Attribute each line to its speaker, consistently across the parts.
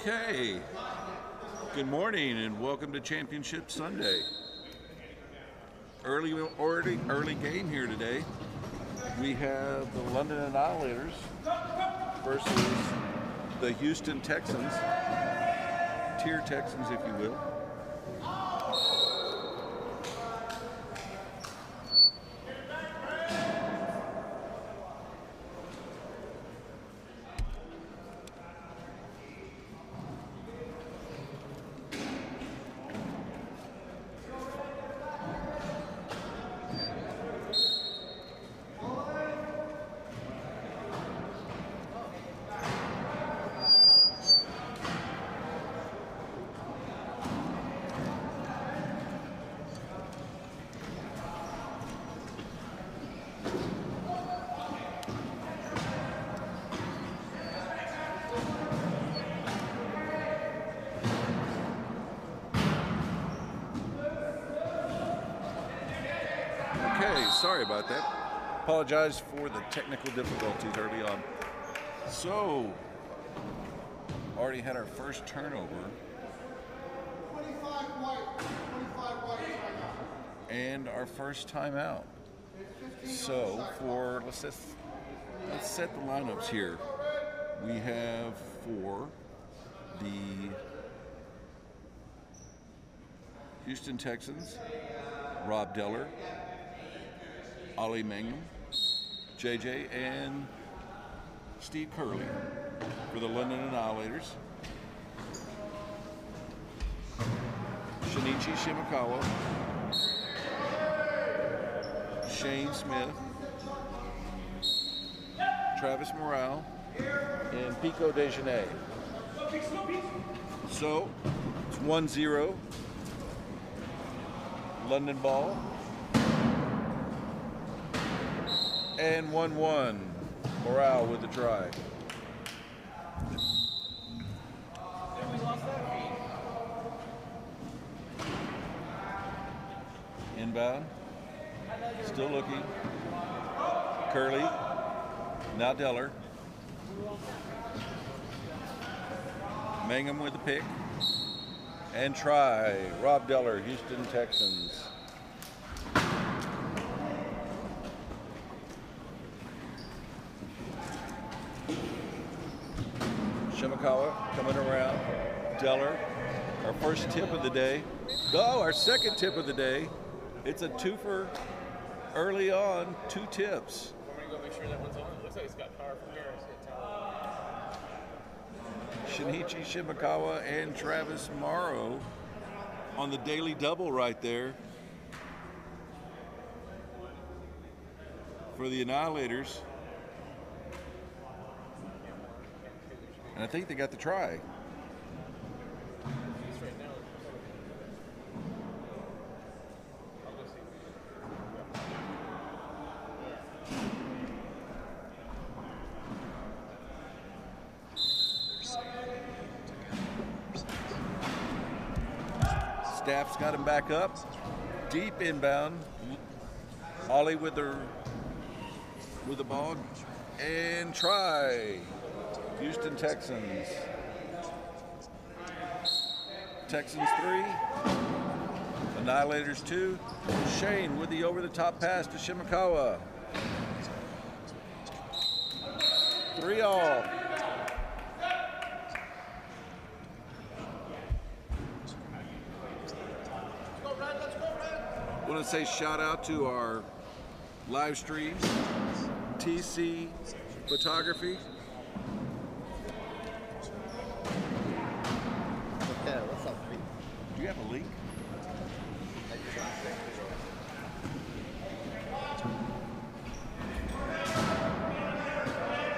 Speaker 1: Okay, good morning and welcome to Championship Sunday. Early game here today. We have the London Annihilators versus the Houston Texans, Tier Texans if you will. Okay, sorry about that. Apologize for the technical difficulties early on. So, already had our first turnover.
Speaker 2: 25 white.
Speaker 1: And our first timeout. So, let's set the lineups here. We have for the Houston Texans, Rob Deller, Ollie Mangum, JJ, and Steve Curley. For the London Annihilators, Shinichi Shimakawa, Shane Smith, Travis Morale, and Pico Dejanay. So, it's 1-0. London ball. And 1-1. Morale with the try. Inbound. Still looking. Curley. Now Deller. Mangum with the pick. And try. Rob Deller, Houston Texans. Shimakawa coming around. Deller, our first tip of the day. Oh, our second tip of the day. It's a twofer early on, 2 tips.
Speaker 3: I'm going to go make sure that one's on. It looks like it's got power from here.
Speaker 1: Shinichi Shimakawa and Travis Morrow on the daily double right there for the Annihilators. And I think they got the try. Staff's got him back up. Deep inbound. Ollie with the ball. And try. Houston Texans. Texans 3. Annihilators 2. Shane with the over-the-top pass to Shimakawa. 3-all. I want to say shout out to our live stream, TC Photography.
Speaker 2: Yeah, what's up, Pete?
Speaker 1: Do you have a link?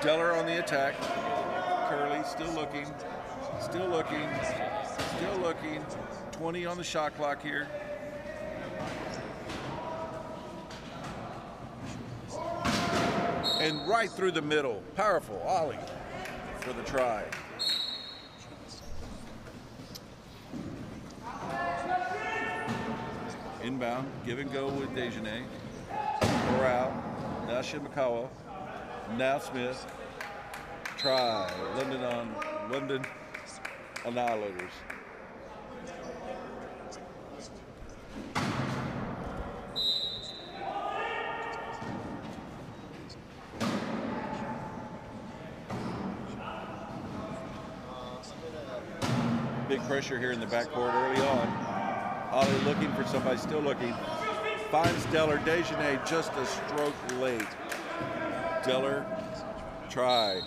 Speaker 1: Deller on the attack. Curley still looking. Still looking. Still looking. 20 on the shot clock here. And right through the middle. Powerful. Ollie for the try. Inbound, give and go with Dejanay. Morale, now Shimakawa, now Smith. Try, London on London. Annihilators. Big pressure here in the backcourt early on. Ollie looking for somebody, still looking. Finds Deller. Dejanay just a stroke late. Deller, try.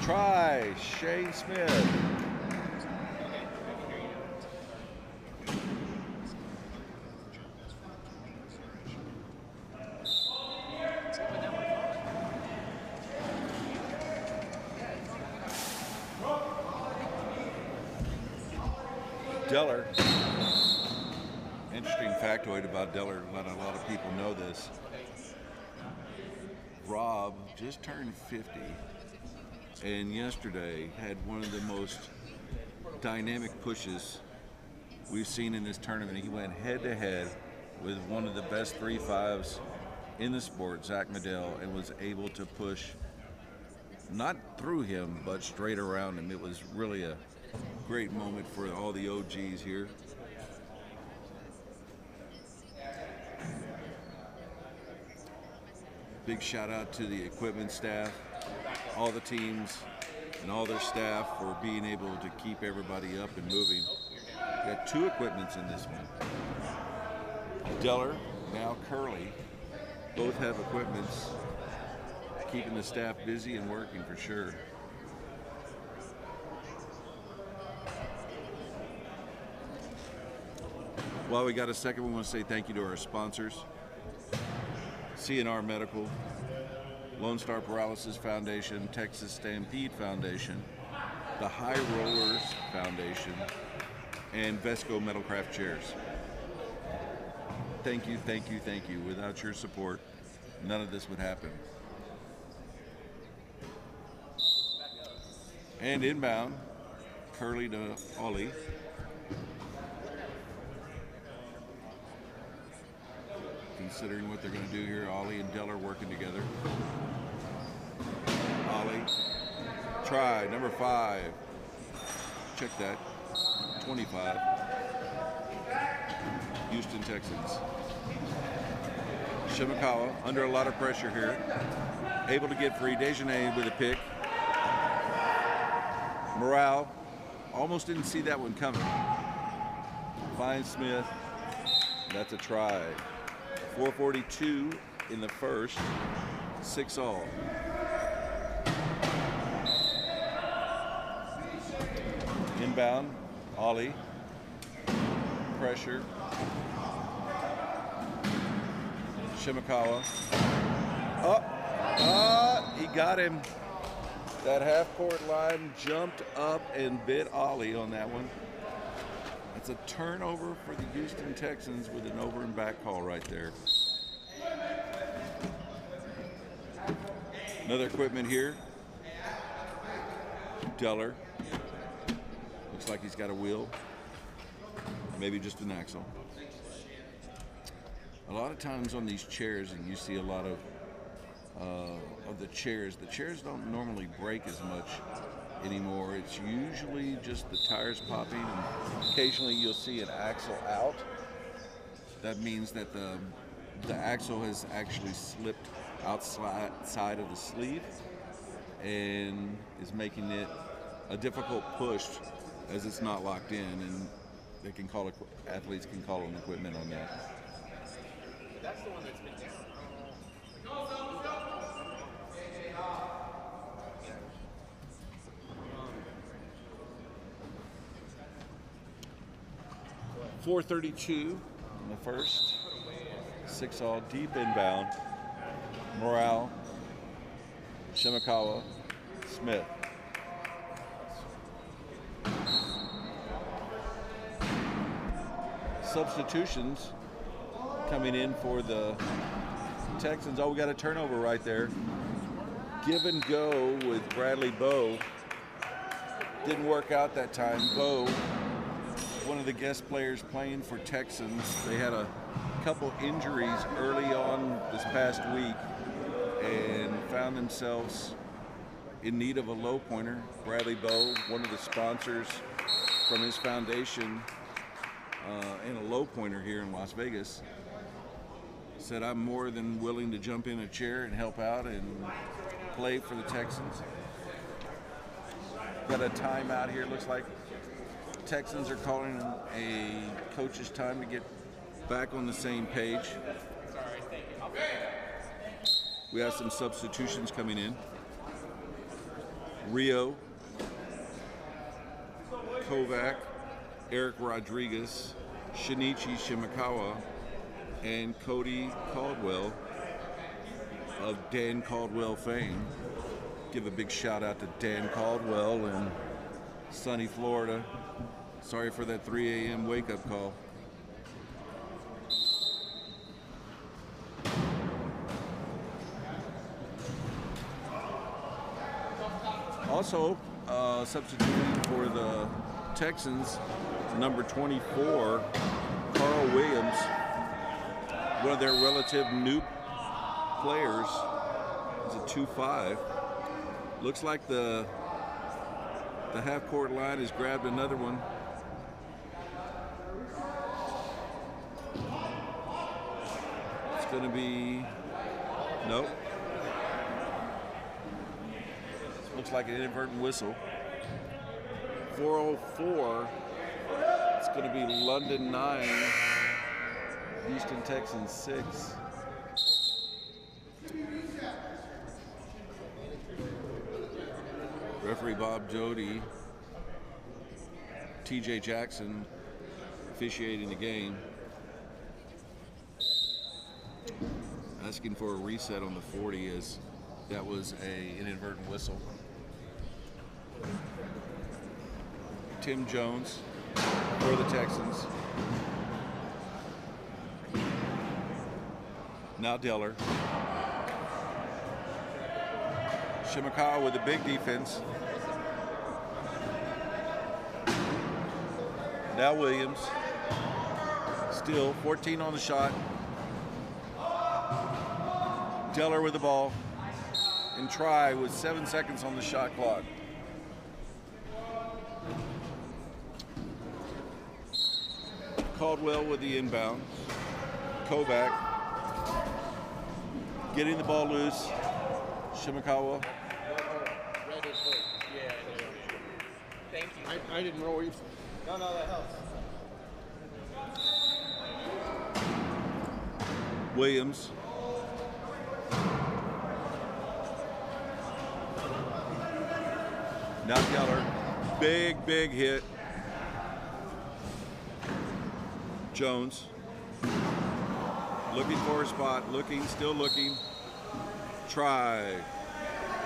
Speaker 1: Try, Shane Smith. Deller, interesting factoid about Deller, not a lot of people know this. Rob just turned 50 and yesterday had one of the most dynamic pushes we've seen in this tournament. He went head to head with one of the best 3-5s in the sport, Zach Medell, and was able to push not through him but straight around him. It was really a great moment for all the OGs here. Big shout out to the equipment staff, all the teams and all their staff for being able to keep everybody up and moving. We got 2 equipments in this one. Deller, now Curly, both have equipments, keeping the staff busy and working for sure. While we got a second, we want to say thank you to our sponsors. CNR Medical, Lonestar Paralysis Foundation, Texas Stampede Foundation, the High Rollers Foundation, and Vesco Metalcraft Chairs. Thank you, thank you, thank you. Without your support, none of this would happen. And inbound, Curly to Ollie. Considering what they're going to do here, Ollie and Deller working together. Ollie, try, number 5. Check that, 25. Houston Texans. Shimakawa under a lot of pressure here. Able to get free. Dejanay with a pick. Morale, almost didn't see that one coming. Finds Smith. That's a try. 4:42 in the first, 6-all. Inbound, Ollie, pressure. Shimakawa, he got him. That half-court line jumped up and bit Ollie on that one. It's a turnover for the Houston Texans with an over and back call right there. Another equipment here. Deller. Looks like he's got a wheel. Maybe just an axle. A lot of times on these chairs, and you see a lot of the chairs don't normally break as much anymore. It's usually just the tires popping, and occasionally you'll see an axle out. That means that the axle has actually slipped outside of the sleeve and is making it a difficult push as it's not locked in, and they can call athletes can call an equipment on that.
Speaker 3: That's the one that's been down.
Speaker 1: 4:32 in the first. 6-all, deep inbound. Morale, Shimakawa, Smith. Substitutions coming in for the Texans. Oh, we got a turnover right there. Give and go with Bradley Bowe. Didn't work out that time. Bo, one of the guest players playing for Texans, they had a couple injuries early on this past week and found themselves in need of a low pointer. Bradley Bow, one of the sponsors from his foundation, and a low pointer here in Las Vegas, said, I'm more than willing to jump in a chair and help out and play for the Texans. Got a timeout here. Looks like Texans are calling a coach's time to get back on the same page. We have some substitutions coming in. Rio, Kovac, Eric Rodriguez, Shinichi Shimakawa, and Cody Caldwell of Dan Caldwell fame. Give a big shout out to Dan Caldwell in sunny Florida. Sorry for that 3 a.m. wake up call. Also, substituting for the Texans, number 24, Carl Williams, one of their relative new players. He's a 2'5". Looks like the half-court line has grabbed another one. It's going to be, nope. Looks like an inadvertent whistle. 4:04. It's going to be London 9, Houston Texans 6. Referee Bob Jody, TJ Jackson officiating the game. Asking for a reset on the 40 as that was an inadvertent whistle. Tim Jones for the Texans. Now Deller. Shimakawa with a big defense. Now Williams. Still 14 on the shot. Deller with the ball. And try with 7 seconds on the shot clock. Caldwell with the inbound. Kovac getting the ball loose. Shimakawa.
Speaker 3: Red is hurt. Yeah, I know. Thank you.
Speaker 2: I didn't know either.
Speaker 3: No, that helps.
Speaker 1: Williams. Now Keller. Big hit. Jones. Looking for a spot. Still looking. Try.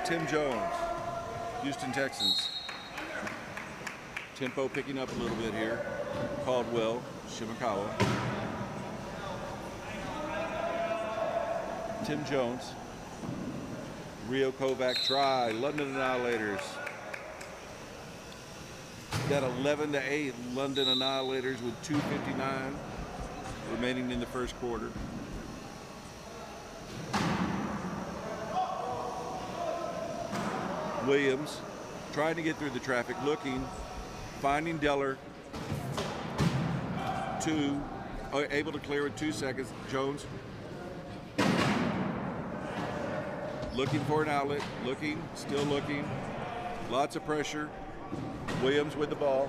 Speaker 1: Tim Jones. Houston Texans. Tempo picking up a little bit here. Caldwell. Shimakawa. Tim Jones. Rio Kovac try. London Annihilators. Got 11-8 London Annihilators with 2:59 remaining in the first quarter. Williams trying to get through the traffic, looking, finding Deller. Able to clear with 2 seconds. Jones looking for an outlet, still looking. Lots of pressure. Williams with the ball.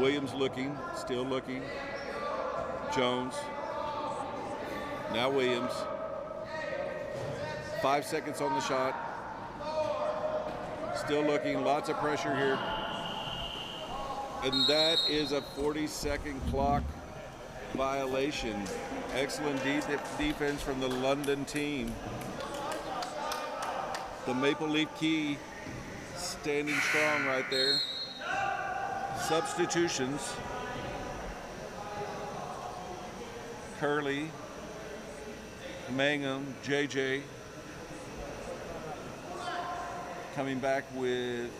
Speaker 1: Williams looking, still looking. Jones. Now Williams. 5 seconds on the shot. Still looking, lots of pressure here. And that is a 40-second clock violation. Excellent defense from the London team. The Maple Leaf Key standing strong right there. Substitutions. Curley, Mangum, JJ. Coming back with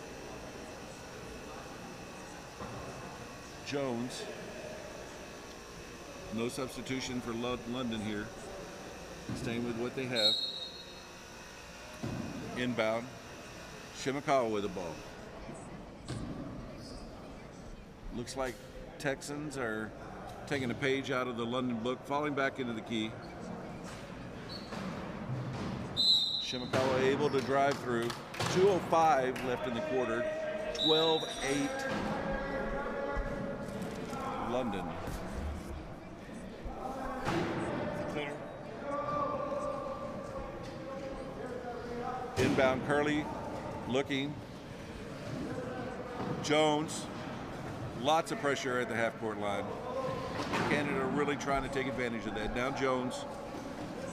Speaker 1: Jones. No substitution for London here. Staying with what they have. Inbound. Shimakawa with the ball. Looks like Texans are taking a page out of the London book, falling back into the key. Shimakawa able to drive through. 2:05 left in the quarter. 12-8 London.
Speaker 3: Clear.
Speaker 1: Inbound Curley looking. Jones. Lots of pressure at the half-court line. Canada really trying to take advantage of that. Now Jones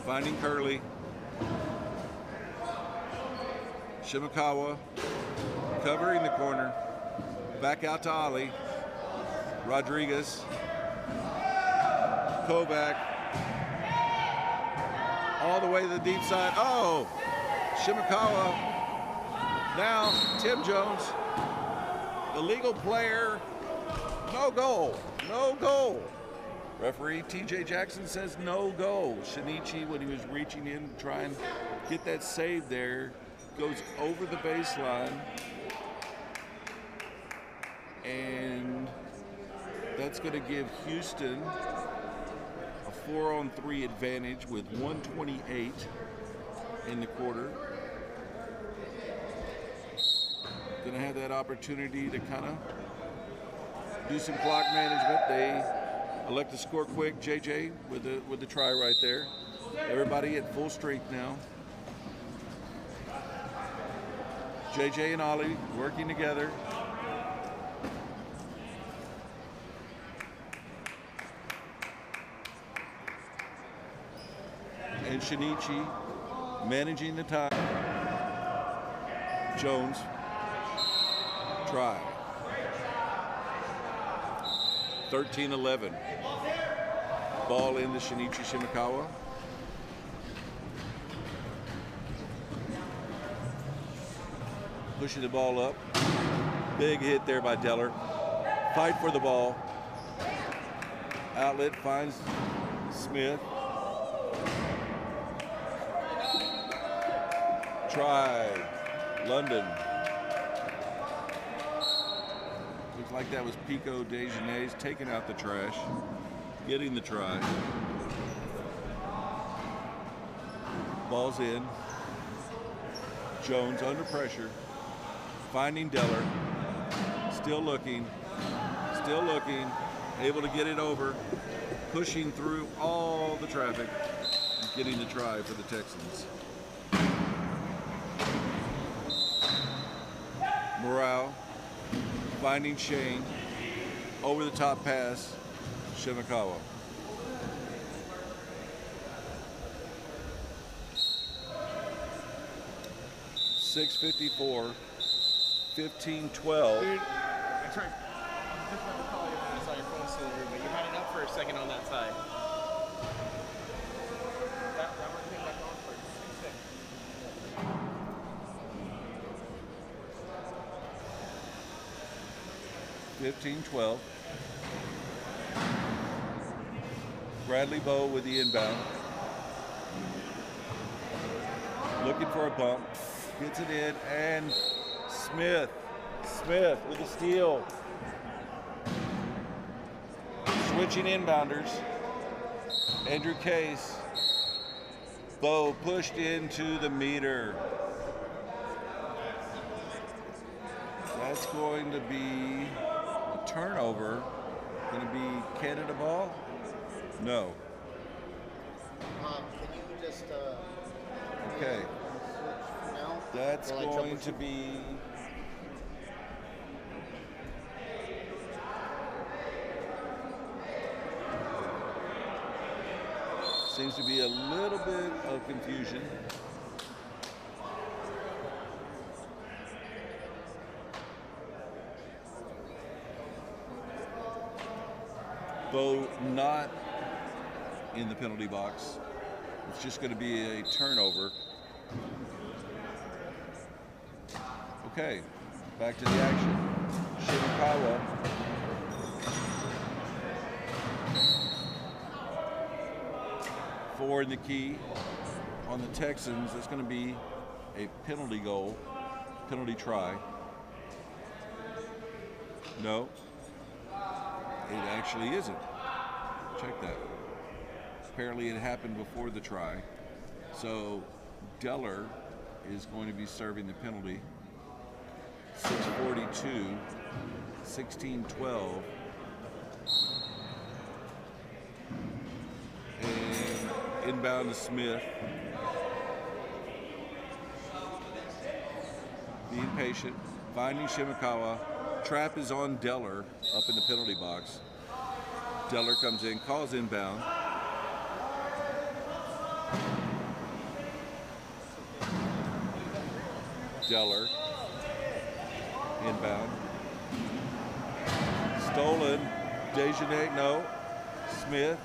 Speaker 1: finding Curley. Shimakawa covering the corner. Back out to Ali. Rodriguez. Kovac. All the way to the deep side. Oh! Shimakawa. Now Tim Jones. Illegal player. No goal. No goal. Referee TJ Jackson says no goal. Shinichi, when he was reaching in to try and get that save there, goes over the baseline. And that's going to give Houston a 4-on-3 advantage with 1:28 in the quarter. Going to have that opportunity to kind of do some clock management. They elect to score quick. JJ with the try right there. Everybody at full strength now. JJ and Ollie working together. And Shinichi managing the time. Jones. Try. 13-11. Ball into Shinichi Shimakawa. Pushing the ball up. Big hit there by Deller. Fight for the ball. Outlet finds Smith. Try. London. Looks like that was Pico Dejanay's taking out the trash. Getting the try. Ball's in. Jones under pressure. Finding Deller. Still looking. Still looking. Able to get it over. Pushing through all the traffic. Getting the try for the Texans. Morale. Finding Shane. Over the top pass. Shimakawa. .654. 15-12.
Speaker 3: Dude, I tried. I just wanted to call you when I saw your phone still there, but you had it up for a second on that side. That one came back on for 6 seconds.
Speaker 1: 15-12. Bradley Bowe with the inbound. Looking for a bump. Gets it in, and Smith with a steal. Switching inbounders. Andrew Case. Bowe pushed into the meter. That's going to be a turnover. Going to be Canada ball? No.
Speaker 2: Can you just
Speaker 1: Okay.
Speaker 2: switch now?
Speaker 1: That's
Speaker 2: While I
Speaker 1: going to
Speaker 2: troubleshoot?
Speaker 1: be seems to be a little bit of confusion. Bowe not in the penalty box. It's just going to be a turnover. Okay, back to the action. Shimakawa. Four in the key on the Texans. It's going to be a penalty goal, penalty try. No, it actually isn't. Check that. Apparently it happened before the try. So Deller is going to be serving the penalty. 6:42, 16-12. And inbound to Smith. Being patient, finding Shimakawa. Trap is on Deller up in the penalty box. Deller comes in, calls inbound. Deller, inbound. Stolen, Dejanay, no. Smith,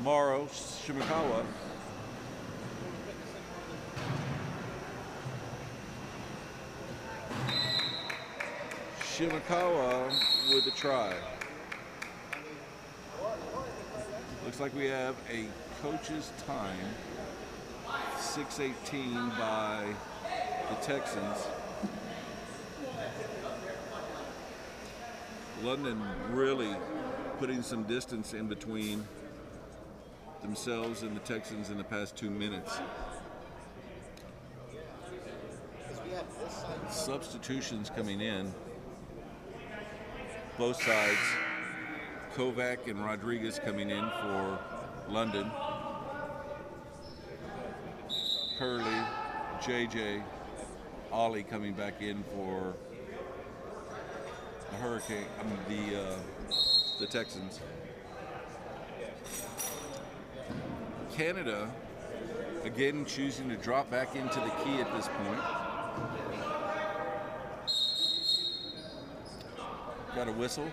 Speaker 1: Morrow, Shimakawa. Shimakawa with the try. Looks like we have a coach's time. 6:18 by the Texans. London really putting some distance in between themselves and the Texans in the past 2 minutes. Substitutions coming in. Both sides. Kovac and Rodriguez coming in for London. Curley, JJ, Ollie coming back in for the Hurricane. The Texans. Canada again choosing to drop back into the key at this point. Got a whistle.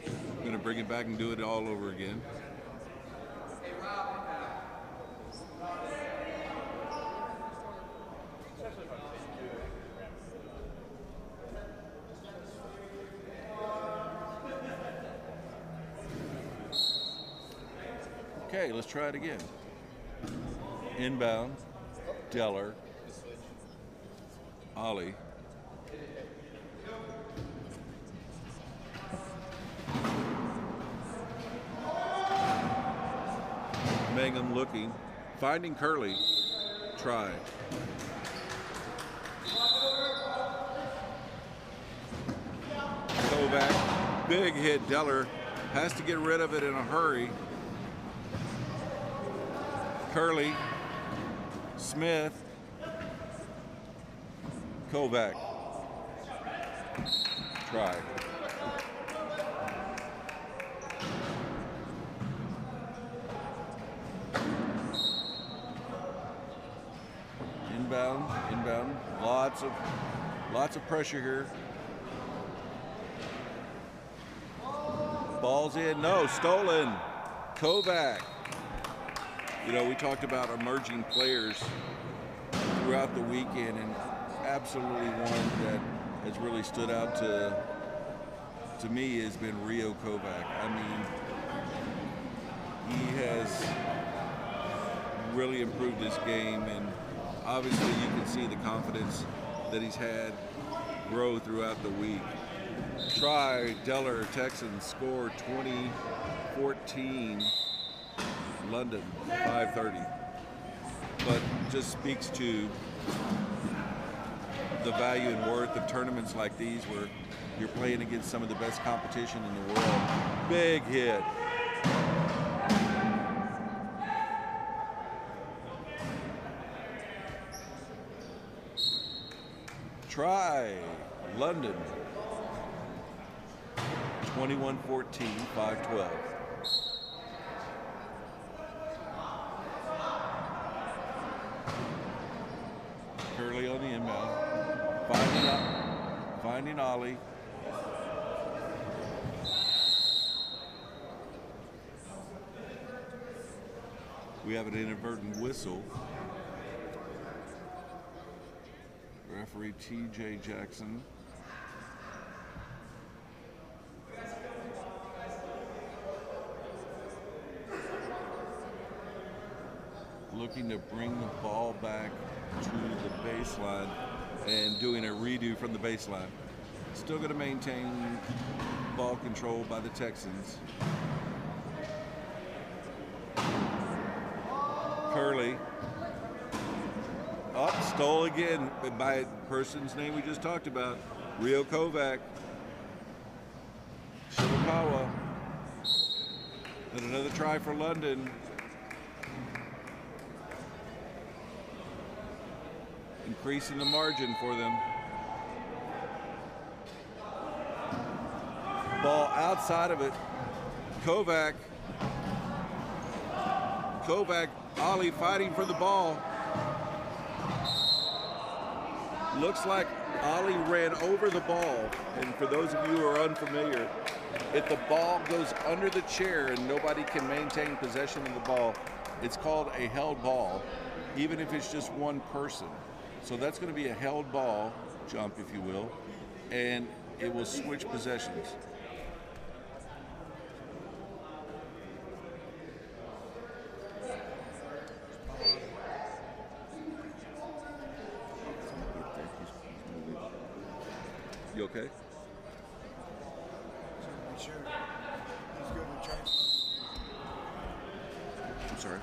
Speaker 1: I'm going to bring it back and do it all over again. Okay, let's try it again. Inbound, Deller, Ollie. Mangum looking, finding Curley, try. Kovac, big hit. Deller has to get rid of it in a hurry. Curley, Smith, Kovac, try. Inbound, lots of pressure here. Ball's in, no, stolen. Kovac. You know, we talked about emerging players throughout the weekend, and absolutely one that has really stood out to me has been Rio Kovac. I mean, he has really improved his game, and obviously you can see the confidence that he's had grow throughout the week. Try, Deller, Texans score 20-14. London, 5:30. But just speaks to the value and worth of tournaments like these where you're playing against some of the best competition in the world. Big hit. Try, London, 21-14, 5-12. Curley on the inbound, finding Ollie. We have an inadvertent whistle. Ref referee T.J. Jackson. Looking to bring the ball back to the baseline and doing a redo from the baseline. Still going to maintain ball control by the Texans. Curley. Up, stole again by a person's name we just talked about. Rio Kovac. Shibakawa. And another try for London. Increasing the margin for them. Ball outside of it. Kovac. Ollie fighting for the ball. Looks like Ollie ran over the ball. And for those of you who are unfamiliar, if the ball goes under the chair and nobody can maintain possession of the ball, it's called a held ball, even if it's just one person. So that's going to be a held ball jump, if you will, and it will switch possessions. You okay?
Speaker 4: Sure. He's good with transfer.
Speaker 1: I'm sorry.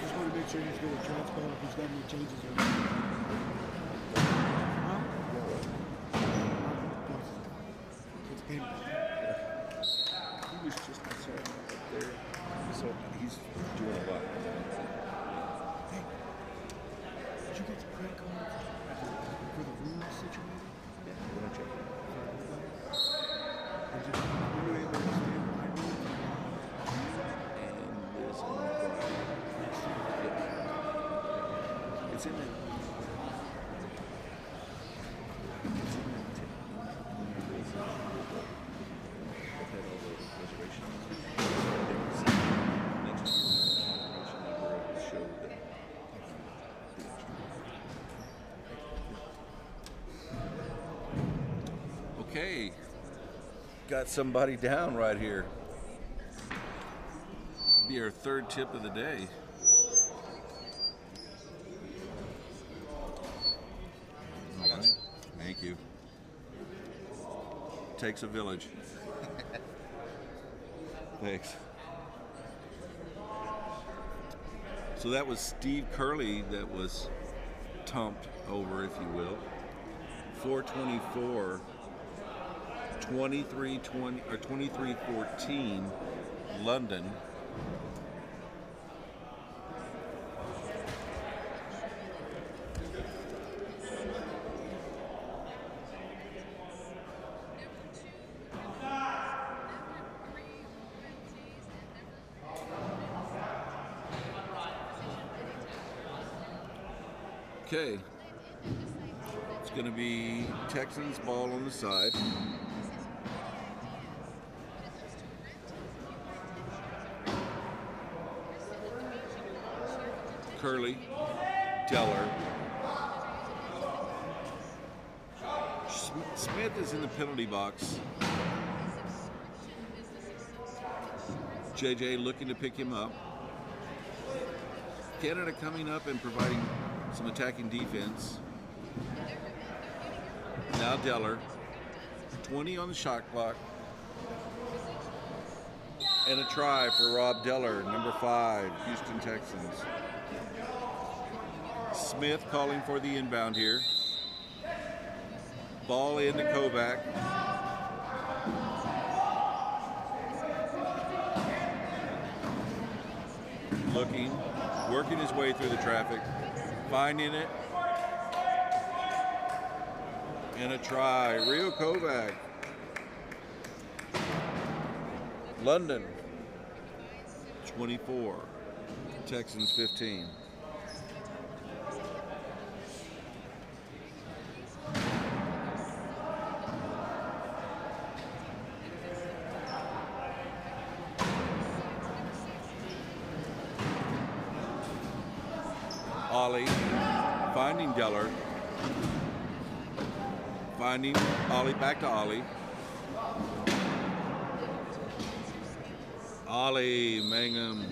Speaker 4: Just want to make sure he's good with transplant if he's got any changes or not. Huh? It's painful.
Speaker 1: He was just concerned up there, so he's doing a lot.
Speaker 4: Hey, did you get the credit card for the room situation?
Speaker 1: Yeah, we're gonna check.
Speaker 4: Or did you really understand my room?
Speaker 1: And this one. It's in there. Okay, got somebody down right here. Be our third tip of the day. All right. Thank you. Takes a village. Thanks. So that was Steve Curley that was tumped over, if you will. 424, 23-20 or 23-14, London. Okay, it's going to be Texans ball on the side. Curley, Deller. Smith is in the penalty box. JJ looking to pick him up. Canada coming up and providing some attacking defense. Now Deller, 20 on the shot clock. And a try for Rob Deller, number 5, Houston Texans. Smith calling for the inbound here. Ball into Kovac. Looking, working his way through the traffic. Finding it. And a try. Rio Kovac. London. 24. Texans 15. Ollie Finding Deller. Finding Ollie, back to Ollie. Ollie, Mangum,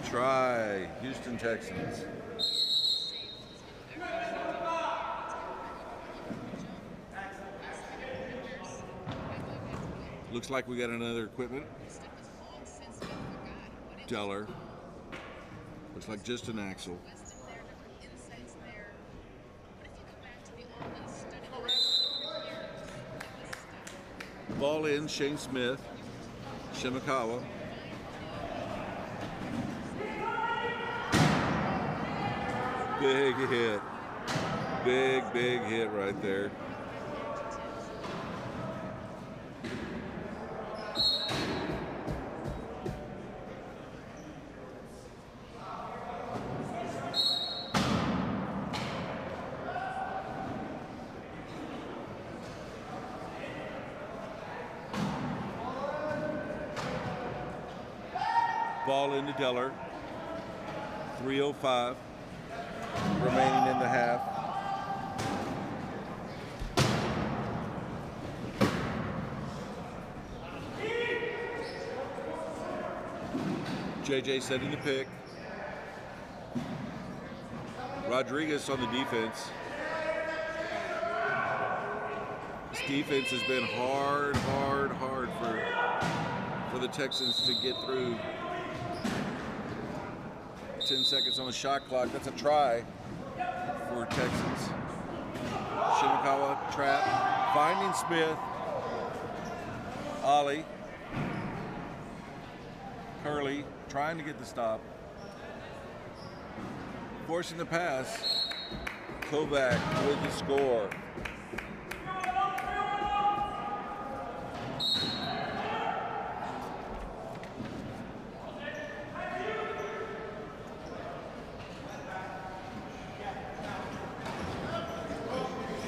Speaker 1: try, Houston Texans. Looks like we got another equipment. Deller. Looks like just an axle. Ball in, Shane Smith, Shimakawa. Big hit. Big hit right there. Ball into Deller. 3:05 remaining in the half. JJ setting the pick. Rodriguez on the defense. This defense has been hard for the Texans to get through. 10 seconds on the shot clock. That's a try for Texans. Shimakawa trap. Finding Smith. Ollie. Curley trying to get the stop. Forcing the pass. Kovac with the score.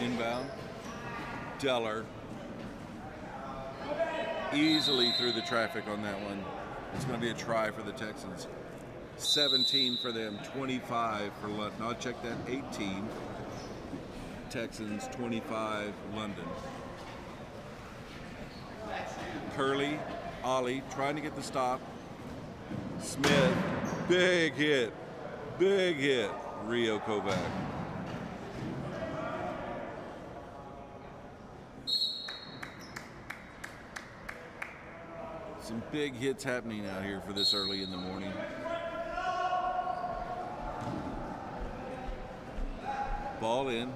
Speaker 1: Inbound. Deller. Easily through the traffic on that one. It's going to be a try for the Texans. 17 for them, 25 for London. I'll check that. 18. Texans, 25 London. Curley, Ollie trying to get the stop. Smith, big hit. Rio Kovac. Some big hits happening out here for this early in the morning. Ball in.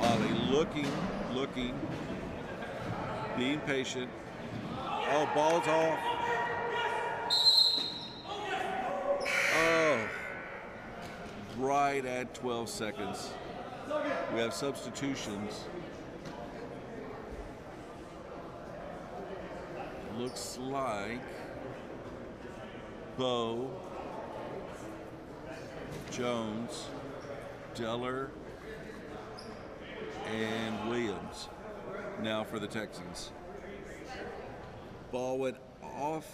Speaker 1: Ollie looking, being patient. Oh, ball's off. Oh, right at 12 seconds. We have substitutions. Looks like Bo, Jones, Deller, and Williams now for the Texans. Ball went off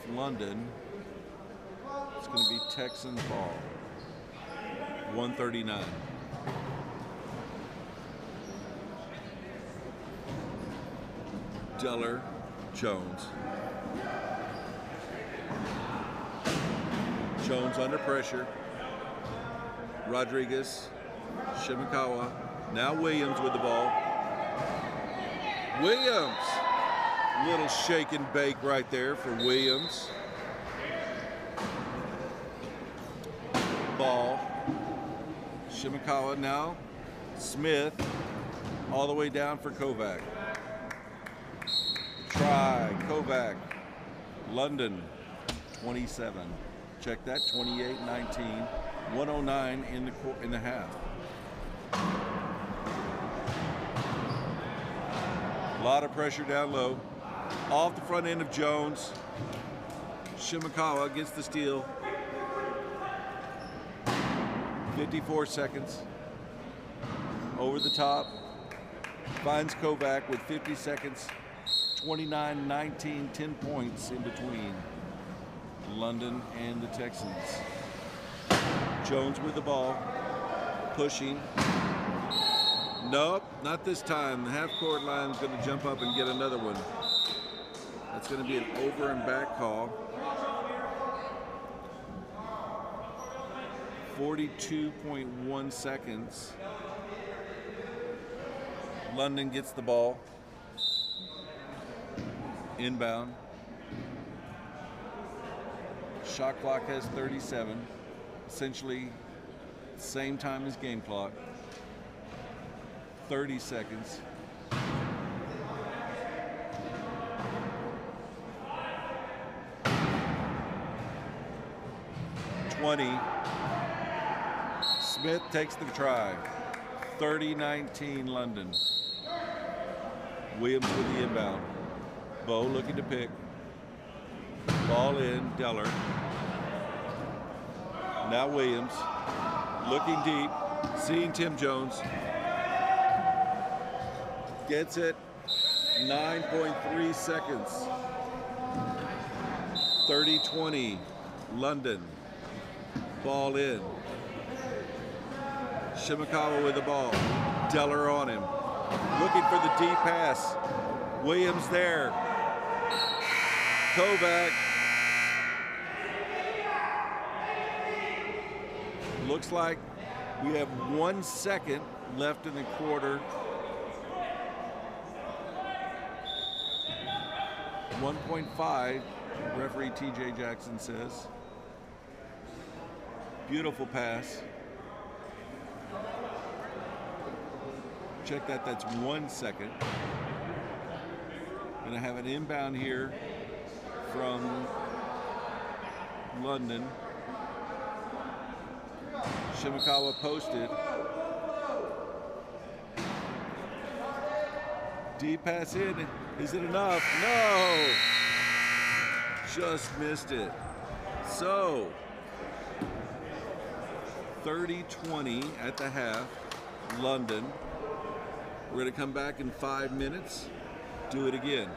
Speaker 1: London. It's going to be Texans ball. 139. Deller, Jones. Jones under pressure. Rodriguez, Shimakawa. Now Williams with the ball. Williams! Little shake and bake right there for Williams. Ball. Shimakawa now. Smith. All the way down for Kovac. Try, Kovac. London, 27. Check that, 28-19. 109 in the half. A lot of pressure down low. Off the front end of Jones. Shimakawa gets the steal. 54 seconds. Over the top. Finds Kovac with 50 seconds. 29-19, 10 points in between. London and the Texans. Jones with the ball, pushing. Nope, not this time. The half-court line is going to jump up and get another one. That's going to be an over and back call. 42.1 seconds. London gets the ball. Inbound. Shot clock has 37. Essentially, same time as game clock. 30 seconds. Smith takes the try. 30-19 London. Williams with the inbound. Bo looking to pick. Ball in, Deller. Now Williams. Looking deep. Seeing Tim Jones. Gets it. 9.3 seconds. 30-20 London. Ball in. Shimakawa with the ball. Deller on him. Looking for the deep pass. Williams there. Kovac. Looks like we have 1 second left in the quarter. 1.5, referee TJ Jackson says. Beautiful pass. Check that, that's 1 second. Gonna have an inbound here from London. Shimakawa posted. Deep pass in, is it enough? No! Just missed it. So, 30-20 at the half, London. We're going to come back in 5 minutes, do it again.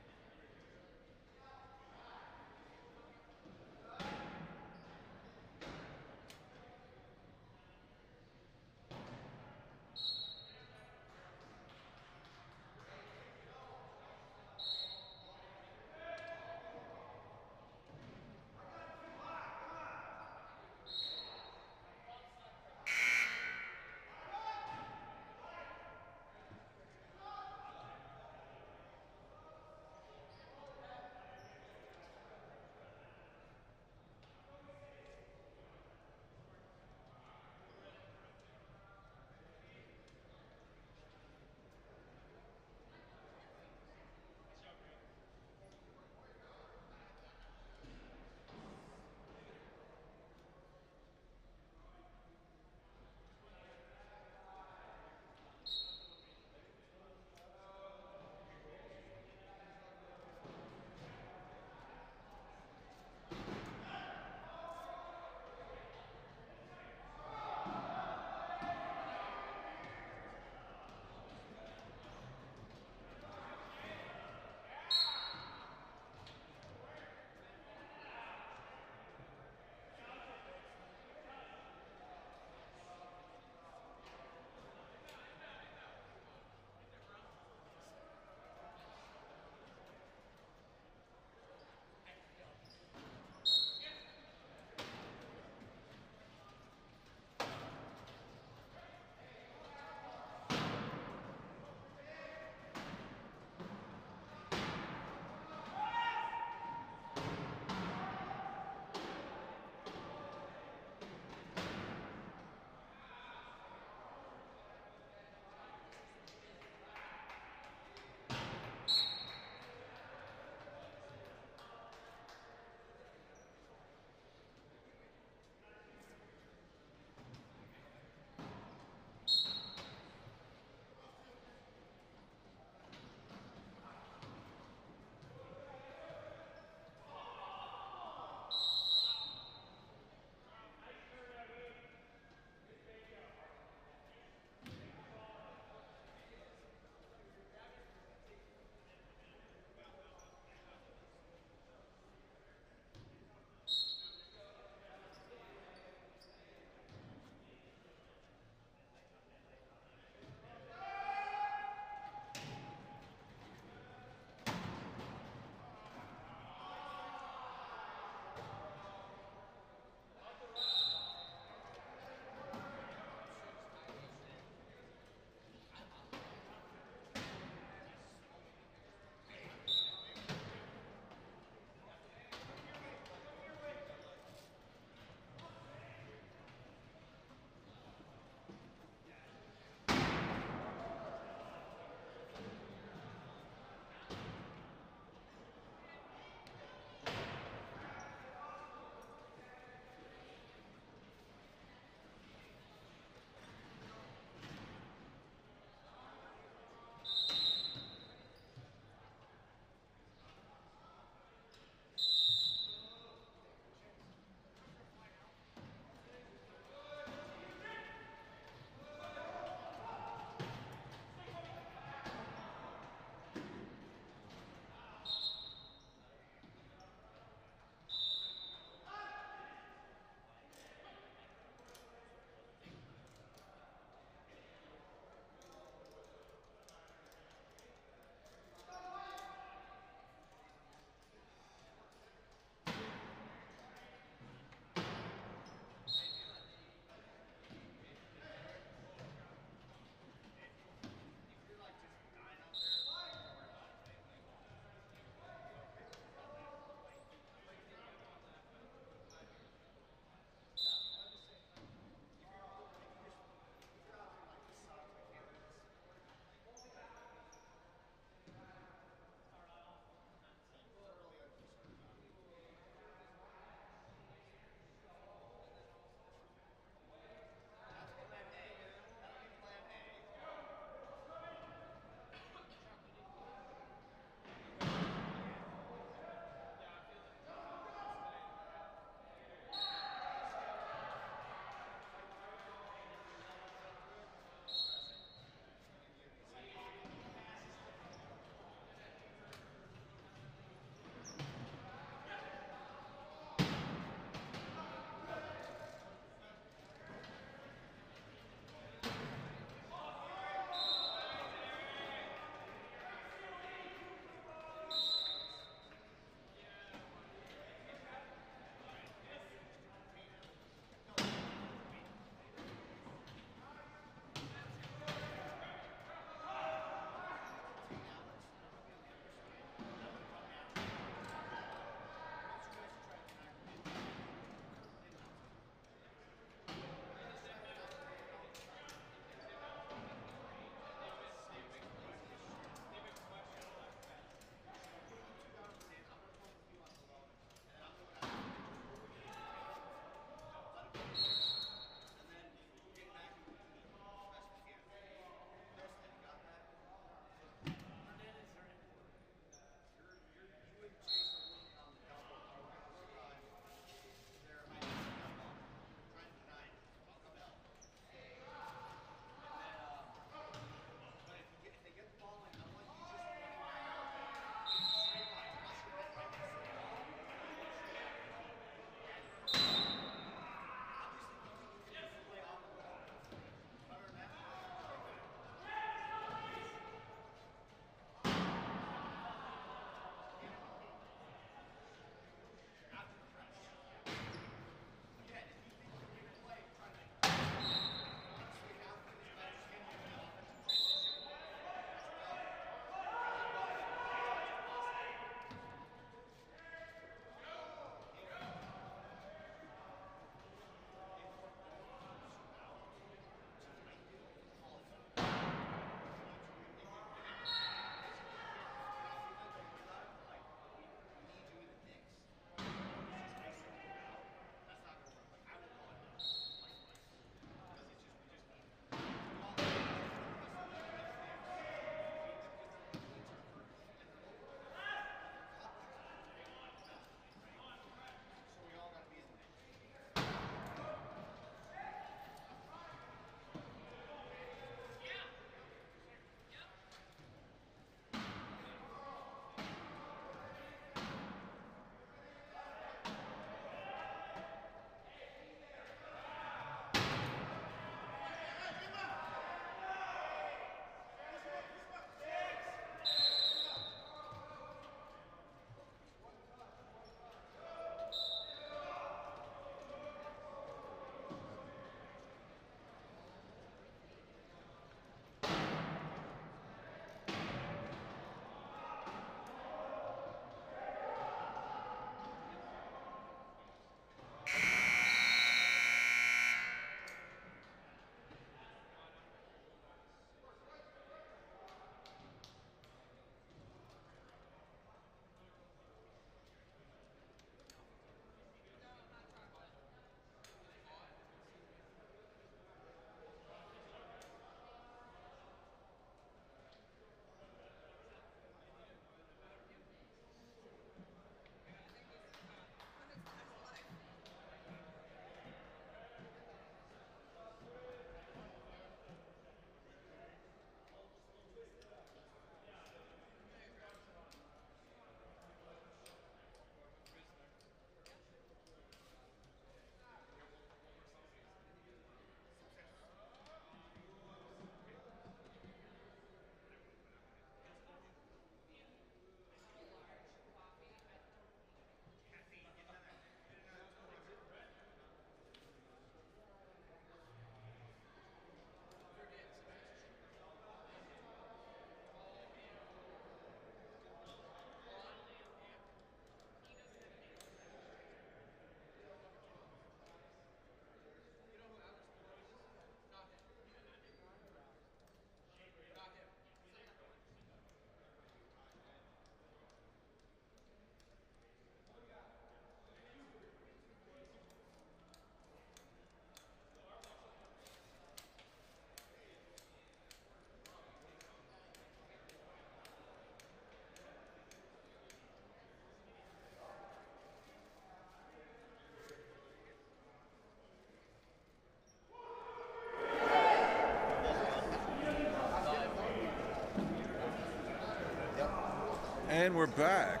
Speaker 1: And we're back.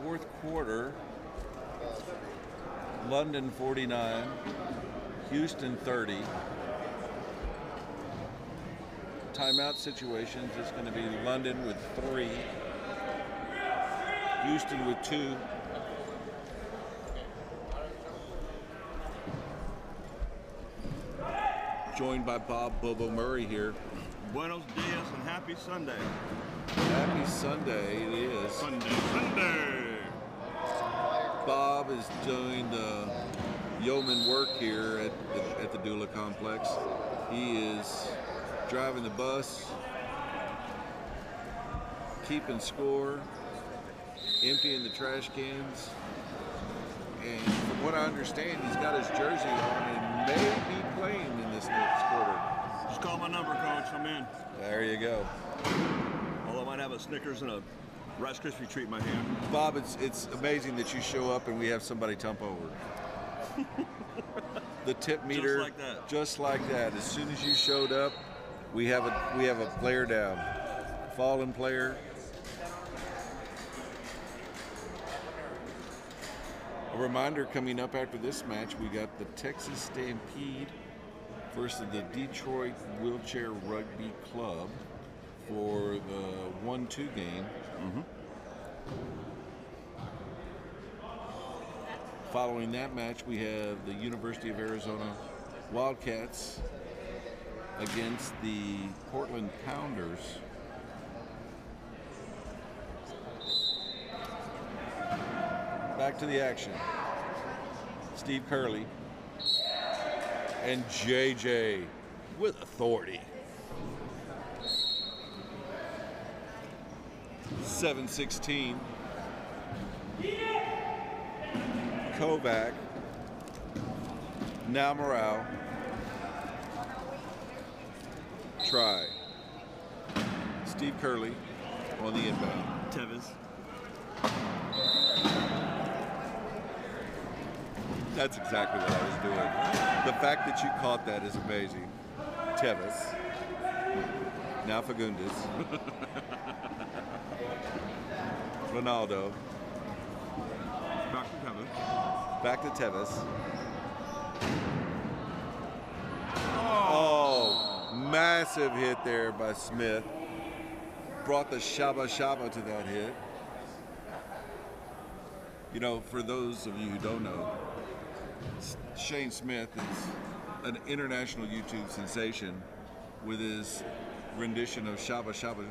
Speaker 1: Fourth quarter. London 49, Houston 30. Timeout situations, it's going to be London with 3, Houston with 2. Joined by Bob Bobo Murray here.
Speaker 5: Buenos dias and happy Sunday.
Speaker 1: Happy Sunday it is.
Speaker 5: Sunday.
Speaker 1: Bob is doing the yeoman work here at the Dula Complex. He is driving the bus, keeping score, emptying the trash cans, and from what I understand, he's got his jersey on and may be playing in this next quarter.
Speaker 5: Just call my number, Coach. I'm in.
Speaker 1: There you go.
Speaker 5: Although I might have a Snickers and a Rice Krispie treat in my hand.
Speaker 1: Bob, it's amazing that you show up and we have somebody tump over. The tip meter,
Speaker 5: Just like that.
Speaker 1: just like that. As soon as you showed up, we have a player down, fallen player. A reminder coming up after this match, we got the Texas Stampede versus the Detroit Wheelchair Rugby Club for the 1-2 game. Following that match, we have the University of Arizona Wildcats against the Portland Pounders. Back to the action. Steve Curley and JJ with authority. 7-16. Kovac. Now Morale. Try. Steve Curley on the inbound.
Speaker 5: Tevis.
Speaker 1: That's exactly what I was doing. The fact that you caught that is amazing. Tevis. Now Fagundes. Ronaldo.
Speaker 5: Back to Tevis.
Speaker 1: Back to Tevis. Oh, massive hit there by Smith. Brought the Shaba Shaba to that hit. You know, for those of you who don't know, Shane Smith is an international YouTube sensation with his rendition of Shaba Shaba.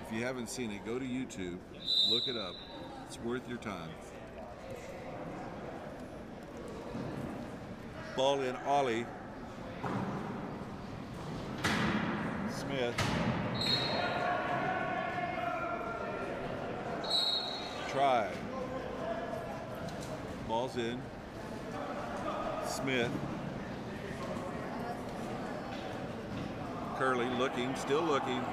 Speaker 1: If you haven't seen it, go to YouTube, look it up. It's worth your time. Ball in Ollie. Smith. Try. Ball's in. Smith. Curley looking, still looking.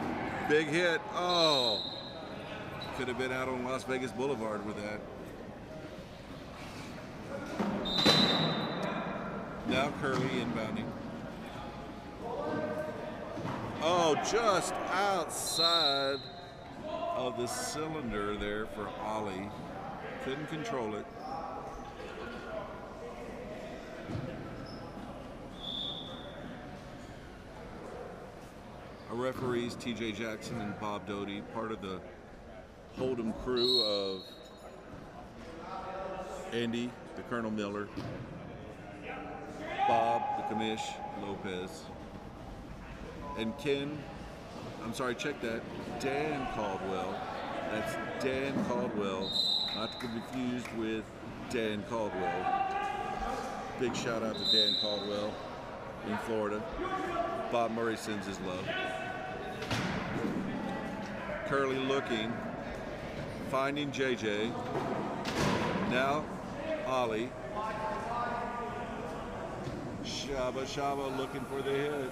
Speaker 1: Big hit. Oh. Could have been out on Las Vegas Boulevard with that. Now Curley inbounding. Oh, just outside of the cylinder there for Ollie. Couldn't control it. Our referees, TJ Jackson and Bob Doty, part of the Hold'em crew of Andy, the Colonel Miller, Bob, the Commish, Lopez, and Ken, I'm sorry, check that, Dan Caldwell. That's Dan Caldwell, not to be confused with Dan Caldwell. Big shout out to Dan Caldwell in Florida. Bob Murray sends his love. Curley looking, finding JJ. Now Ollie. Shaba Shaba looking for the hit.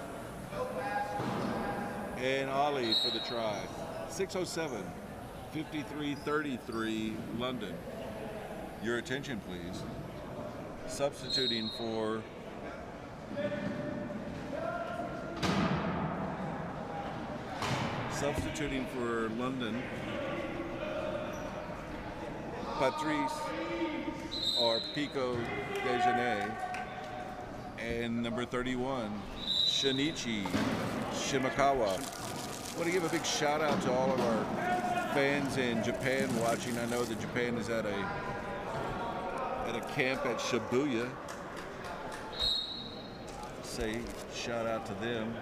Speaker 1: And Ollie for the try. 6:07, 53-33 London. Your attention, please. Substituting for Substituting for London, Patrice or Pico Dejanay, and number 31, Shinichi Shimakawa. I want to give a big shout out to all of our fans in Japan watching. I know that Japan is at a camp at Shibuya. Say shout out to them.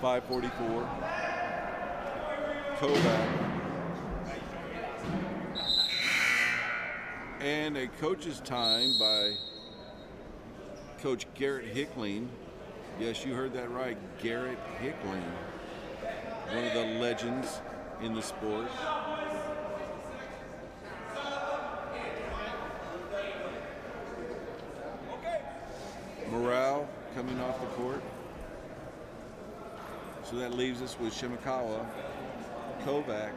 Speaker 1: .544. Kovac. And a coach's time by Coach Garrett Hickling. Yes, you heard that right, Garrett Hickling. One of the legends in the sport. Morale coming off the court. So that leaves us with Shimakawa, Kovac,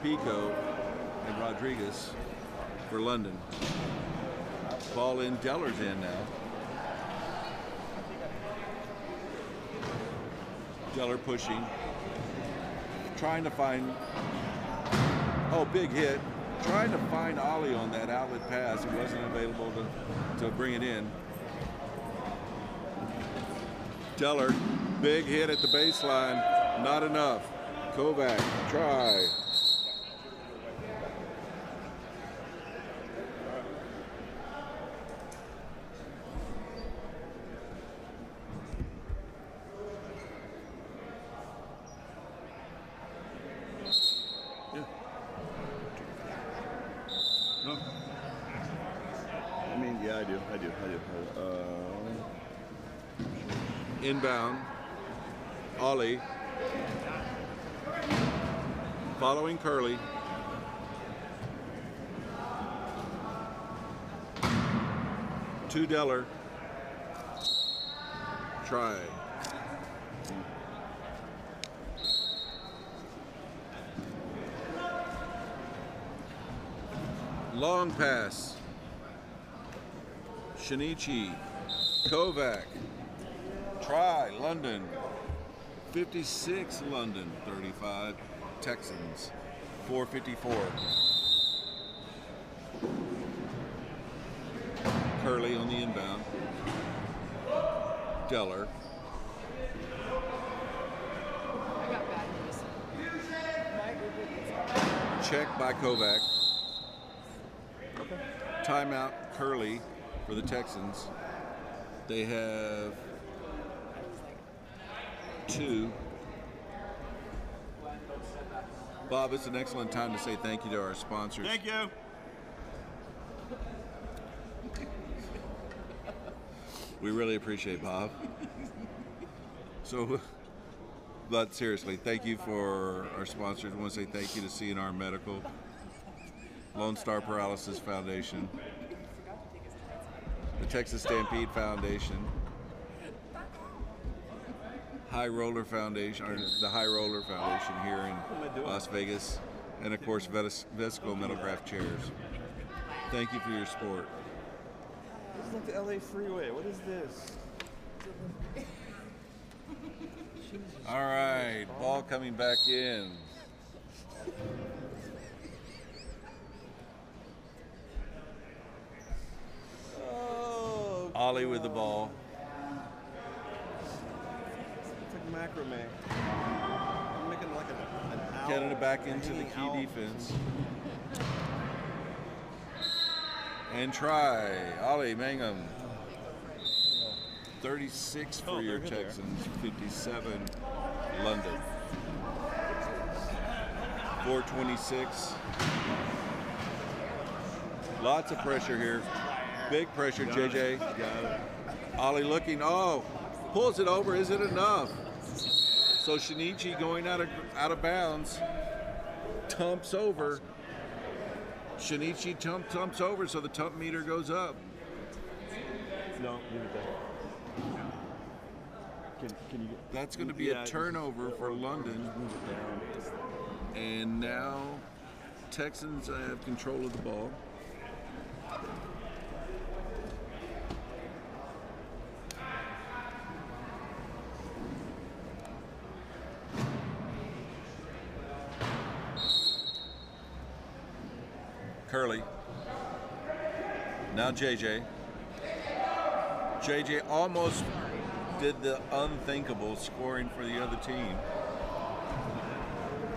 Speaker 1: Pico, and Rodriguez for London. Ball in, Deller's in now. Deller pushing, trying to find, oh, big hit. Trying to find Ollie on that outlet pass. He wasn't available to bring it in. Deller, big hit at the baseline, not enough. Kovac, try.
Speaker 5: No. I mean, yeah, I do.
Speaker 1: Inbound, Ollie, following Curly. To Deller, try. Long pass, Shinichi, Kovac. Try, London. 56, London. 35, Texans. 454. Curly on the inbound. Deller. Check by Kovac. Timeout, Curly for the Texans. They have 2. Bob, it's an excellent time to say thank you to our sponsors.
Speaker 5: Thank you.
Speaker 1: We really appreciate Bob. So, but seriously, thank you for our sponsors. I want to say thank you to CNR Medical, Lonestar Paralysis Foundation, the Texas Stampede Foundation, High Roller Foundation, or the High Roller Foundation here in Las Vegas, and of course Vesco Metal Craft Chairs. Thank you for your support.
Speaker 5: This is like the LA freeway. What is this?
Speaker 1: All right, ball coming back in.
Speaker 5: Oh,
Speaker 1: Ollie with the ball.
Speaker 5: it's like macrame. I'm making like an owl.
Speaker 1: Canada back into the
Speaker 5: hanging
Speaker 1: key
Speaker 5: owl.
Speaker 1: defense. And try. Ollie Mangum. 36 for your
Speaker 5: they're there.
Speaker 1: Texans. 57 London. 426. Lots of pressure here. Big pressure, JJ.
Speaker 5: Got it.
Speaker 1: Ollie looking. Oh, pulls it over. Is it enough? So Shinichi going out of bounds. Tumps over. Shinichi tumps over, so the tump meter goes up.
Speaker 5: No, leave it there. Can you get?
Speaker 1: That's going to be
Speaker 5: Yeah,
Speaker 1: a turnover for London.
Speaker 5: Move it down.
Speaker 1: And now Texans have control of the ball. Curley. Now JJ. JJ almost did the unthinkable, scoring for the other team.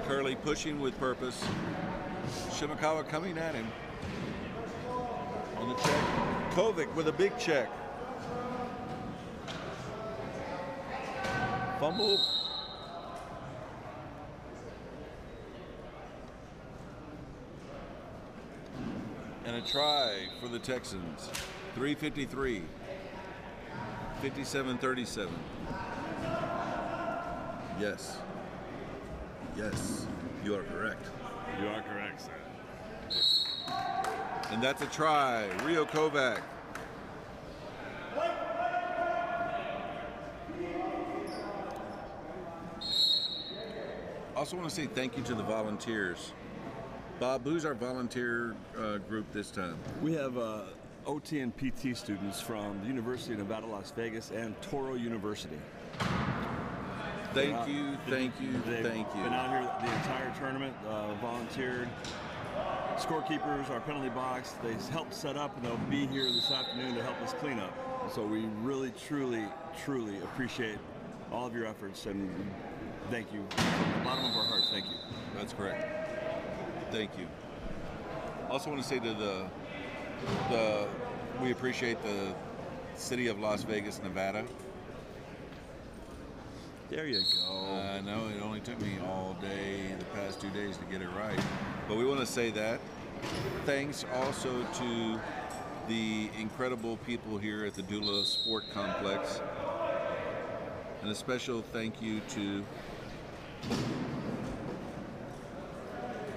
Speaker 1: Curley pushing with purpose. Shimakawa coming at him. On the check. Kovic with a big check. Fumble. And a try for the Texans. 3:53. 57-37. Yes. Yes, you are correct.
Speaker 5: You are correct, sir.
Speaker 1: And that's a try. Rio Kovac. Also want to say thank you to the volunteers. Bob, who's our volunteer group this time?
Speaker 5: We have OT and PT students from the University of Nevada, Las Vegas, and Toro University.
Speaker 1: Thank you, thank you, thank you.
Speaker 5: Been out here the entire tournament, volunteered. Scorekeepers, our penalty box, they helped set up, and they'll be here this afternoon to help us clean up. So we really, truly, truly appreciate all of your efforts, and thank you. From the bottom of our hearts, thank you.
Speaker 1: That's correct. Thank you. Also want to say to we appreciate the city of Las Vegas, Nevada.
Speaker 5: There you go.
Speaker 1: I know it only took me all day, the past 2 days to get it right. But we want to say that. Thanks also to the incredible people here at the Dula Sport Complex. And a special thank you to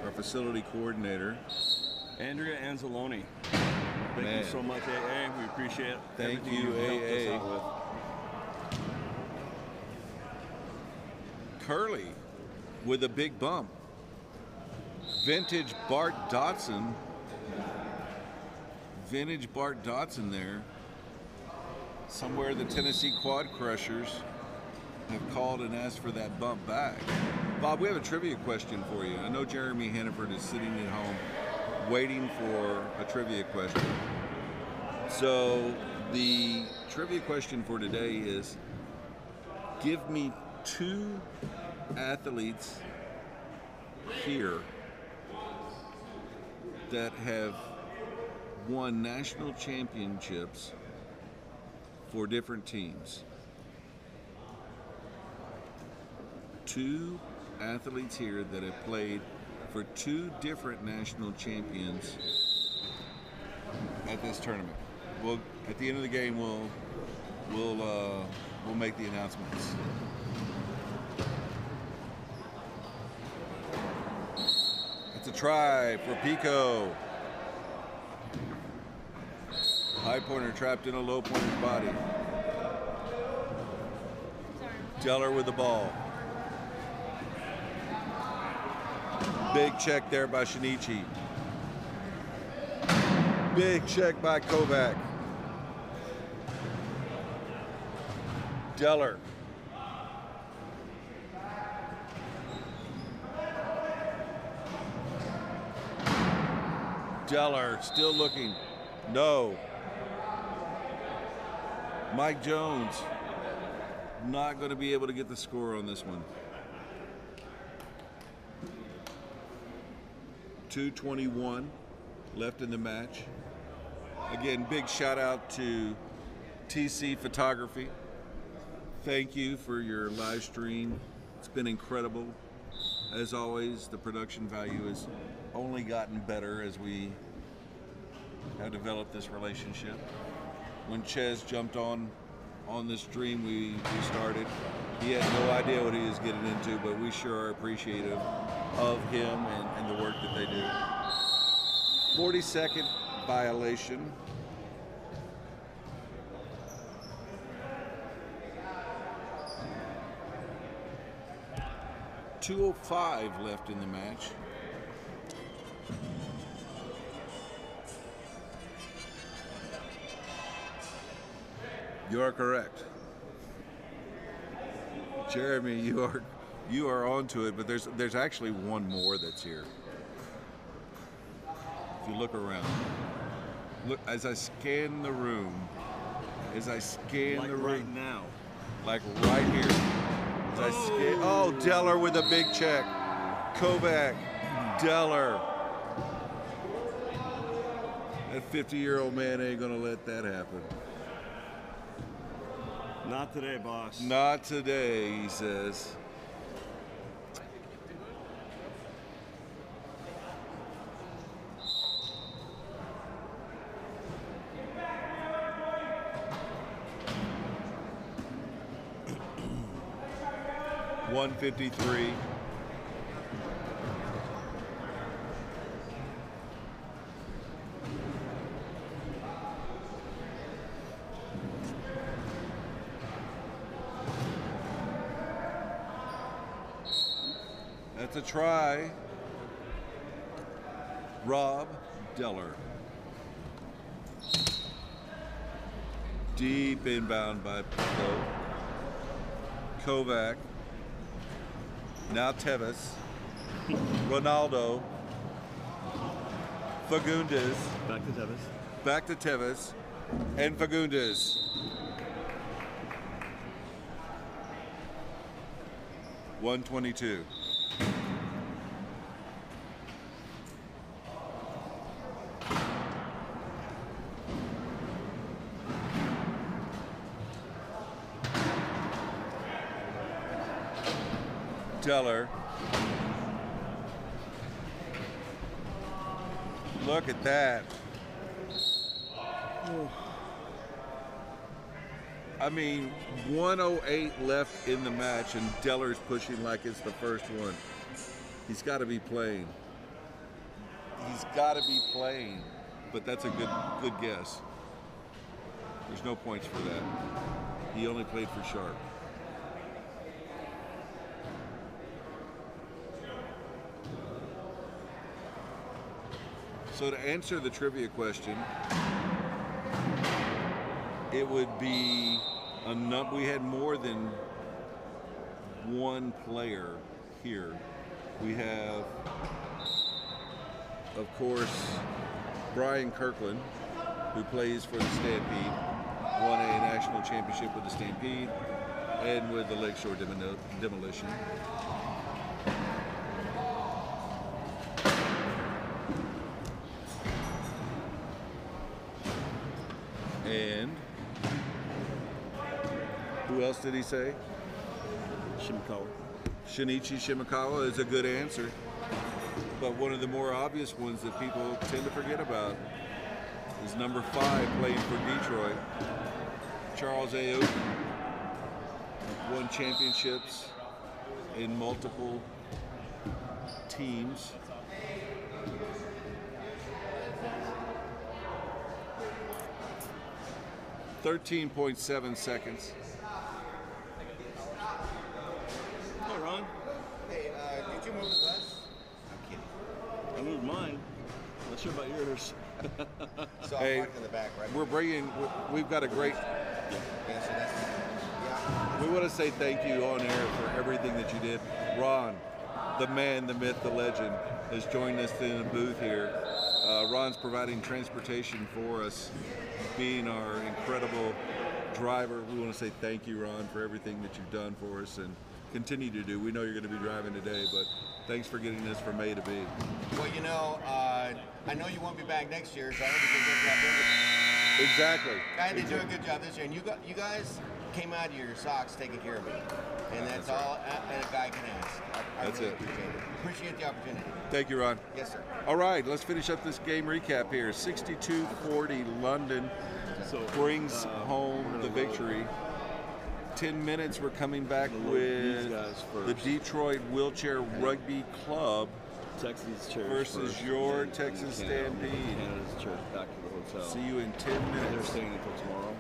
Speaker 1: our facility coordinator,
Speaker 5: Andrea Anzalone. Thank you so much, AA. We appreciate it.
Speaker 1: Thank
Speaker 5: Everything
Speaker 1: you,
Speaker 5: you've helped us
Speaker 1: AA.
Speaker 5: out with.
Speaker 1: Curley with a big bump. Vintage Bart Dotson. Vintage Bart Dotson there. Somewhere the Tennessee Quad Crushers have called and asked for that bump back. Bob, we have a trivia question for you. I know Jeremy Hannaford is sitting at home waiting for a trivia question. So the trivia question for today is, give me 2 athletes here that have won national championships for different teams. 2 athletes here that have played for 2 different national champions at this tournament. Well, at the end of the game, we'll make the announcements. It's a try for Pico. High pointer trapped in a low pointer's body. Deller with the ball. Big check there by Shinichi. Big check by Kovac. Deller. Deller still looking. No. Mike Jones not going to be able to get the score on this one. 2:21 left in the match. Again, big shout out to TC Photography. Thank you for your live stream. It's been incredible. As always, the production value has only gotten better as we have developed this relationship. When Ches jumped on this stream we started, he had no idea what he was getting into, but we sure are appreciative of him and the work that they do. 42nd violation. .205 left in the match. You are correct. Jeremy, you are onto it, but there's actually one more that's here. If you look around. Look as I scan the room. As I scan
Speaker 5: Like
Speaker 1: the room.
Speaker 5: right now.
Speaker 1: Like right here. As I scan. Oh, Deller with a big check. Kovac. Deller. That 50-year-old man ain't gonna let that happen.
Speaker 5: Not today, boss.
Speaker 1: Not today, he says. $153. That's a try. Rob Deller. Deep inbound by Pico. Kovac. Now Tevis. Ronaldo. Fagundes.
Speaker 5: Back to Tevis.
Speaker 1: Back to Tevis. And Fagundes. $122. Deller. Look at that. I mean, 108 left in the match, and Deller's pushing like it's the first one. He's got to be playing. He's got to be playing. But that's a good guess. There's no points for that. He only played for Sharp. So to answer the trivia question, it would be we had more than one player here. We have, of course, Brian Kirkland, who plays for the Stampede, won a national championship with the Stampede and with the Lakeshore Demolition. And who else did he say?
Speaker 5: Shimakawa.
Speaker 1: Shinichi Shimakawa is a good answer, but one of the more obvious ones that people tend to forget about is number 5 playing for Detroit, Charles Aoki. Won championships in multiple teams. .7 seconds.
Speaker 5: Hey, Ron.
Speaker 2: Hey, did you move the bus? I'm kidding.
Speaker 5: I moved mine. Not sure about yours.
Speaker 2: So
Speaker 1: Hey,
Speaker 2: I'm parked in the back, right?
Speaker 1: We've got a great,
Speaker 2: Yeah, so that's, yeah.
Speaker 1: we want to say thank you on air for everything that you did. Ron, the man, the myth, the legend, has joined us in a booth here. Ron's providing transportation for us, being our incredible driver. We want to say thank you, Ron, for everything that you've done for us and continue to do. We know you're going to be driving today, but thanks for getting us from A to B.
Speaker 2: Well, you know, I know you won't be back next year, so I hope you do a good job this year.
Speaker 1: Exactly.
Speaker 2: I had to do a good job this year, and you guys came out of your socks taking care of me, and that's all a guy can ask. I
Speaker 1: That's
Speaker 2: really
Speaker 1: it.
Speaker 2: appreciate it. Appreciate the opportunity.
Speaker 1: Thank you, Ron.
Speaker 2: Yes, sir.
Speaker 1: All right, let's finish up this game recap here. 62-40 London
Speaker 5: So
Speaker 1: brings
Speaker 5: we're
Speaker 1: home
Speaker 5: gonna
Speaker 1: the
Speaker 5: load.
Speaker 1: victory. 10 minutes, we're coming back
Speaker 5: We'll load
Speaker 1: with
Speaker 5: these guys
Speaker 1: the
Speaker 5: first.
Speaker 1: Detroit Wheelchair Rugby Club
Speaker 5: Texas chairs
Speaker 1: versus
Speaker 5: first,
Speaker 1: your
Speaker 5: and
Speaker 1: Texas
Speaker 5: Canada-
Speaker 1: Stampede.
Speaker 5: Canada's chairs back to the hotel.
Speaker 1: See you in 10
Speaker 5: They're
Speaker 1: minutes.
Speaker 5: staying until tomorrow.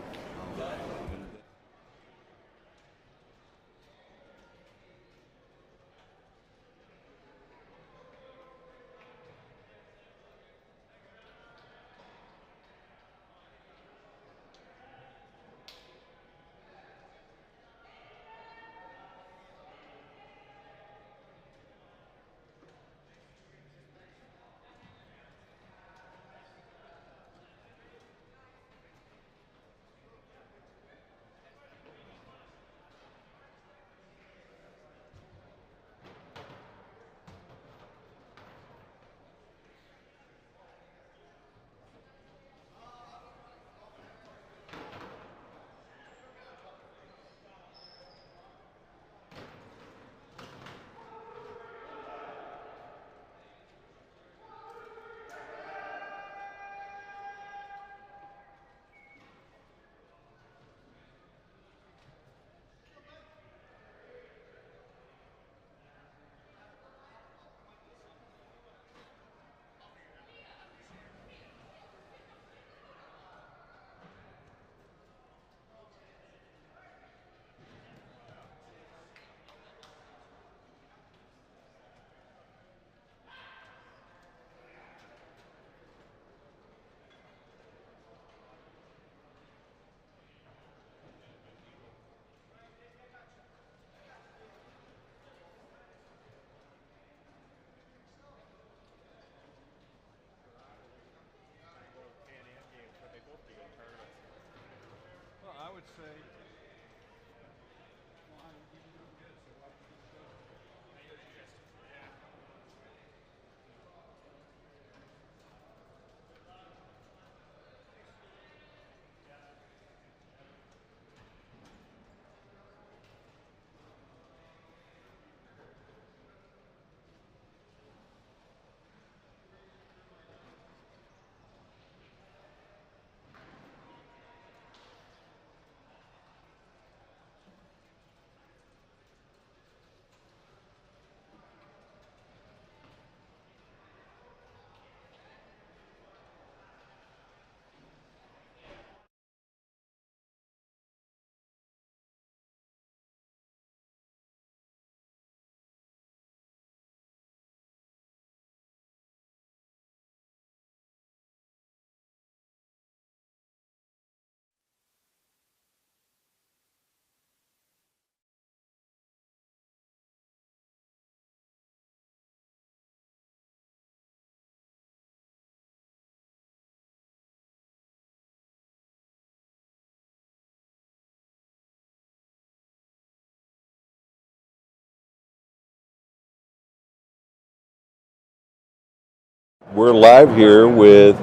Speaker 1: We're live here with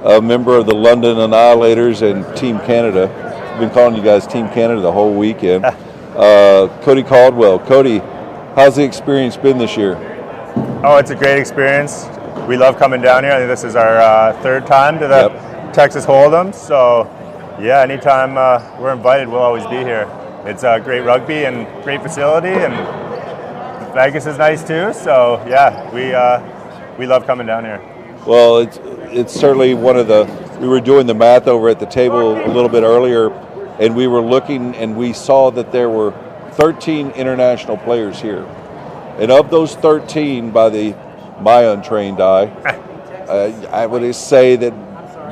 Speaker 1: a member of the London Annihilators and Team Canada. I've been calling you guys Team Canada the whole weekend. Cody Caldwell. Cody, how's the experience been this year?
Speaker 6: Oh, it's a great experience. We love coming down here. I think this is our third time to the Texas Hold'em. So, yeah, anytime we're invited, we'll always be here. It's a great rugby and great facility, and Vegas is nice too. So, yeah, we love coming down here.
Speaker 1: Well, it's certainly one of the. We were doing the math over at the table a little bit earlier, and we were looking, and we saw that there were 13 international players here. And of those 13, by my untrained eye, I would say that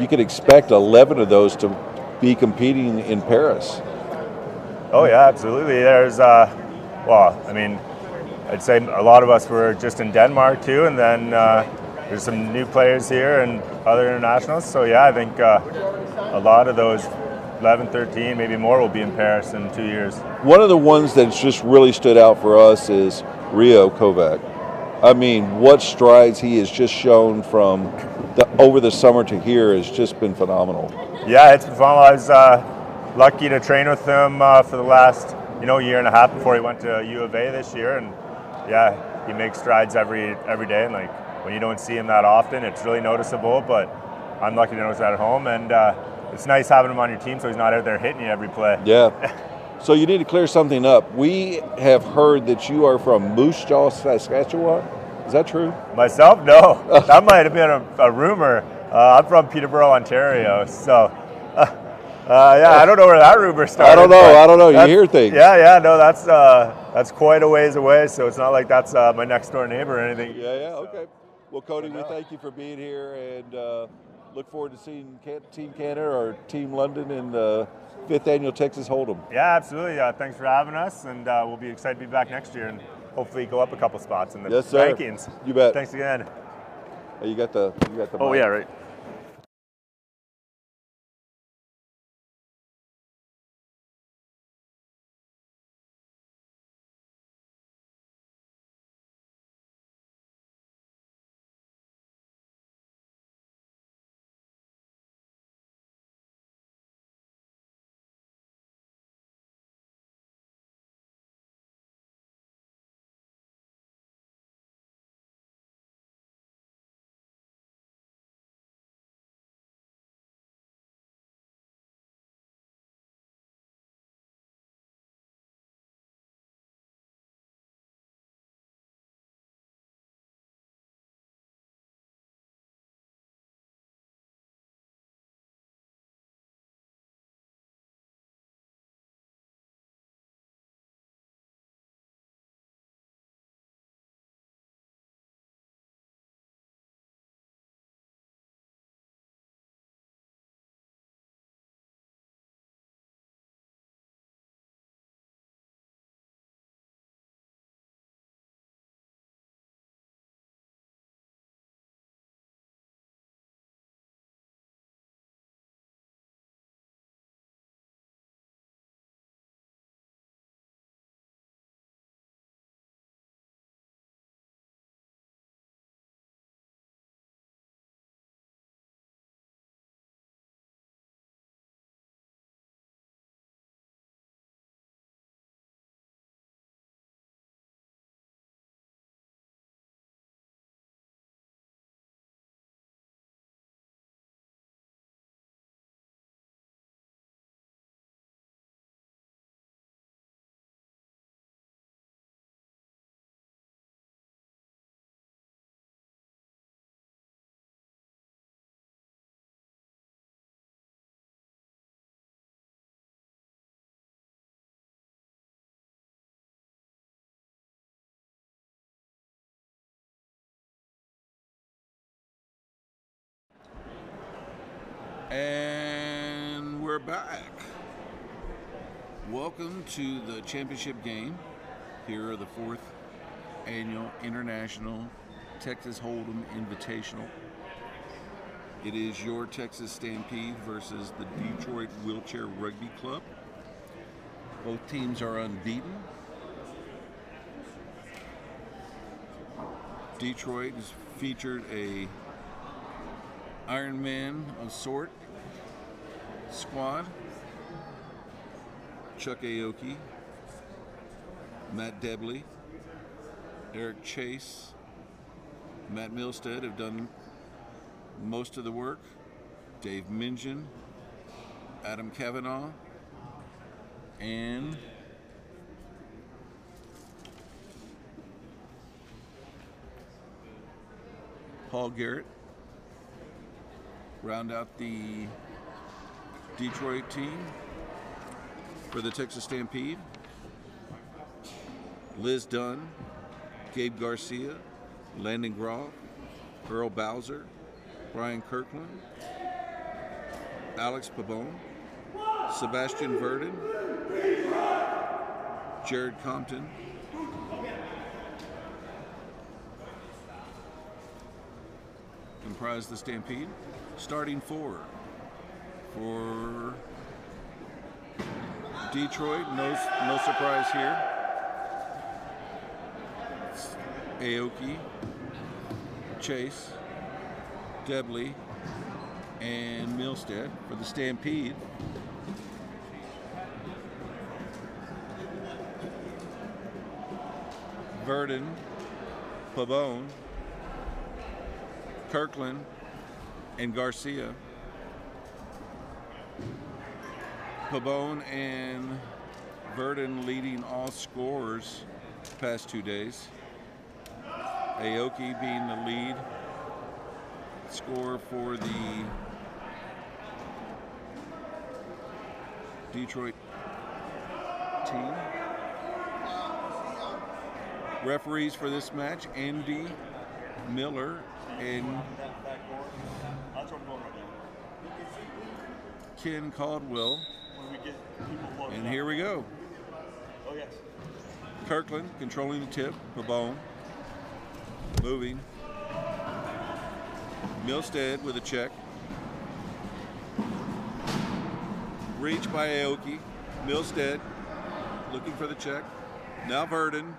Speaker 1: you could expect 11 of those to be competing in Paris.
Speaker 6: Oh yeah, absolutely. There's, well, I mean, I'd say a lot of us were just in Denmark too, and then there's some new players here and other internationals. So yeah, I think a lot of those 11, 13, maybe more will be in Paris in 2 years.
Speaker 1: One of the ones that's just really stood out for us is Rio Kovac. I mean, what strides he has just shown from over the summer to here has just been phenomenal.
Speaker 6: Yeah, it's been phenomenal. I was lucky to train with him for the last year and a half before he went to U of A this year, and yeah, he makes strides every day, and like when you don't see him that often, it's really noticeable. But I'm lucky to notice that at home, and it's nice having him on your team so he's not out there hitting you every play.
Speaker 1: Yeah. So you need to clear something up. We have heard that you are from Moose Jaw, Saskatchewan. Is that true?
Speaker 6: Myself? No. That might have been a rumor. I'm from Peterborough, Ontario. So, yeah, I don't know where that rumor started.
Speaker 1: I don't know. You hear things.
Speaker 6: Yeah. No, that's quite a ways away. So it's not like that's my next door neighbor or anything.
Speaker 1: Yeah. Okay. Well, Cody, we thank you for being here, and look forward to seeing Team Canada or Team London in the 5th Annual Texas Hold'em.
Speaker 6: Yeah, absolutely. Thanks for having us, and we'll be excited to be back next year and hopefully go up a couple spots in the rankings.
Speaker 1: You bet.
Speaker 6: Thanks again.
Speaker 1: You got the
Speaker 6: Oh,
Speaker 1: mic.
Speaker 6: yeah, right.
Speaker 1: And we're back. Welcome to the championship game. Here are the 4th annual International Texas Hold'em Invitational. It is your Texas Stampede versus the Detroit Wheelchair Rugby Club. Both teams are unbeaten. Detroit has featured a Iron Man of sort squad. Chuck Aoki, Matt Debley, Eric Chase, Matt Milstead have done most of the work. Dave Mingen, Adam Kavanaugh, and Paul Garrett round out the Detroit team for the Texas Stampede. Liz Dunn, Gabe Garcia, Landon Groff, Earl Bowser, Brian Kirkland, Alex Pabon, Sebastian Verdon, Jared Compton, comprise the Stampede. Starting 4 for Detroit, no surprise here. It's Aoki, Chase, Debley, and Milstead. For the Stampede, Verdon, Pabon, Kirkland, and Garcia. Pabon and Verdon leading all scorers the past 2 days. Aoki being the lead scorer for the Detroit team. Referees for this match, Andy Miller and Ken Caldwell. And here we go.
Speaker 5: Oh, yes.
Speaker 1: Kirkland controlling the tip. Pabon moving. Milstead with a check. Reach by Aoki. Milstead looking for the check. Now Verdon.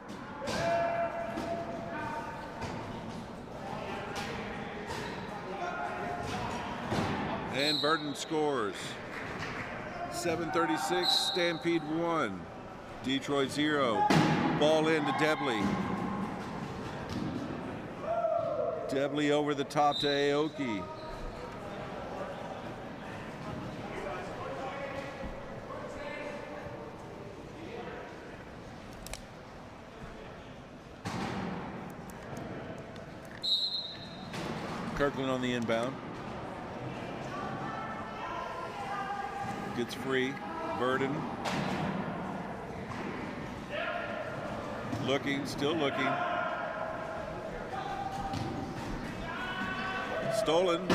Speaker 1: And Verdon scores. 7:36, Stampede 1, Detroit 0. Ball in to Debley. Debley over the top to Aoki. Kirkland on the inbound. Gets free. Verdon. Looking, still looking. Stolen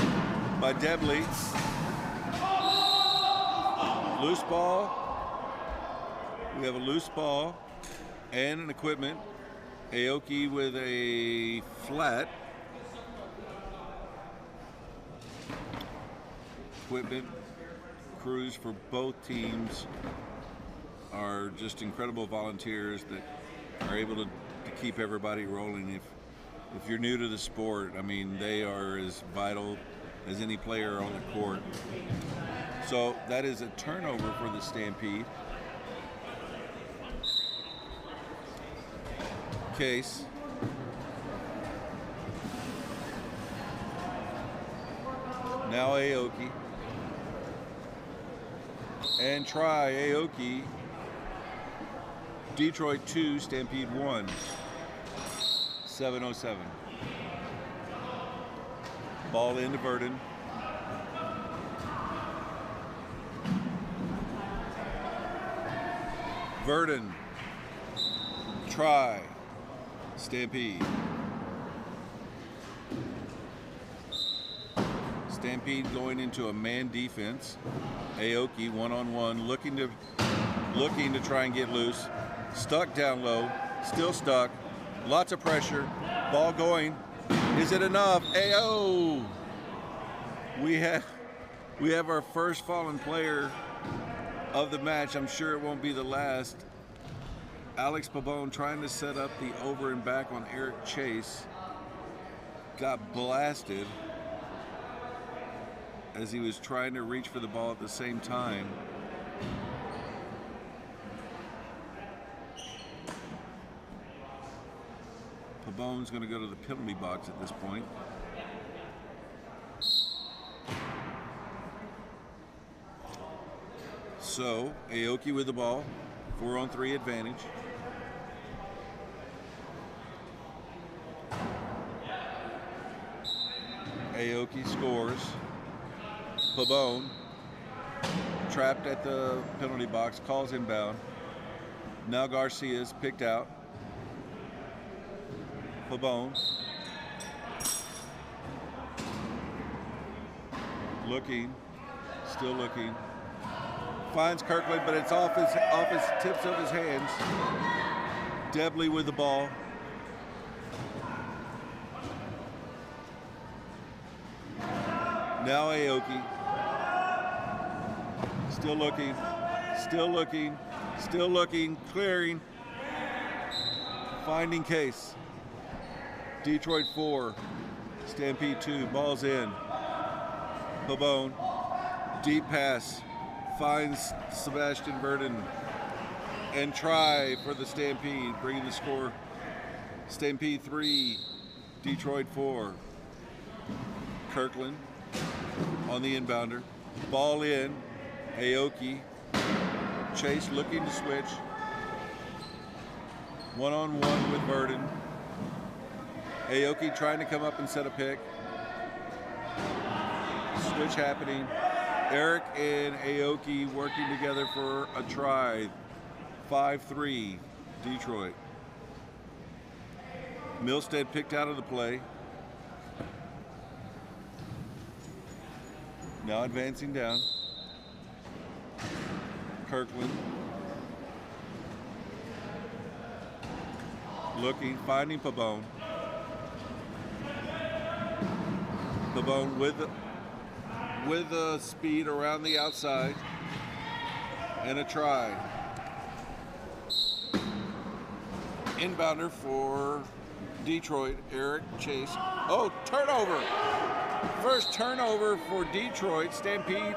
Speaker 1: by Debley. Loose ball. We have a loose ball and an equipment. Aoki with a flat. Equipment. Crews for both teams are just incredible volunteers that are able to keep everybody rolling. If you're new to the sport, I mean, they are as vital as any player on the court. So that is a turnover for the Stampede. Case. Now Aoki. And try Aoki. Detroit 2, Stampede 1. 7:07. Ball into Verdon. Verdon. Try. Stampede. Stampede going into a man defense. Aoki one-on-one, looking to try and get loose. Stuck down low, still stuck. Lots of pressure. Ball going. Is it enough? Ayo! We have our first fallen player of the match. I'm sure it won't be the last. Alex Pabon trying to set up the over and back on Eric Chase. Got blasted as he was trying to reach for the ball at the same time. Pabon's going to go to the penalty box at this point. So, Aoki with the ball, 4-on-3 advantage. Aoki scores. Pabon, trapped at the penalty box, calls inbound. Now Garcia's picked out. Pabon. Looking, still looking. Finds Kirkland, but it's off his tips of his hands. Debley with the ball. Now Aoki. Still looking, still looking, still looking, clearing. Finding Case. Detroit 4, Stampede 2, ball's in. Pabon, deep pass, finds Sebastian Burden, and try for the Stampede, bringing the score. Stampede 3, Detroit 4. Kirkland on the inbounder, ball in. Aoki, Chase looking to switch. One-on-one with Burden. Aoki trying to come up and set a pick. Switch happening. Eric and Aoki working together for a try. 5-3, Detroit. Milstead picked out of the play. Now advancing down. Kirkland. Looking, finding Pabon. Pabon with the speed around the outside. And a try. Inbounder for Detroit, Eric Chase. Oh, turnover! First turnover for Detroit. Stampede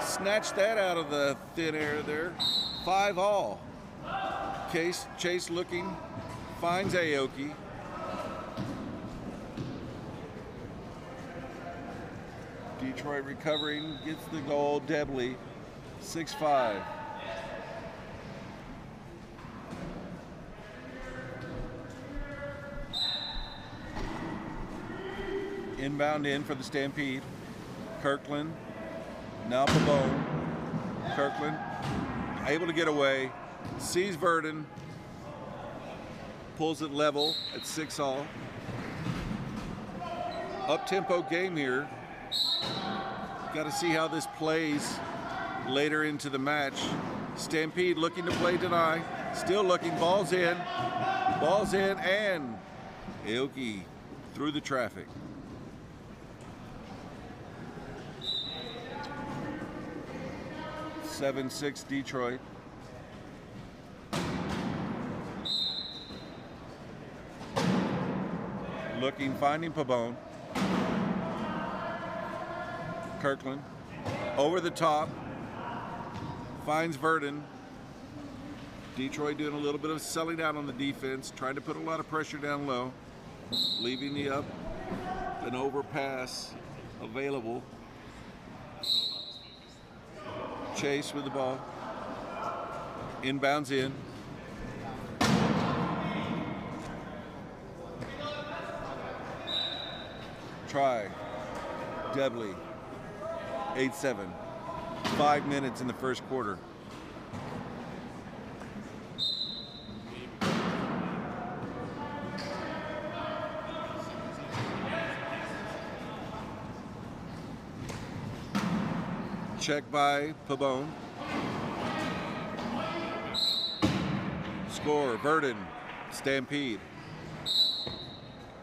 Speaker 1: snatched that out of the thin air there. 5-all. Chase looking, finds Aoki. Detroit recovering, gets the goal. Debley, 6-5. Inbound in for the Stampede. Kirkland, now Pabon. Kirkland, able to get away. Sees Verdon. Pulls it level at 6-all. Up-tempo game here. Got to see how this plays later into the match. Stampede looking to play deny. Still looking, ball's in. Ball's in, and Aoki through the traffic. (7-6) Detroit. Looking, finding Pabon. Kirkland over the top, finds Verdon. Detroit doing a little bit of selling out on the defense, trying to put a lot of pressure down low, leaving the up and overpass available. Chase with the ball. Inbounds in. Try. Debley. 8-7. 5 minutes in the first quarter. Check by Pabon. Score, Verdon, Stampede.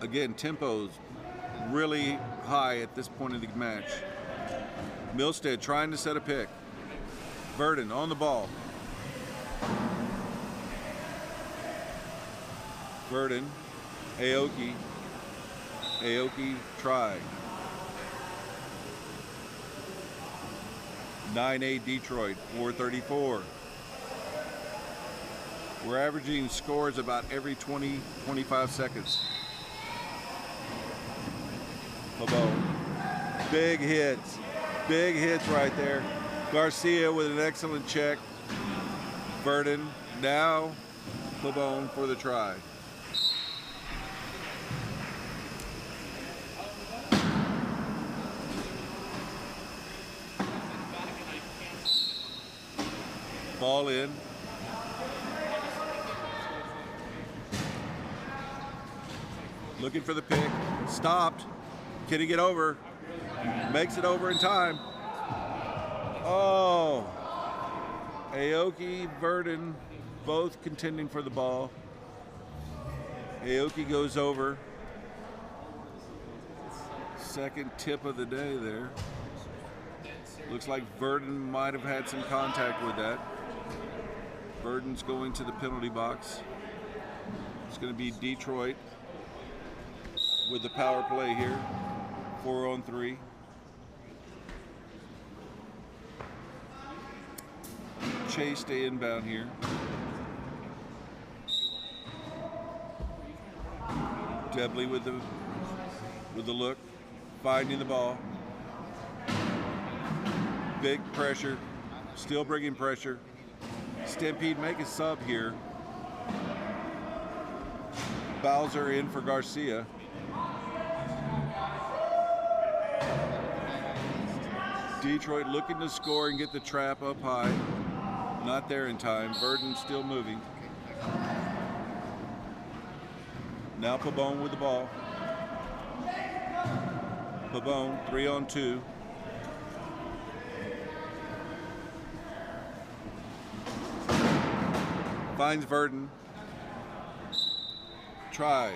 Speaker 1: Again, tempo's really high at this point of the match. Milstead trying to set a pick. Verdon on the ball. Verdon, Aoki. Aoki try. 9-8 Detroit, 434. We're averaging scores about every 20, 25 seconds. Pabon. Big hits right there. Garcia with an excellent check. Verdon, now Pabon for the try. Ball in. Looking for the pick. Stopped. Can he get over? Makes it over in time. Oh. Aoki, Verdon, both contending for the ball. Aoki goes over. Second tip of the day there. Looks like Verdon might have had some contact with that. Verdon's going to the penalty box. It's going to be Detroit with the power play here. 4-on-3. Chase to inbound here. Debley with the look, finding the ball. Big pressure, still bringing pressure. Stampede make a sub here. Bowser in for Garcia. Detroit looking to score and get the trap up high. Not there in time. Verdon still moving. Now Pabon with the ball. Pabon, 3-on-2. Finds Verdon. Try.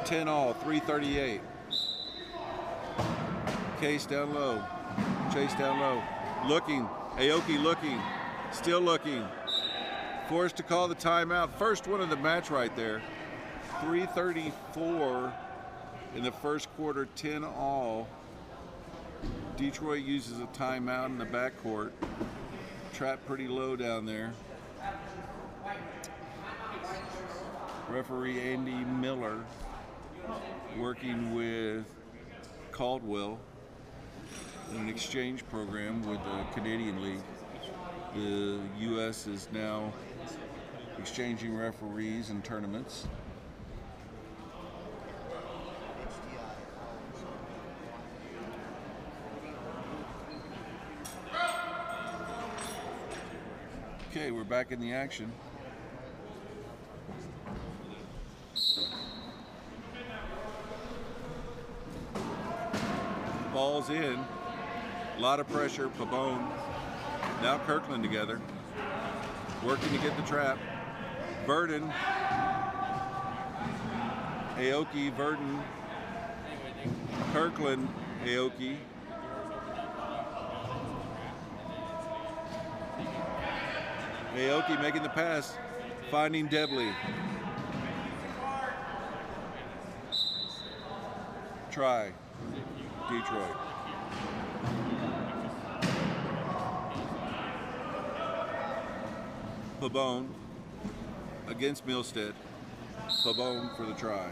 Speaker 1: 10-all, 338. Case down low. Chase down low. Looking. Aoki looking. Still looking. Forced to call the timeout. First one of the match right there. 3:34 in the first quarter, 10-all. Detroit uses a timeout in the backcourt. Trap pretty low down there. Referee Andy Miller working with Caldwell in an exchange program with the Canadian League. The U.S. is now exchanging referees in tournaments. Okay, we're back in the action. Ball's in. A lot of pressure. Pabon. Now Kirkland together. Working to get the trap. Verdon. Aoki, Verdon. Kirkland, Aoki. Aoki making the pass. Finding Debley. Try. Detroit. Pabon against Milstead. Pabon for the try.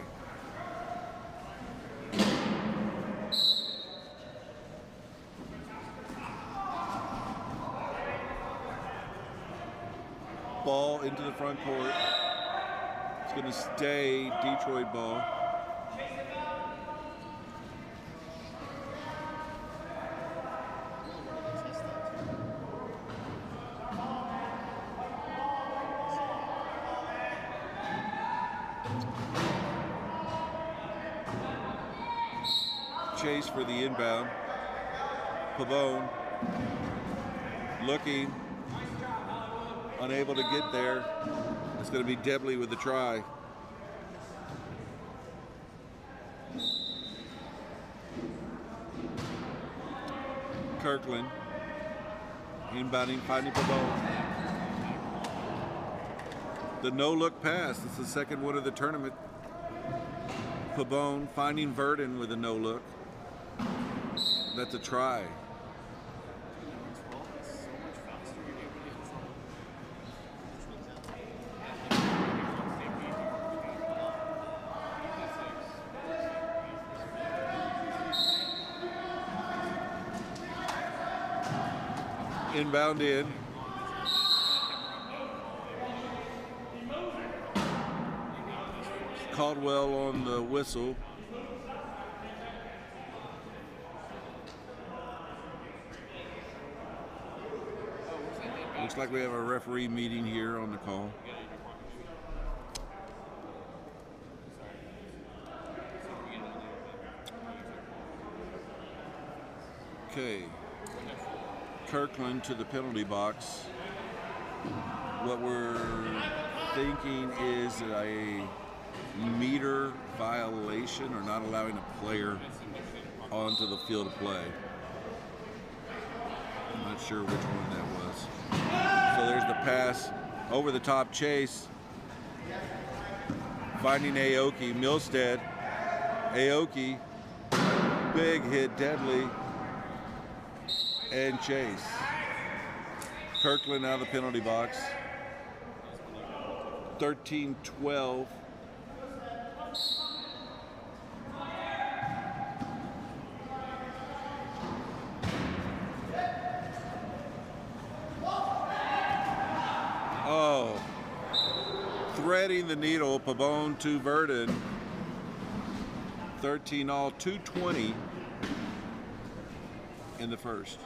Speaker 1: Ball into the front court. It's going to stay Detroit ball. Chase for the inbound. Pabon Looking, unable to get there. It's going to be Debley with the try. Kirkland inbounding, finding Pabon. The no-look pass. It's the second one of the tournament. Pabon finding Verdon with a no-look. That's a try. Inbound in. Caldwell on the whistle. Looks like we have a referee meeting here on the call. Okay. Kirkland to the penalty box. What we're thinking is a meter violation or not allowing a player onto the field of play. I'm not sure which one that was. So there's the pass, over the top chase, finding Aoki, Milstead, Aoki, big hit, deadly, and chase. Kirkland out of the penalty box. 13-12. Oh, threading the needle, Pabon to Verdon. 13-all, 2:20 in the first.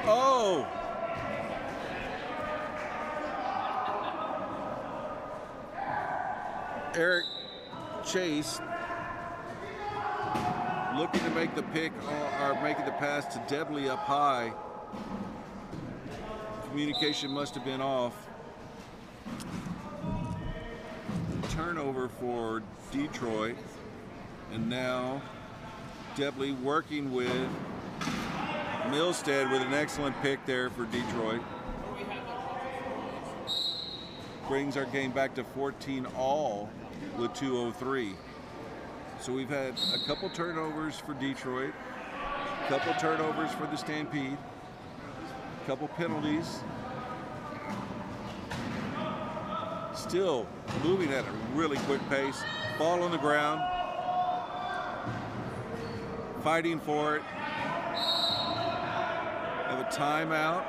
Speaker 1: Oh! Eric Chase looking to make the pick or making the pass to Debley up high. Communication must have been off. Turnover for Detroit. And now Debley working with Milstead with an excellent pick there for Detroit. Brings our game back to 14-all with 2:03. So we've had a couple turnovers for Detroit, a couple turnovers for the Stampede, a couple penalties. Still moving at a really quick pace. Ball on the ground. Fighting for it. Have a timeout.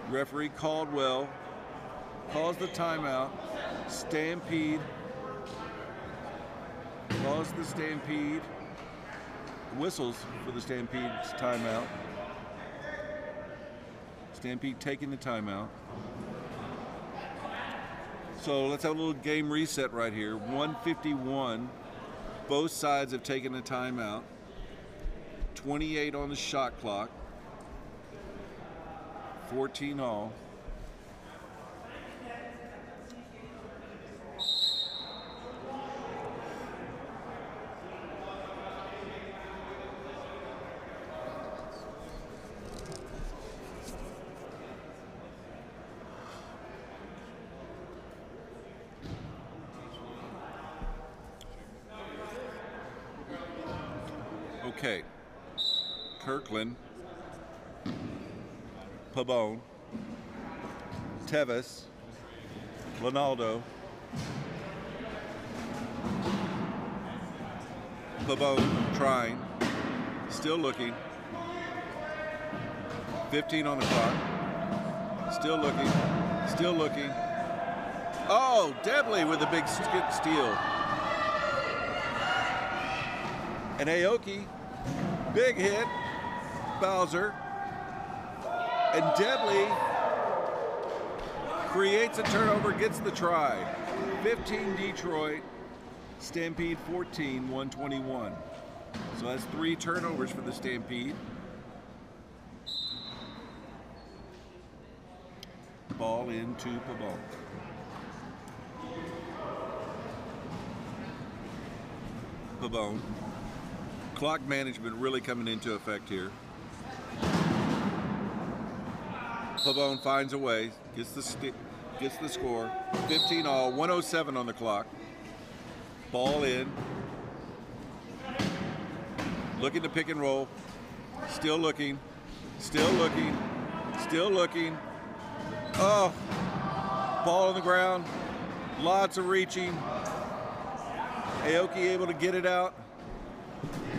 Speaker 1: Referee Caldwell calls the timeout. Stampede calls the Stampede. Whistles for the Stampede's timeout. Stampede taking the timeout. So let's have a little game reset right here. 1:51. Both sides have taken a timeout. 28 on the shot clock. 14-all. Okay. Kirkland, Pabon, Tevis, Ronaldo, Pabon trying, still looking, 15 on the clock, still looking, oh, Debley with a big steal, and Aoki, big hit, Bowser, and Debley creates a turnover, gets the try. 15 Detroit, Stampede 14, 121. So that's 3 turnovers for the Stampede. Ball into Pavone. Pavone. Clock management really coming into effect here. Pavone finds a way, gets the score. 15 all, 107 on the clock. Ball in. Looking to pick and roll. Still looking. Still looking. Still looking. Oh, ball on the ground. Lots of reaching. Aoki able to get it out.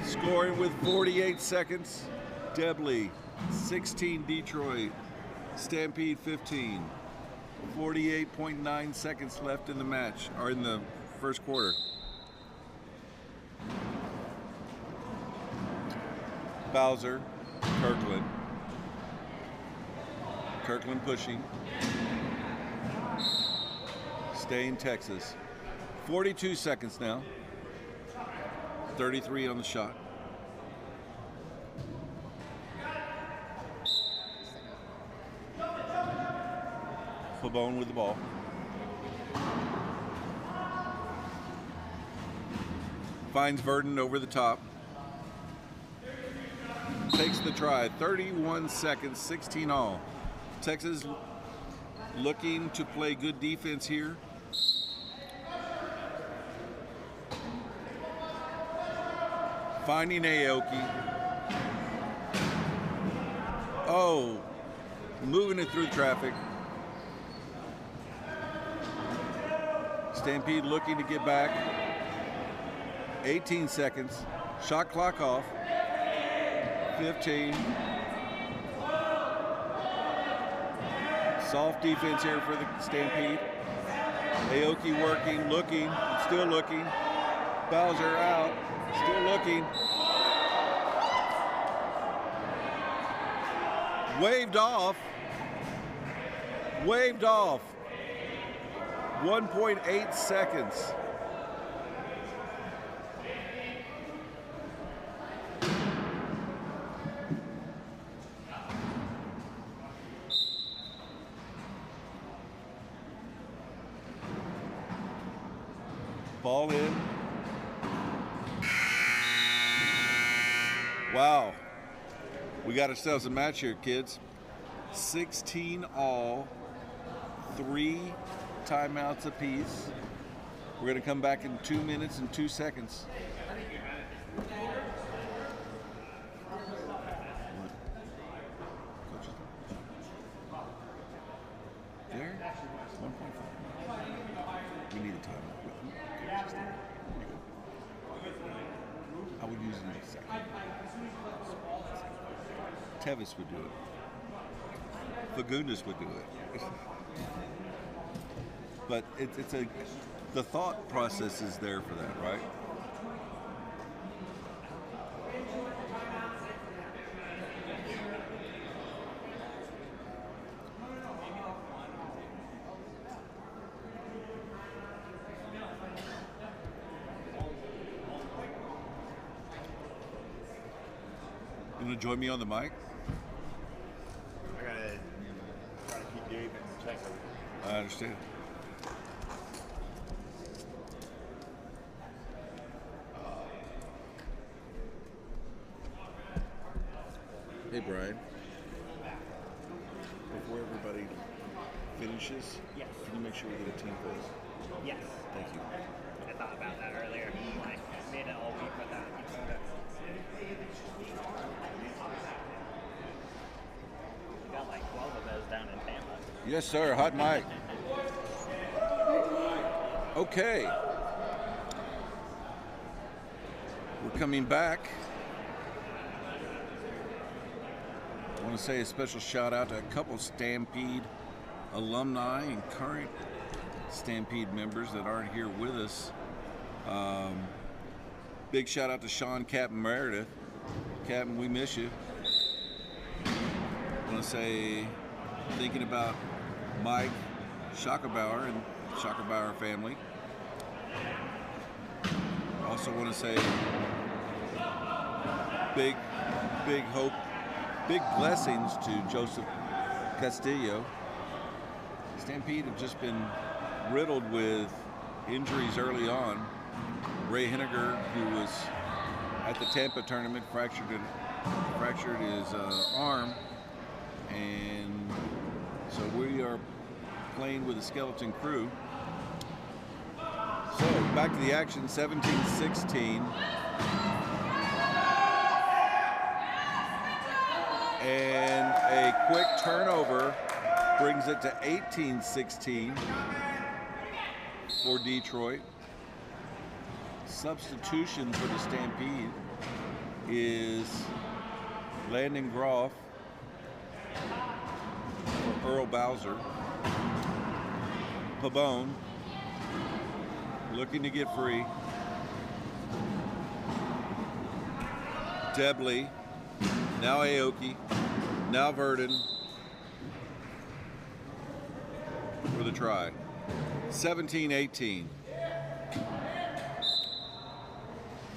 Speaker 1: Scoring with 48 seconds. Debley, 16 Detroit. Stampede 15. 48.9 seconds left in the match, or in the first quarter. Bowser, Kirkland. Kirkland pushing. Staying Texas. 42 seconds now. 33 on the shot. Pavone with the ball. Finds Verdon over the top. Takes the try. 31 seconds, 16 all. Texas looking to play good defense here. Finding Aoki. Oh, moving it through traffic. Stampede looking to get back. 18 seconds. Shot clock off. 15. Soft defense here for the Stampede. Aoki working, looking, still looking. Bowser out, still looking. Waved off. Waved off. 1.8 seconds. Ball in. Wow. We got ourselves a match here, kids. 16 all, 3 timeouts apiece. We're going to come back in 2 minutes and 2 seconds. There? 1.5. We need a timeout. I would use it in a second. Tevis would do it. Fagundes would do it. But the thought process is there for that, right? You want to join me on the mic?
Speaker 2: I gotta try to keep Dave in check.
Speaker 1: I understand. Hey, Brian. Before everybody finishes,
Speaker 7: Yes.
Speaker 1: can you make sure we get a team photo?
Speaker 7: Yes.
Speaker 1: Thank you.
Speaker 7: I thought about that earlier. I made it all week with that. We got like 12 of those down in Tampa.
Speaker 1: Yes, sir. Hot mic. Okay. We're coming back. I want to say a special shout out to a couple Stampede alumni and current Stampede members that aren't here with us. Big shout out to Sean Captain Meredith. Captain, we miss you. I want to say, thinking about Mike, Schackerbauer and Schackerbauer family. Also want to say big hope, big blessings to Joseph Castillo. Stampede have just been riddled with injuries early on. Ray Henniger, who was at the Tampa tournament, fractured his arm, and so we are playing with a skeleton crew. So back to the action, 17-16. And a quick turnover brings it to 18-16 for Detroit. Substitution for the Stampede is Landon Groff for Earl Bowser. Pabon looking to get free. Debley, now Aoki, now Verdon for the try. 17-18.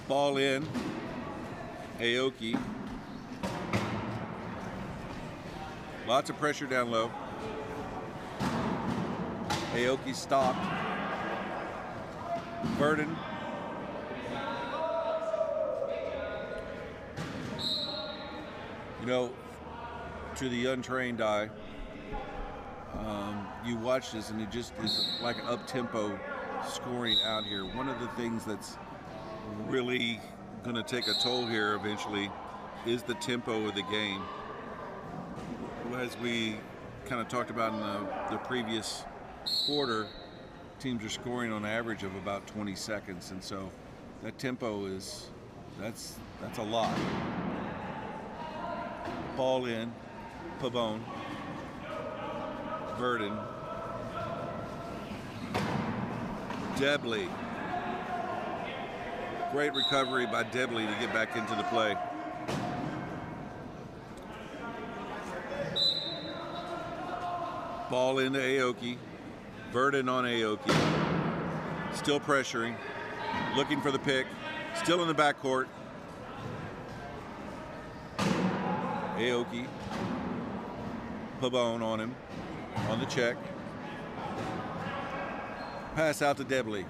Speaker 1: Ball in. Aoki. Lots of pressure down low. Aoki stopped. Verdon. You know, to the untrained eye, you watch this and it just is like an up-tempo scoring out here. One of the things that's really going to take a toll here eventually is the tempo of the game. As we kind of talked about in the previous quarter, teams are scoring on average of about 20 seconds, and so that tempo is that's a lot. Ball in. Pabon. Verdon. Debley. Great recovery by Debley to get back into the play. Ball into Aoki. Verdon on Aoki. Still pressuring. Looking for the pick. Still in the backcourt. Aoki. Pabon on him. On the check. Pass out to Debley.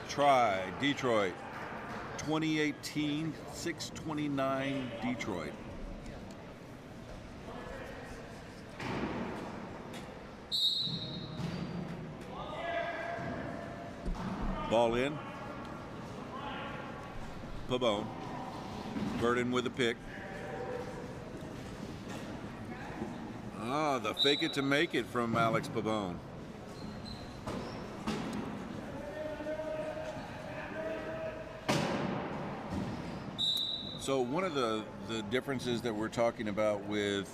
Speaker 1: Try. Detroit. 2018, 629 Detroit. Ball in. Pabon. Verdon with a pick. The fake it to make it from Alex Pabon. So one of the differences that we're talking about with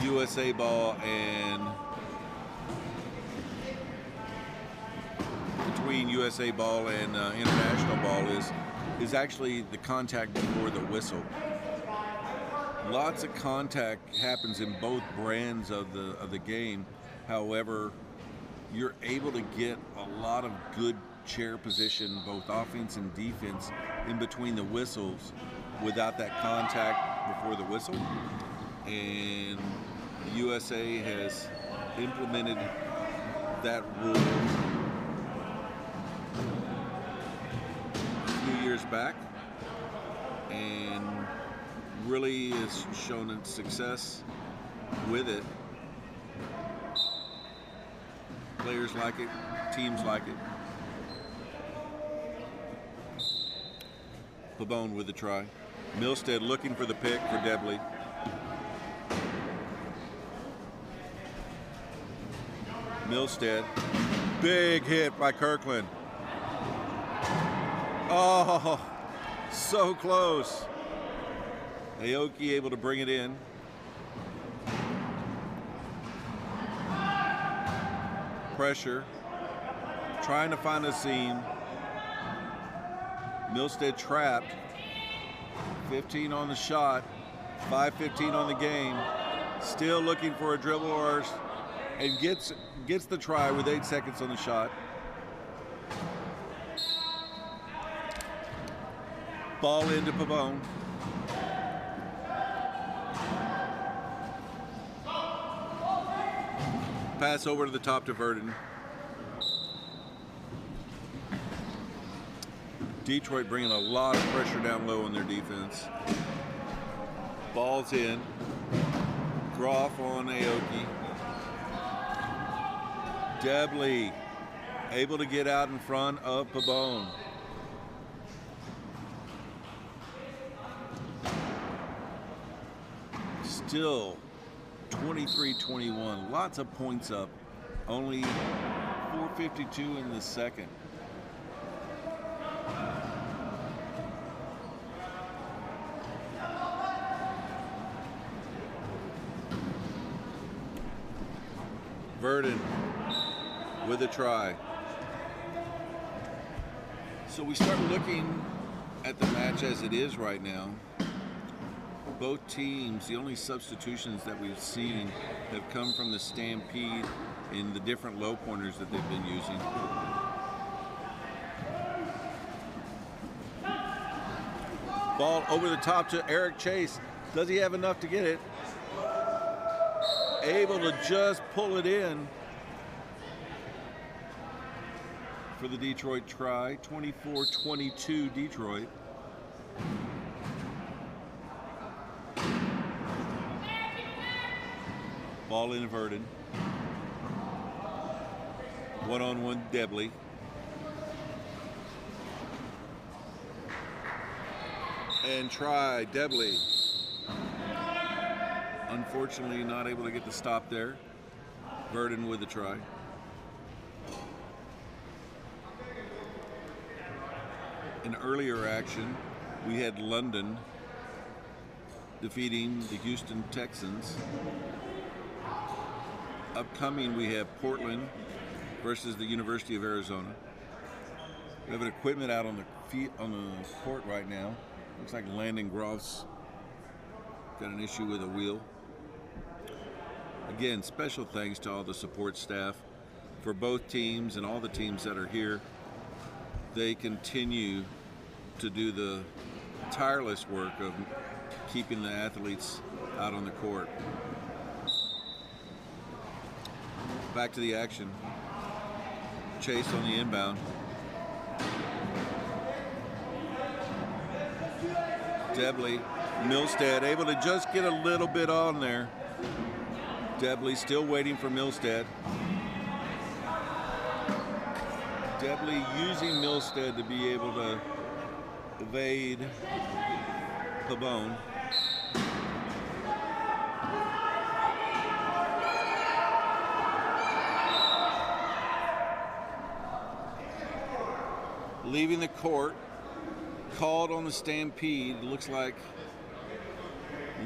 Speaker 1: USA ball and between USA ball and international ball is actually the contact before the whistle. Lots of contact happens in both brands of the game. However, you're able to get a lot of good chair position, both offense and defense, in between the whistles without that contact before the whistle. And the USA has implemented that rule a few years back and really has shown its success with it. Players like it, teams like it. Pabon with the try. Milstead looking for the pick for Debley. Milstead. Big hit by Kirkland. Oh, so close. Aoki able to bring it in. Pressure. Trying to find a seam. Milstead trapped. 15 on the shot. 5:15 on the game. Still looking for a dribble and gets the try with 8 seconds on the shot. Ball into Pavone. Pass over to the top to Verdon. Detroit bringing a lot of pressure down low on their defense. Ball's in. Groff on Aoki. Debley able to get out in front of Pabone. Still 23-21. Lots of points up. Only 4:52 in the second. Verdon with a try. So we start looking at the match as it is right now. Both teams, the only substitutions that we've seen have come from the Stampede in the different low pointers that they've been using. Ball over the top to Eric Chase. Does he have enough to get it? Able to just pull it in for the Detroit try. 24-22 Detroit. Ball in Verdon. One-on-one Debley. And try Debley. Unfortunately, not able to get the stop there. Verdon with the try. In earlier action, we had London defeating the Houston Texans. Upcoming, we have Portland versus the University of Arizona. We have an equipment out on the court right now. Looks like Landon Groff's got an issue with a wheel. Again, special thanks to all the support staff for both teams and all the teams that are here. They continue to do the tireless work of keeping the athletes out on the court. Back to the action. Chase on the inbound. Debley, Milstead able to just get a little bit on there. Debley still waiting for Milstead. Debley using Milstead to be able to evade Pabone. Leaving the court, called on the Stampede. Looks like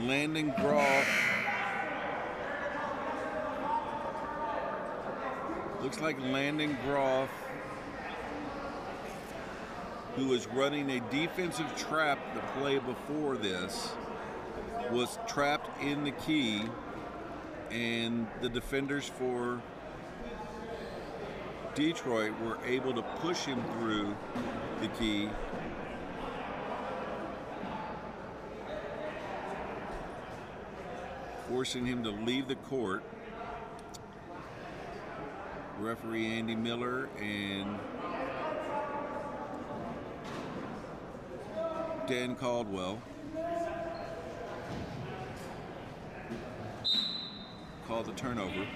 Speaker 1: Landon Groff. Looks like Landon Groff, who was running a defensive trap the play before this, was trapped in the key, and the defenders for Detroit were able to push him through the key. Forcing him to leave the court. Referee Andy Miller and Dan Caldwell call the turnover.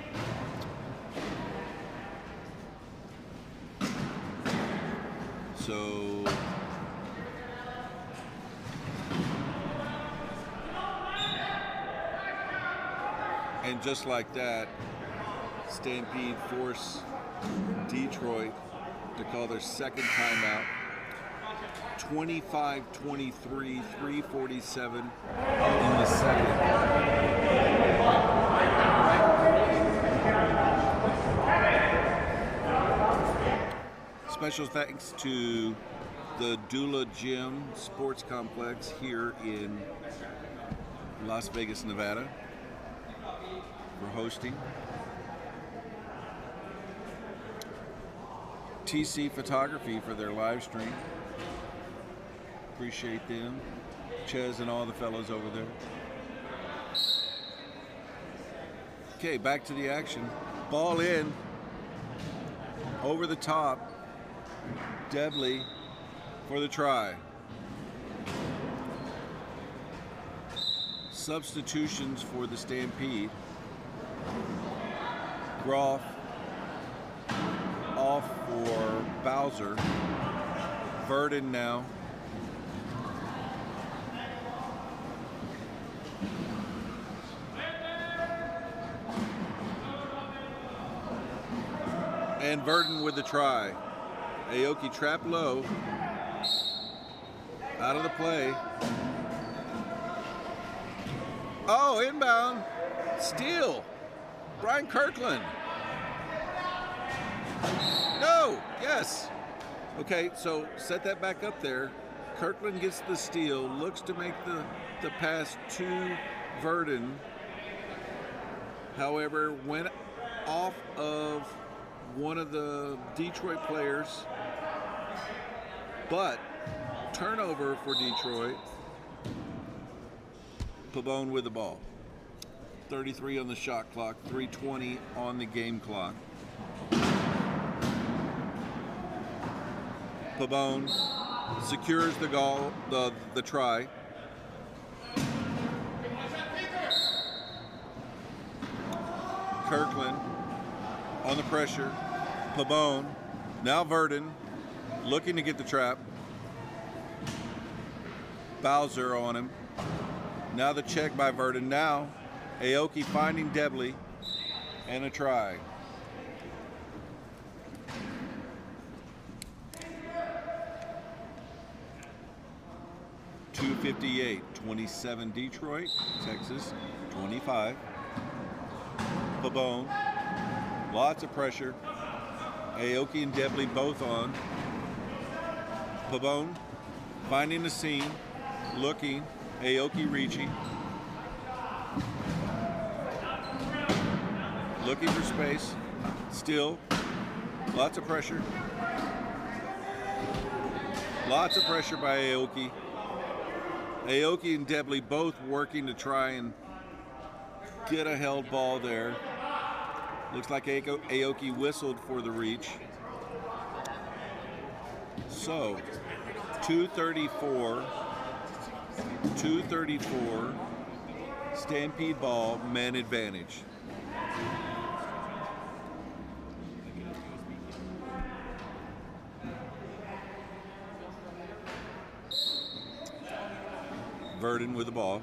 Speaker 1: So and just like that, Stampede force Detroit to call their second timeout. 25-23, 3:47 in the second. Special thanks to the Dula Gym Sports Complex here in Las Vegas, Nevada. for hosting. TC Photography for their live stream. Appreciate them. Ches and all the fellows over there. Okay, back to the action. Ball in. Over the top. Debley for the try. Substitutions for the Stampede. Groff off for Bowser. Verdon now. And Verdon with the try. Aoki trapped low. Out of the play. Oh, inbound. Steal. Brian Kirkland. No. Yes. Okay, so set that back up there. Kirkland gets the steal. Looks to make the pass to Verdon. However, went off of one of the Detroit players. But turnover for Detroit. Pabon with the ball. 33 on the shot clock, 3:20 on the game clock. Pabon secures the goal, the try. Kirkland on the pressure. Pabon, now Verdon, looking to get the trap. Bowser on him. Now the check by Verdon. Now Aoki finding Debley and a try. .258, 27 Detroit, Texas, 25. Pabon, lots of pressure. Aoki and Debley both on. Pabon finding the seam, looking. Aoki reaching. Looking for space. Still. Lots of pressure. Lots of pressure by Aoki. Aoki and Debley both working to try and get a held ball there. Looks like Aoki whistled for the reach. So, 2:34. Stampede ball, man advantage. Verdon with the ball.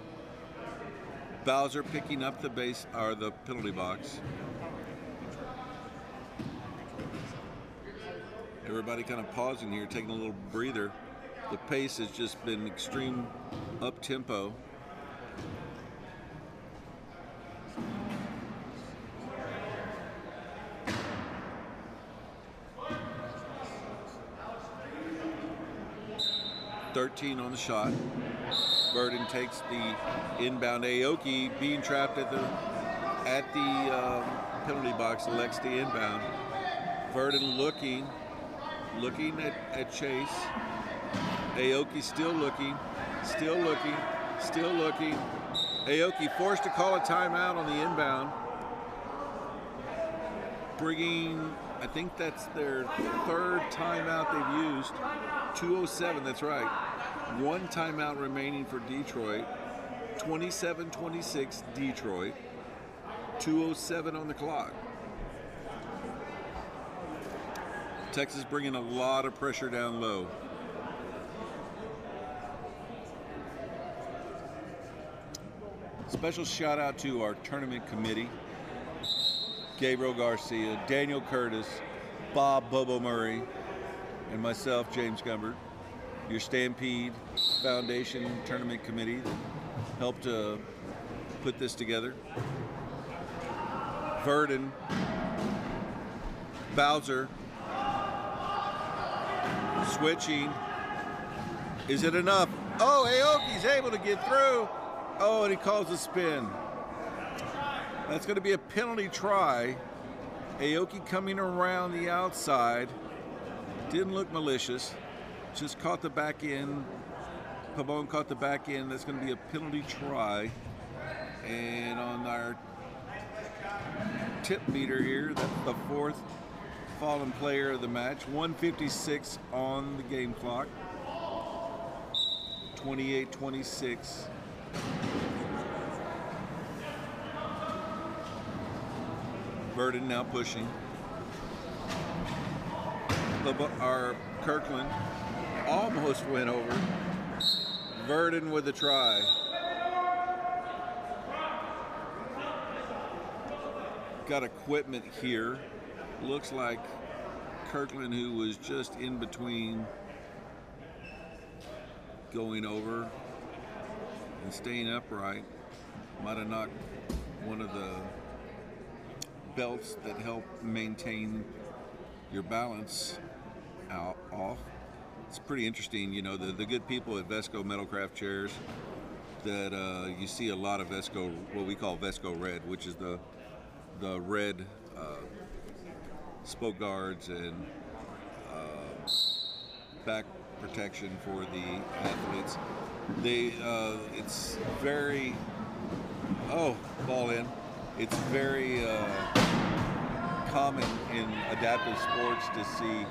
Speaker 1: Bowser picking up the base or the penalty box. Everybody kind of pausing here, taking a little breather. The pace has just been extreme up tempo. .13 on the shot. Verdon takes the inbound. Aoki being trapped at the penalty box, elects the inbound. Verdon looking at Chase. Aoki still looking. Aoki forced to call a timeout on the inbound. Bringing, I think that's their third timeout they've used. 2:07, that's right. One timeout remaining for Detroit. 27-26 Detroit. 2:07 on the clock. Texas bringing a lot of pressure down low. Special shout out to our tournament committee. Gabriel Garcia, Daniel Curtis, Bob Bobo Murray, and myself, James Gumbert. Your Stampede Foundation Tournament Committee that helped put this together. Verdon, Bowser, switching. Is it enough? Oh, Aoki's able to get through. Oh, and he calls a spin. That's going to be a penalty try. Aoki coming around the outside. Didn't look malicious. Just caught the back end. Pabon caught the back end. That's going to be a penalty try. And on our tip meter here, that's the fourth fallen player of the match. 1:56 on the game clock. 28-26. Burden now pushing. Our Kirkland almost went over. Verdon with a try. Got equipment here. Looks like Kirkland, who was just in between going over and staying upright, might have knocked one of the belts that help maintain your balance off. It's pretty interesting, you know, the good people at Vesco Metalcraft chairs that you see a lot of Vesco, what we call Vesco Red, which is the red spoke guards and back protection for the athletes. It's very, ball in. It's very common in adaptive sports to see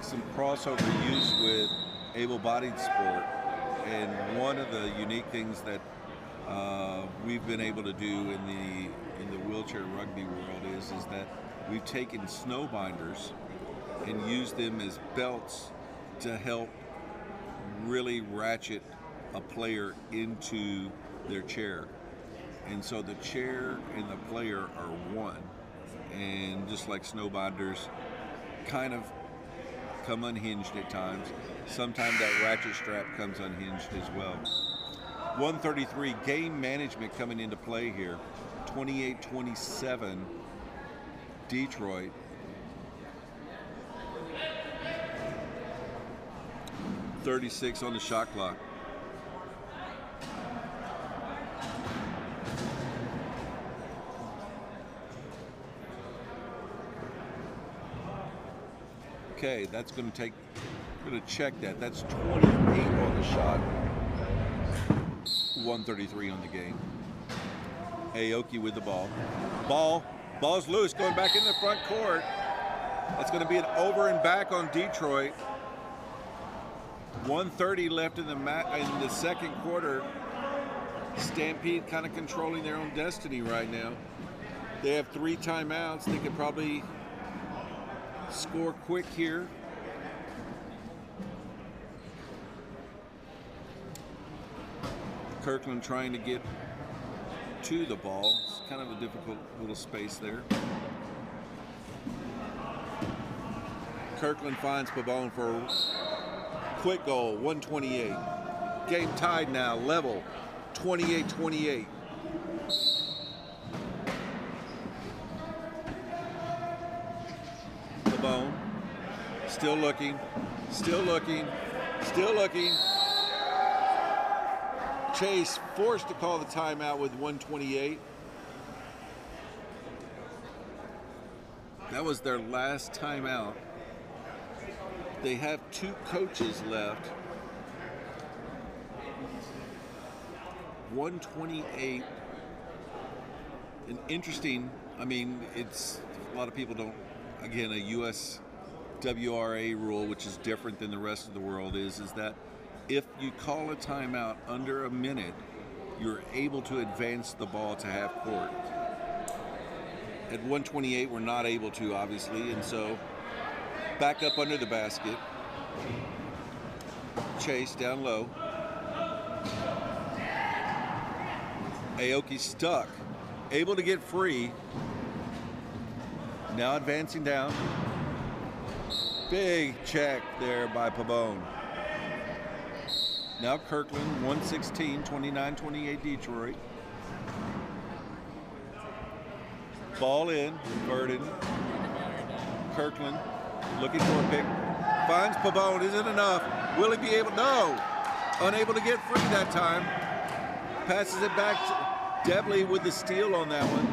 Speaker 1: some crossover use with able-bodied sport. And one of the unique things that we've been able to do in the wheelchair rugby world is that we've taken snow binders and used them as belts to help really ratchet a player into their chair. And so the chair and the player are one. And just like snow binders kind of come unhinged at times, sometimes that ratchet strap comes unhinged as well. 133, game management coming into play here. 28-27, Detroit. .36 on the shot clock. Okay, that's going to check that. That's 28 on the shot. 133 on the game. Aoki with the ball. Ball's loose, going back in the front court. That's going to be an over and back on Detroit. 1:30 left in the second quarter. Stampede kind of controlling their own destiny right now. They have 3 timeouts. They could probably score quick here. Kirkland trying to get to the ball. It's kind of a difficult little space there. Kirkland finds Pabon for a quick goal, 128. Game tied now, level, 28-28. Pabon, still looking. Chase forced to call the timeout with 128. That was their last timeout. They have 2 coaches left. 128. And interesting, it's a lot of people don't, again, a US WRA rule, which is different than the rest of the world, is that if you call a timeout under a minute, you're able to advance the ball to half court. At 128, we're not able to, obviously, and so back up under the basket. Chase down low. Aoki stuck, able to get free. Now advancing down. Big check there by Pabon. Now Kirkland, 116, 29-28 Detroit. Ball in, Burden. Kirkland looking for a pick. Finds Pabon, is it enough? Will he be able? No! Unable to get free that time. Passes it back Debley with the steal on that one.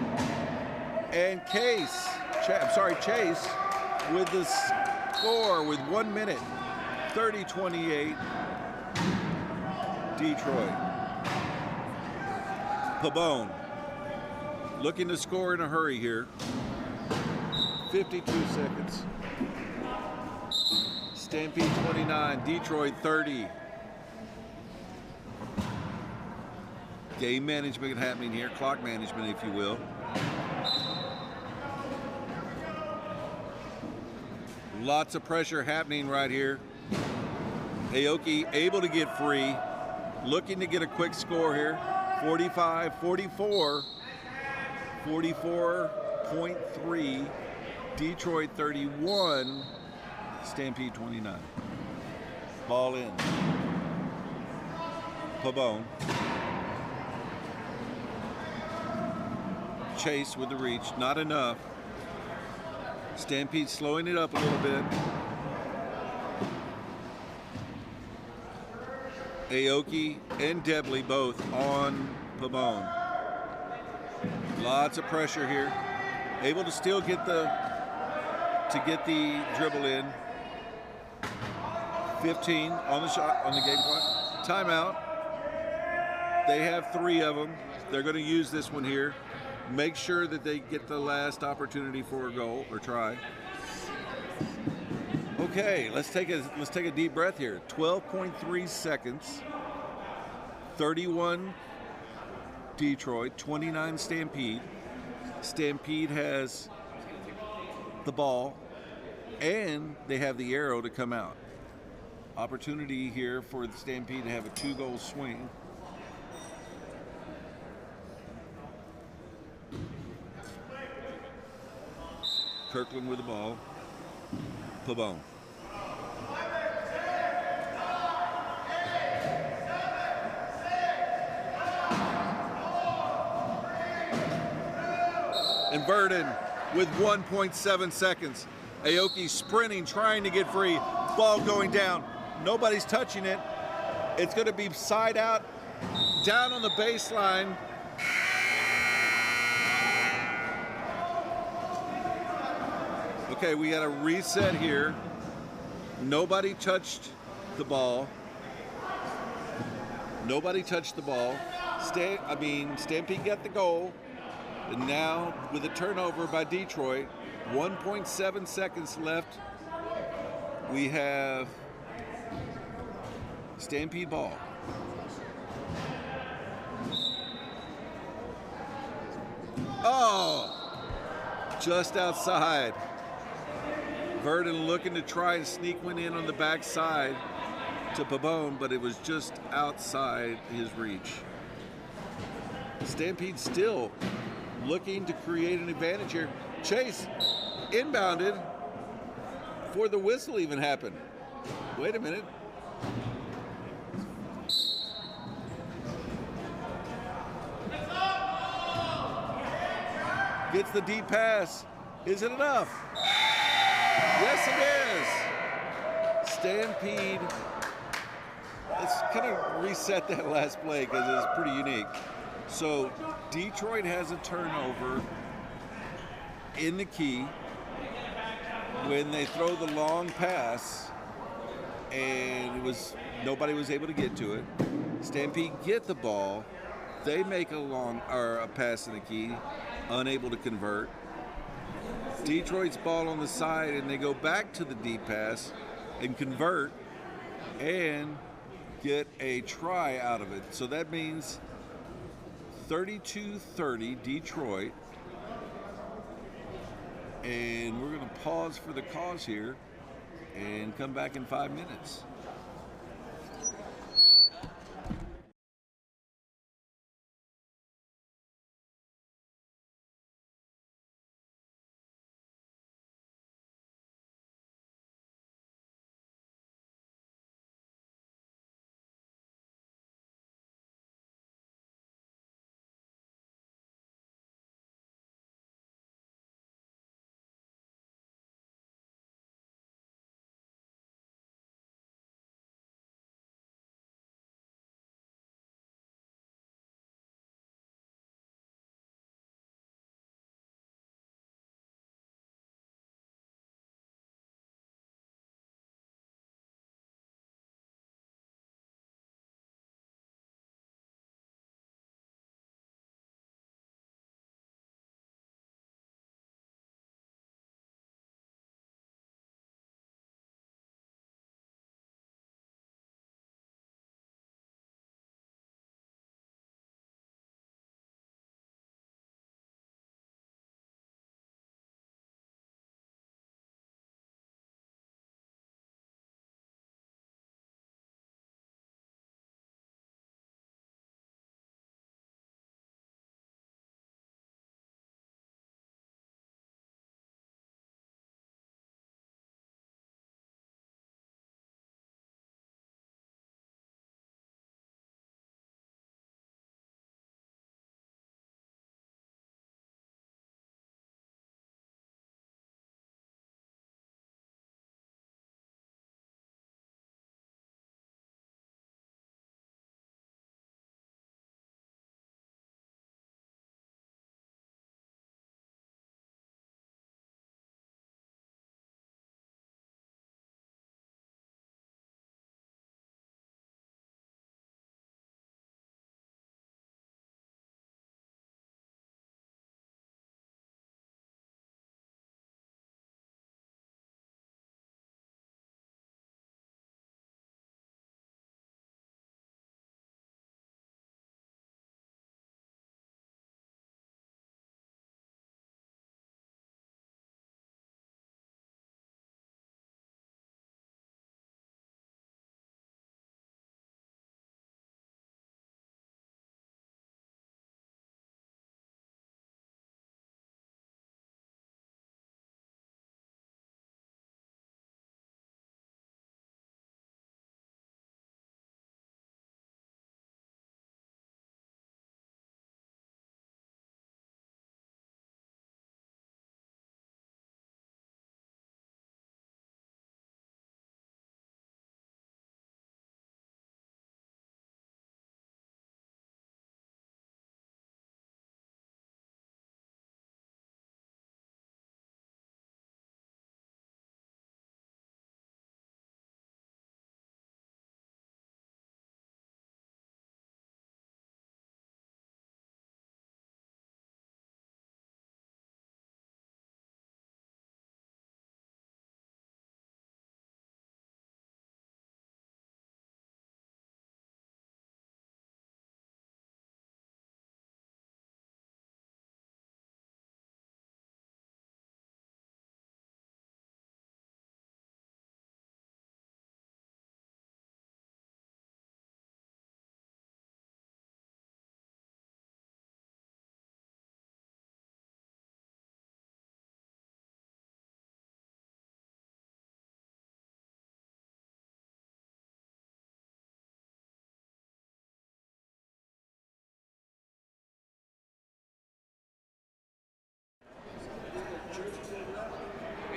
Speaker 1: And Chase with the score with 1 minute, 30-28, Detroit. Pabon looking to score in a hurry here. 52 seconds. Stampede 29, Detroit 30. Game management happening here, clock management, if you will. Lots of pressure happening right here. Aoki able to get free, looking to get a quick score here. 45-44, 44.3, Detroit 31, Stampede 29. Ball in. Pabon. Chase with the reach, not enough. Stampede slowing it up a little bit. Aoki and Debley both on Pabon. Lots of pressure here. Able to still get the dribble in. 15 on the shot on the game clock. Timeout. They have 3 of them. They're going to use this one here. Make sure that they get the last opportunity for a goal or try. Okay, let's take a deep breath here. 12.3 seconds. 31 Detroit, 29 Stampede. Stampede has the ball and they have the arrow to come out. Opportunity here for the Stampede to have a 2-goal swing. Kirkland with the ball. Pabon. And Verdon with 1.7 seconds. Aoki sprinting, trying to get free. Ball going down. Nobody's touching it. It's going to be side out, down on the baseline. Okay, we got a reset here. Nobody touched the ball. Nobody touched the ball. Stampede got the goal. And now with a turnover by Detroit, 1.7 seconds left. We have Stampede ball. Oh, just outside. Verdon looking to try and sneak one in on the backside to Pabon, but it was just outside his reach. Stampede still looking to create an advantage here. Chase inbounded before the whistle even happened. Wait a minute. Gets the deep pass. Is it enough? Yes, it is. Stampede. Let's kind of reset that last play because it was pretty unique. So Detroit has a turnover in the key when they throw the long pass, and nobody was able to get to it. Stampede get the ball. They make a pass in the key, unable to convert. Detroit's ball on the side, and they go back to the deep pass and convert and get a try out of it. So that means 32-30 Detroit. And we're going to pause for the cause here and come back in 5 minutes.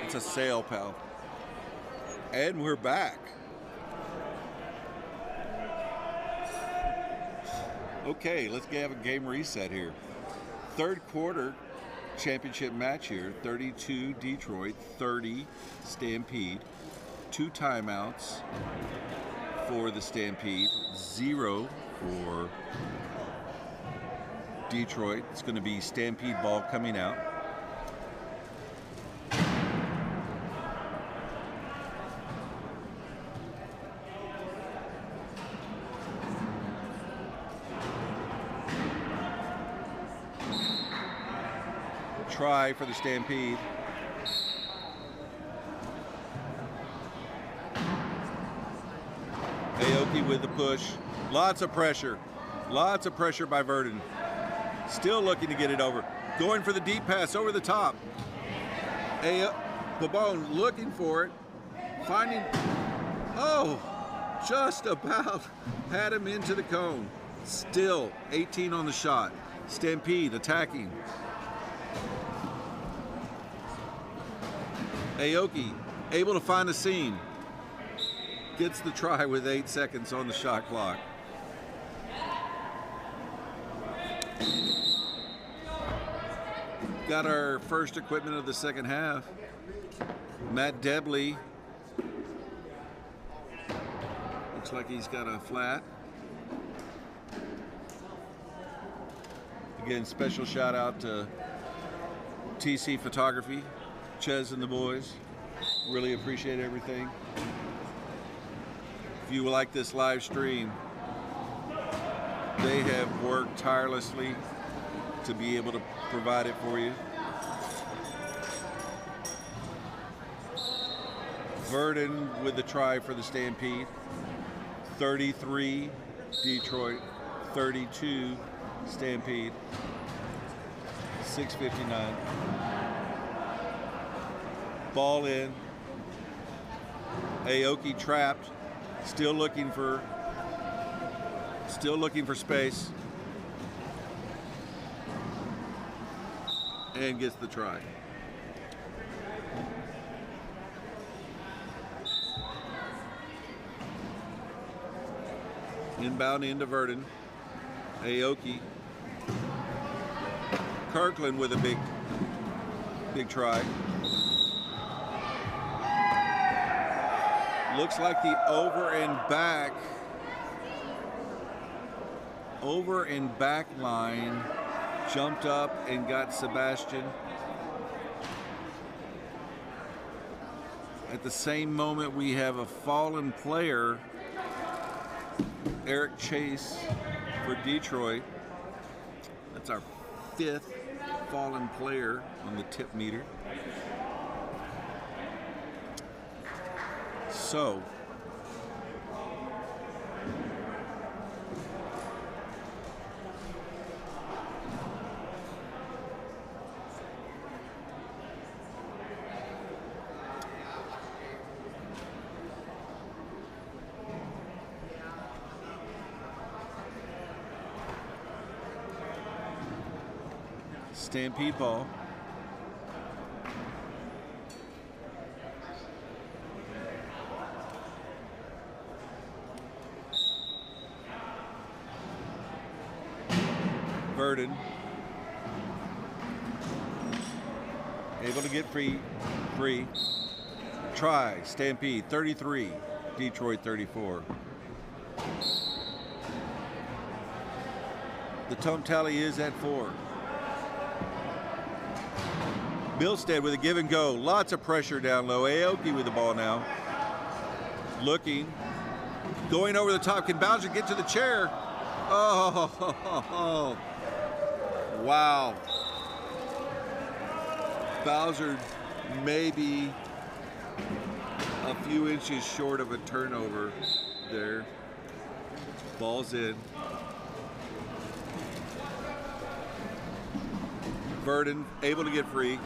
Speaker 1: It's a sail, pal. And we're back. Okay, let's have a game reset here. Third quarter championship match here. 32 Detroit, 30 Stampede. 2 timeouts for the Stampede, 0 for Detroit. It's going to be Stampede ball coming out. Try for the Stampede. Aoki with the push. Lots of pressure. Lots of pressure by Verdon. Still looking to get it over. Going for the deep pass over the top. Pabon looking for it. Finding. Oh, just about had him into the cone. Still 18 on the shot. Stampede attacking. Aoki able to find a seam. Gets the try with 8 seconds on the shot clock. Got our first equipment of the second half. Matt Debley. Looks like he's got a flat. Again, special shout out to TC Photography, Ches and the boys. Really appreciate everything. If you like this live stream, they have worked tirelessly to be able to provide it for you. Verdon with the try for the Stampede. 33 Detroit, 32 Stampede. 6:59. Ball in. Aoki trapped. Still looking for space. And gets the try. Inbound into Verdon. Aoki. Kirkland with a big try. Looks like the over and back line jumped up and got Sebastian. At the same moment, we have a fallen player, Eric Chase for Detroit. That's our 5th fallen player on the tip meter. So, Stampede ball. Verdon able to get free. Try Stampede 33, Detroit 34. The tone tally is at 4. Bilstead with a give and go. Lots of pressure down low. Aoki with the ball now. Looking. Going over the top. Can Bowser get to the chair? Oh, wow. Bowser maybe a few inches short of a turnover there. Ball's in. Verdon able to get free.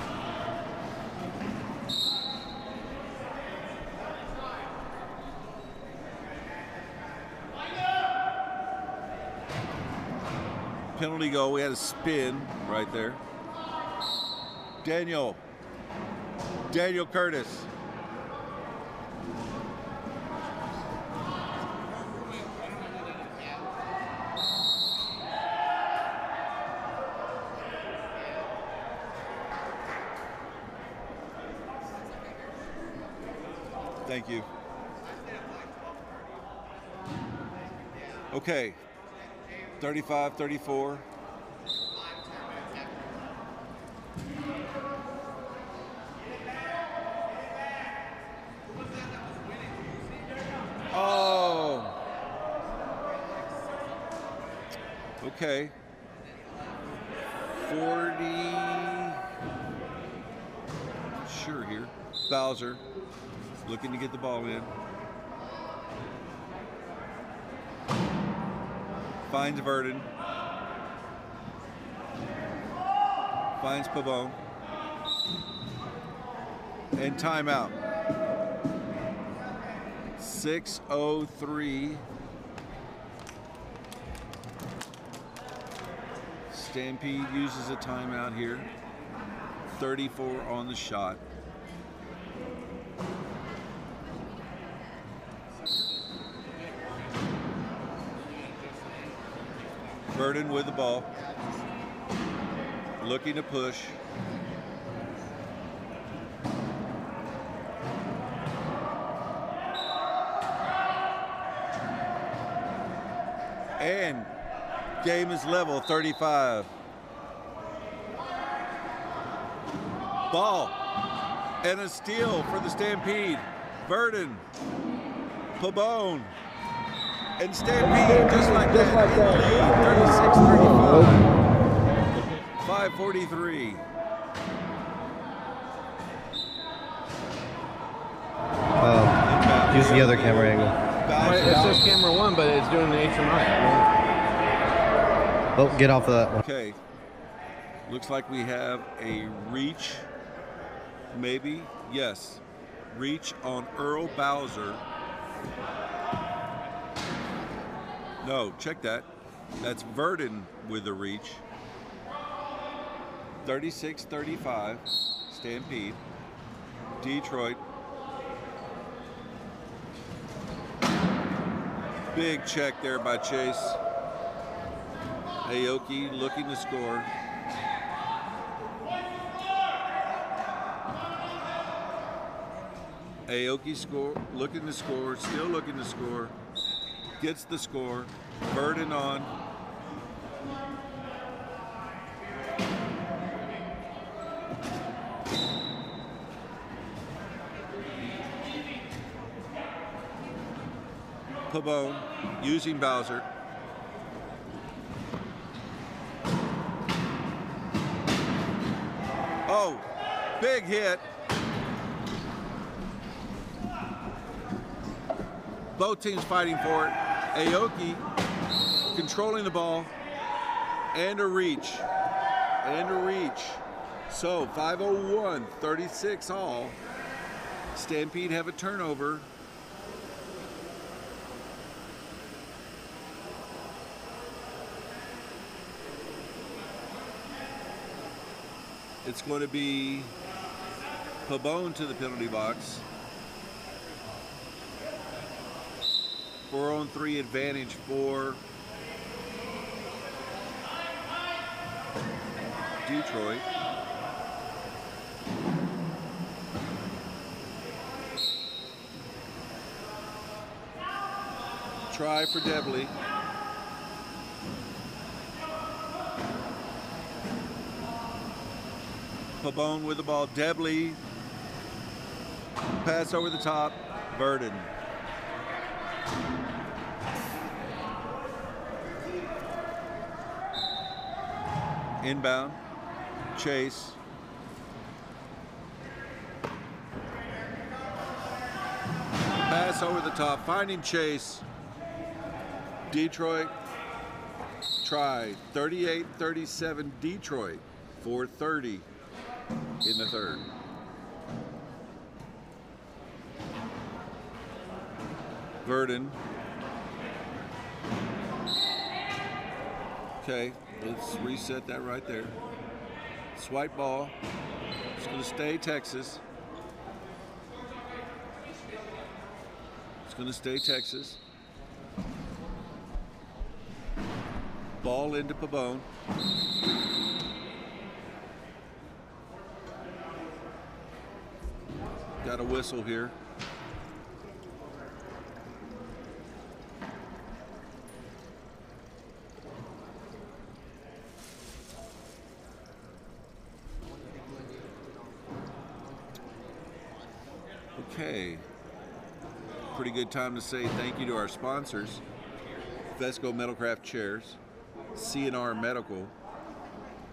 Speaker 1: Penalty goal. We had a spin right there. Daniel Daniel Curtis. Thank you. Okay, 35-34. Oh. Okay. 40. Sure here. Bowser looking to get the ball in. Finds Verdon. Finds Pavone. And timeout. 6:03. Stampede uses a timeout here. 34 on the shot. Verdon with the ball. Looking to push. And game is level, 35. Ball and a steal for the Stampede. Verdon, Pabone, and Stampede just like that. 36-35. 5:43.
Speaker 8: Use the other camera angle.
Speaker 3: It says camera 1, but it's doing the HMI.
Speaker 8: Oh, get off of that one.
Speaker 1: Okay. Looks like we have a reach. Maybe. Yes. Reach on Earl Bowser. No, check that. That's Verdon with the reach. 36-35. Stampede. Detroit. Big check there by Chase. Aoki looking to score. Aoki looking to score, still looking to score. Gets the score. Verdon on. Pabone using Bowser. Oh, big hit. Both teams fighting for it. Aoki controlling the ball and a reach. So 5:01, 36 all. Stampede have a turnover. It's going to be Pabone to the penalty box. 4-on-3 advantage for Detroit. Try for Debley. Pabone with the ball. Debley. Pass over the top. Verdon. Inbound. Chase. Pass over the top. Finding Chase. Detroit. Try. 38-37 Detroit. 4:30 in the third. Verdon. Okay, let's reset that right there. Swipe ball. It's going to stay Texas. going to stay Texas. Ball into Pabon. Got a whistle here. Okay. Pretty good time to say thank you to our sponsors. Vesco Metalcraft Chairs, CNR Medical,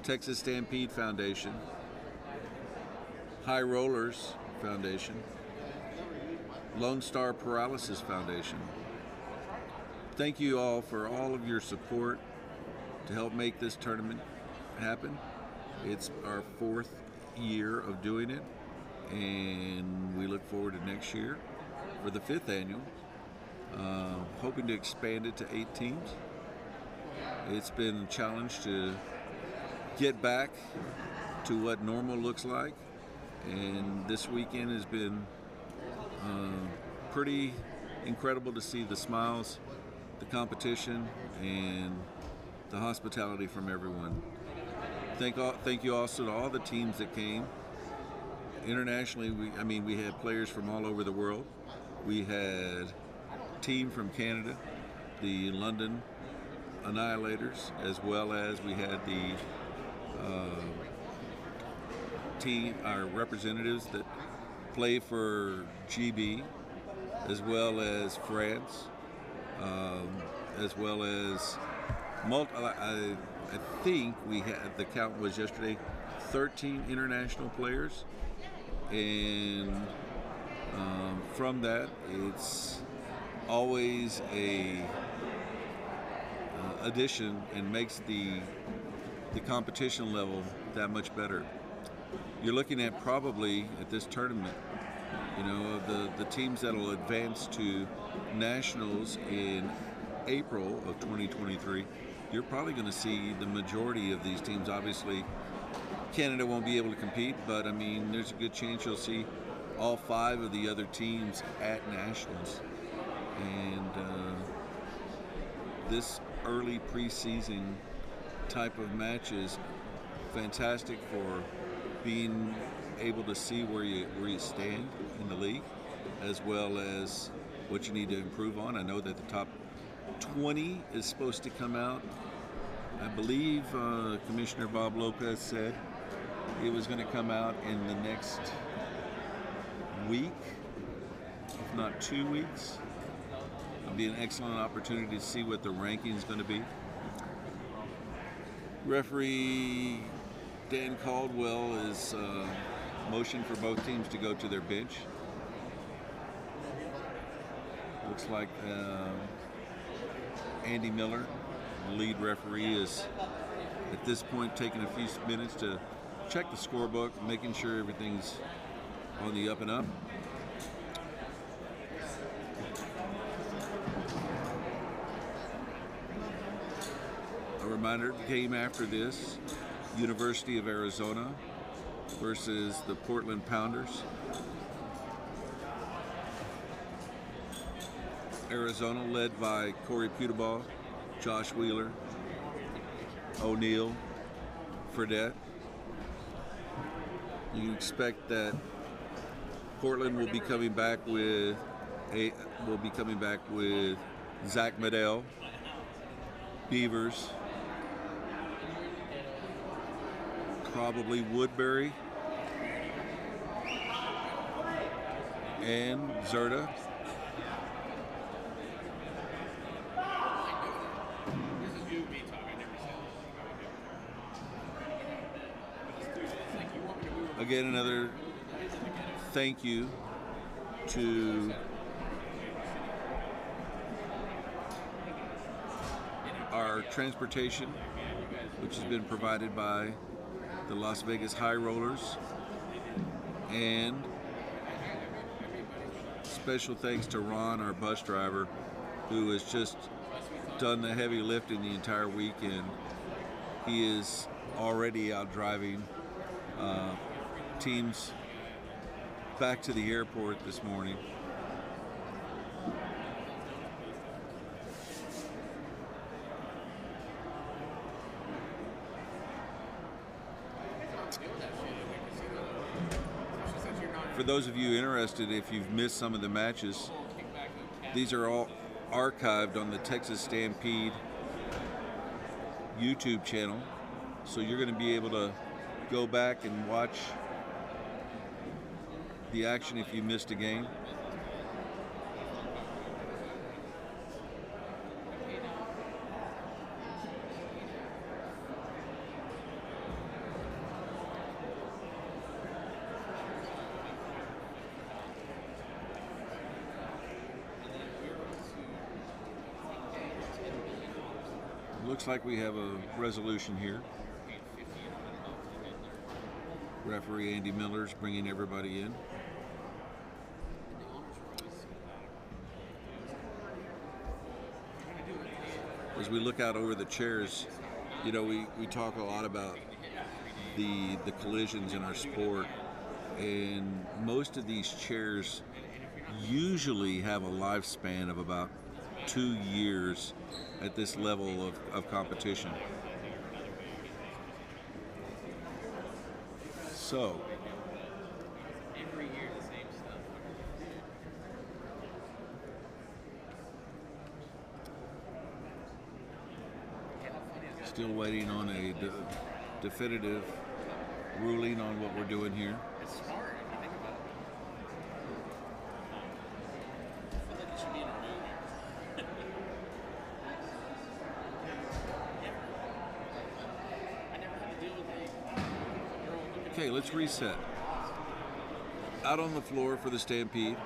Speaker 1: Texas Stampede Foundation, High Rollers Foundation, Lonestar Paralysis Foundation. Thank you all for all of your support to help make this tournament happen. It's our 4th year of doing it, and we look forward to next year for the 5th annual. Hoping to expand it to 8 teams. It's been a challenge to get back to what normal looks like, and this weekend has been pretty incredible to see the smiles, the competition, and the hospitality from everyone. Thank you also to all the teams that came. Internationally, we had players from all over the world. We had a team from Canada, the London Annihilators, as well as we had the team, our representatives that play for GB, as well as France, as well as I think we had, the count was yesterday, 13 international players, and from that, it's always a addition and makes the competition level that much better. You're looking at probably at this tournament, the teams that will advance to nationals in April of 2023. You're probably going to see the majority of these teams. Obviously, Canada won't be able to compete, but there's a good chance you'll see all 5 of the other teams at nationals. And this early preseason type of match is fantastic for being able to see where you stand in the league, as well as what you need to improve on. I know that the top 20 is supposed to come out. I believe Commissioner Bob Lopez said it was going to come out in the next week, if not 2 weeks. It'll be an excellent opportunity to see what the ranking is going to be. Referee Dan Caldwell is motioned for both teams to go to their bench. Looks like Andy Miller, the lead referee, is at this point taking a few minutes to check the scorebook, making sure everything's on the up and up. A reminder, the game after this, University of Arizona versus the Portland Pounders. Arizona led by Corey Putaball, Josh Wheeler, O'Neill, Fredette. You expect that Portland will be coming back with Zach Medell, Beavers, probably Woodbury, and Zerta. Again, another thank you to our transportation, which has been provided by the Las Vegas High Rollers, and special thanks to Ron, our bus driver, who has just done the heavy lifting the entire weekend. He is already out driving teams back to the airport this morning. for those of you interested, if you've missed some of the matches, these are all archived on the Texas Stampede YouTube channel. So you're going to be able to go back and watch the action if you missed a game. Looks like we have a resolution here. Referee Andy Miller's bringing everybody in. As we look out over the chairs, you know, we talk a lot about the collisions in our sport, and most of these chairs usually have a lifespan of about 2 years at this level of competition. So,
Speaker 3: every year the same stuff.
Speaker 1: still waiting on a definitive ruling on what we're doing here.
Speaker 3: It's smart if you think about it. I feel like it should be in a room here. I never had to deal with a girl.
Speaker 1: Okay, let's reset. Out on the floor for the Stampede,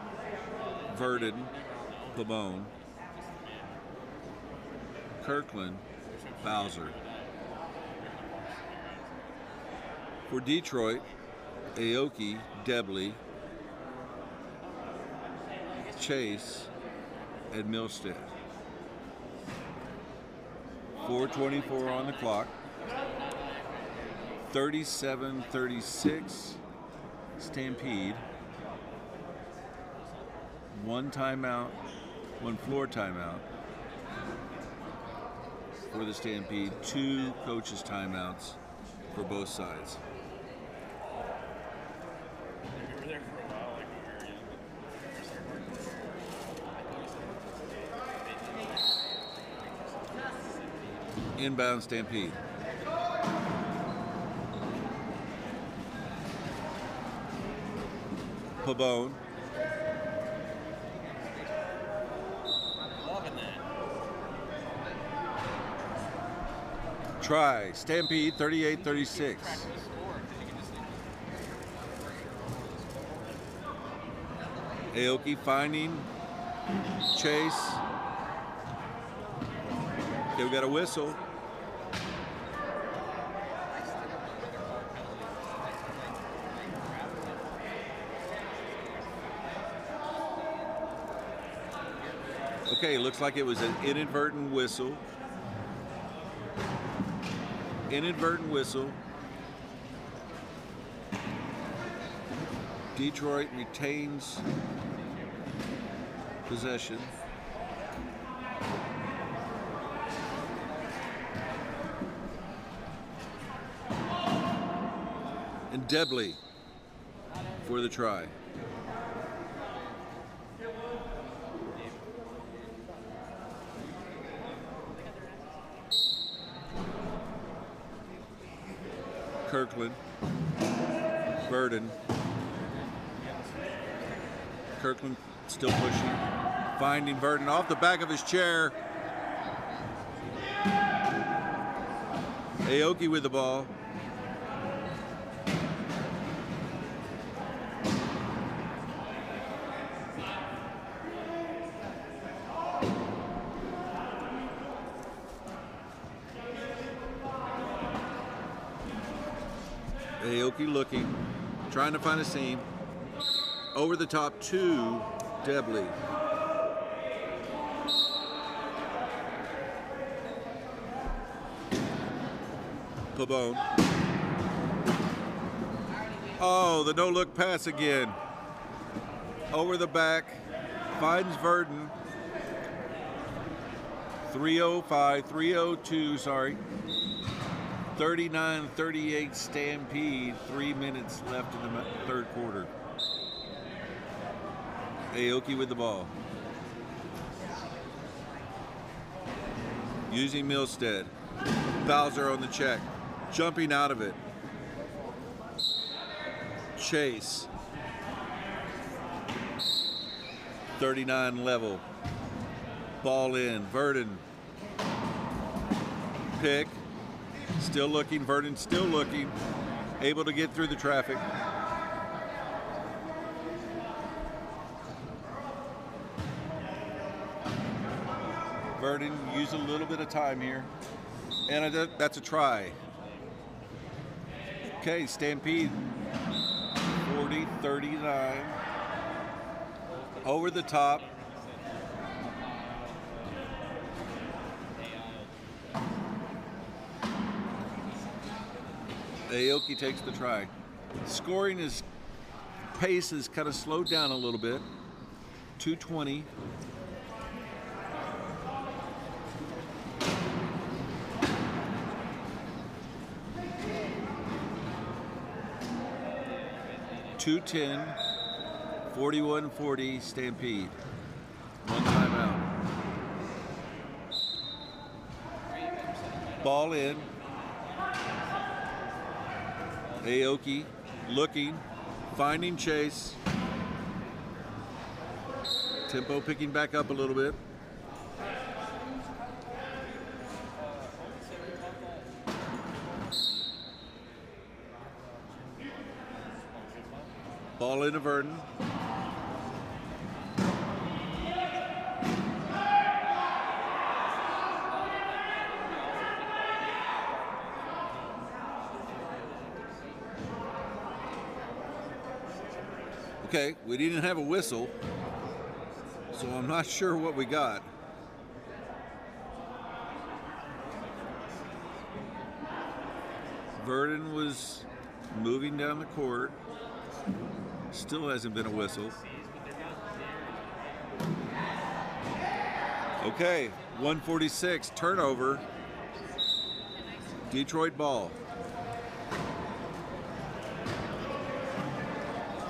Speaker 1: Verdon, Pabon, Kirkland, Bowser. For Detroit, Aoki, Debley, Chase, and Milstead. 4:24 on the clock. 37-36 Stampede. One timeout, one floor timeout for the Stampede. Two coaches' timeouts for both sides.
Speaker 3: We were there for a while, like we were young.
Speaker 1: Inbound Stampede. Pabon.
Speaker 3: Loving that.
Speaker 1: Try. Stampede 38-36. Aoki finding Chase. Okay, we got a whistle. Okay, looks like it was an inadvertent whistle. Inadvertent whistle. Detroit retains possession. And Debley for the try. Kirkland, Verdon. Kirkland still pushing, finding Verdon off the back of his chair. Aoki with the ball. Aoki looking, trying to find a seam. Over the top to Debley. Pabon. Oh, the no-look pass again. Over the back, finds Verdon. 3:02, sorry. 39-38 Stampede, 3 minutes left in the third quarter. Aoki with the ball. Using Milstead. Bowser on the check. Jumping out of it. Chase. 39 level. Ball in. Verdon. Pick. Still looking. Verdon still looking. Able to get through the traffic. Verdon used a little bit of time here. And that's a try. Okay, Stampede. 40-39. Over the top. Aoki takes the try. Scoring is pace is kind of slowed down a little bit. 2:20. .210, 41-40 Stampede. One timeout. Ball in. Aoki looking, finding Chase. Tempo picking back up a little bit. Ball into Verdon. Okay, we didn't have a whistle, so I'm not sure what we got. Verdon was moving down the court. Still hasn't been a whistle. Okay, 146, turnover. Detroit ball.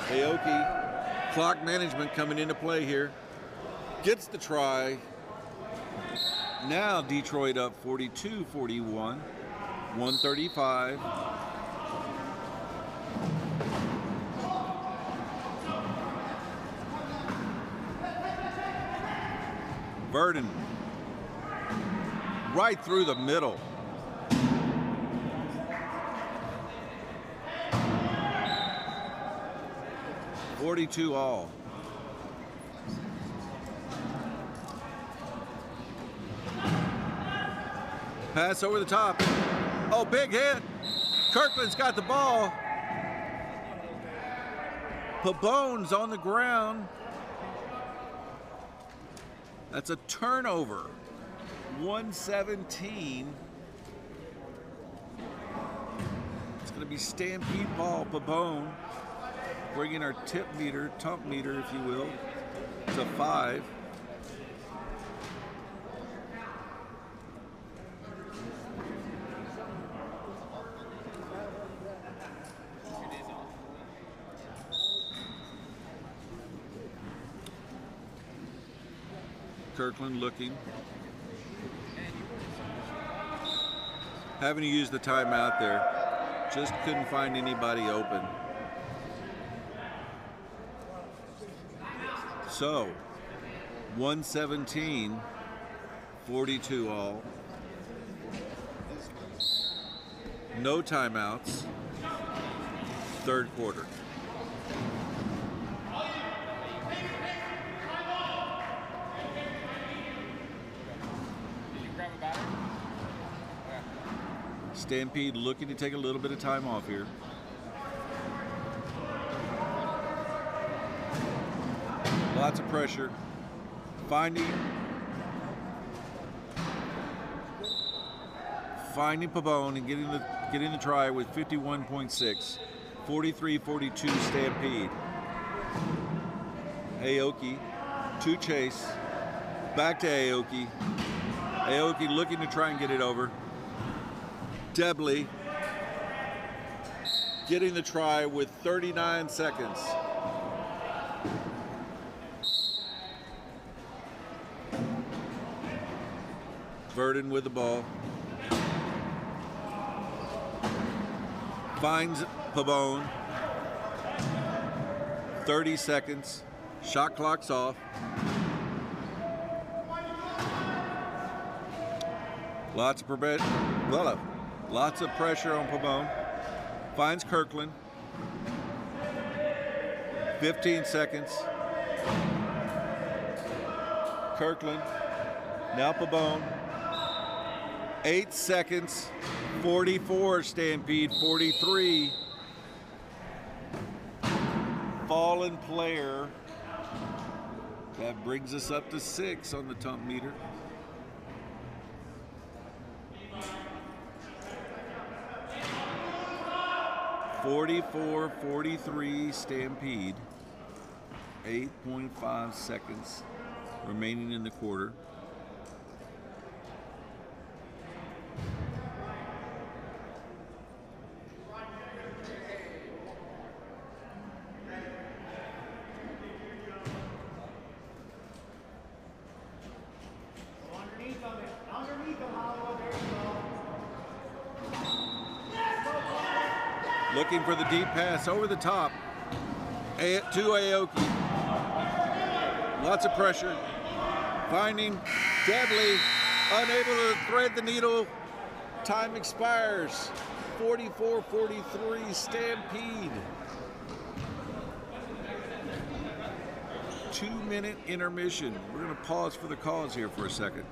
Speaker 1: Aoki, clock management coming into play here. Gets the try. Now Detroit up 42-41, 135. Verdon, right through the middle. .42 all. Pass over the top. Oh, big hit. Kirkland's got the ball. Pabone's on the ground. That's a turnover. 117. It's going to be Stampede ball. Pabone bringing our tump meter, if you will, to 5. Kirkland looking. Having to use the timeout there. Just couldn't find anybody open. So, 117, 42 all. No timeouts. Third quarter. Stampede looking to take a little bit of time off here. Lots of pressure. Finding Pabone and getting the try with 51.6. 43-42 Stampede. Aoki to Chase. Back to Aoki. Aoki looking to try and get it over. Debley getting the try with 39 seconds. Verdon with the ball. Finds Pavone. 30 seconds. Shot clock's off. Lots of pressure on Pavone. Finds Kirkland. 15 seconds. Kirkland. Now Pavone. 8 seconds. 44 Stampede. 43. Fallen player. That brings us up to 6 on the tump meter. (44-43) Stampede. 8.5 seconds remaining in the quarter. Looking for the deep pass over the top to Aoki. Lots of pressure. Finding Deadly, unable to thread the needle. Time expires. 44-43 Stampede. 2-minute intermission. We're going to pause for the cause here for a second.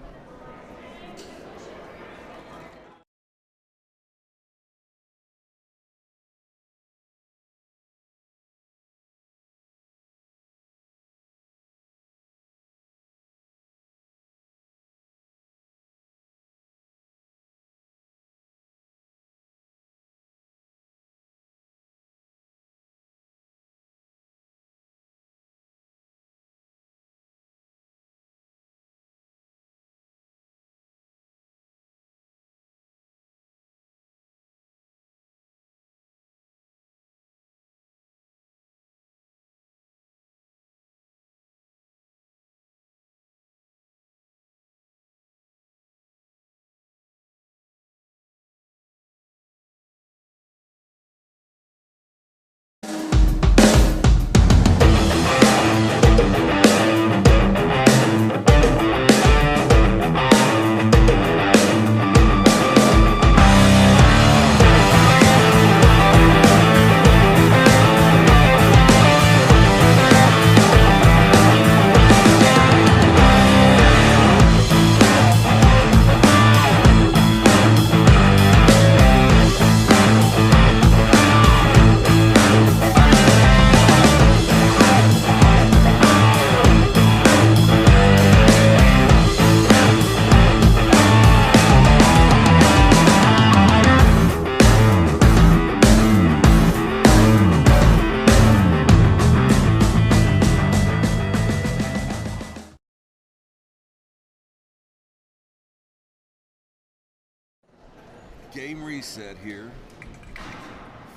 Speaker 1: Game reset here.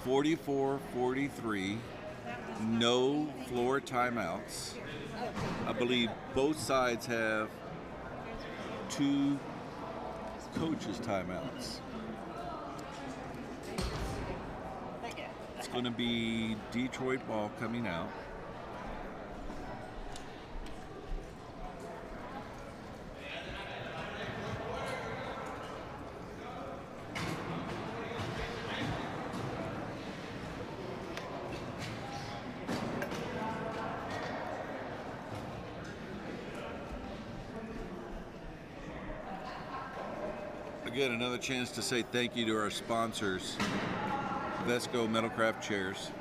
Speaker 1: 44-43. No floor timeouts. I believe both sides have 2 coaches' timeouts. It's going to be Detroit ball coming out. Again, another chance to say thank you to our sponsors, Vesco Metalcraft Chairs,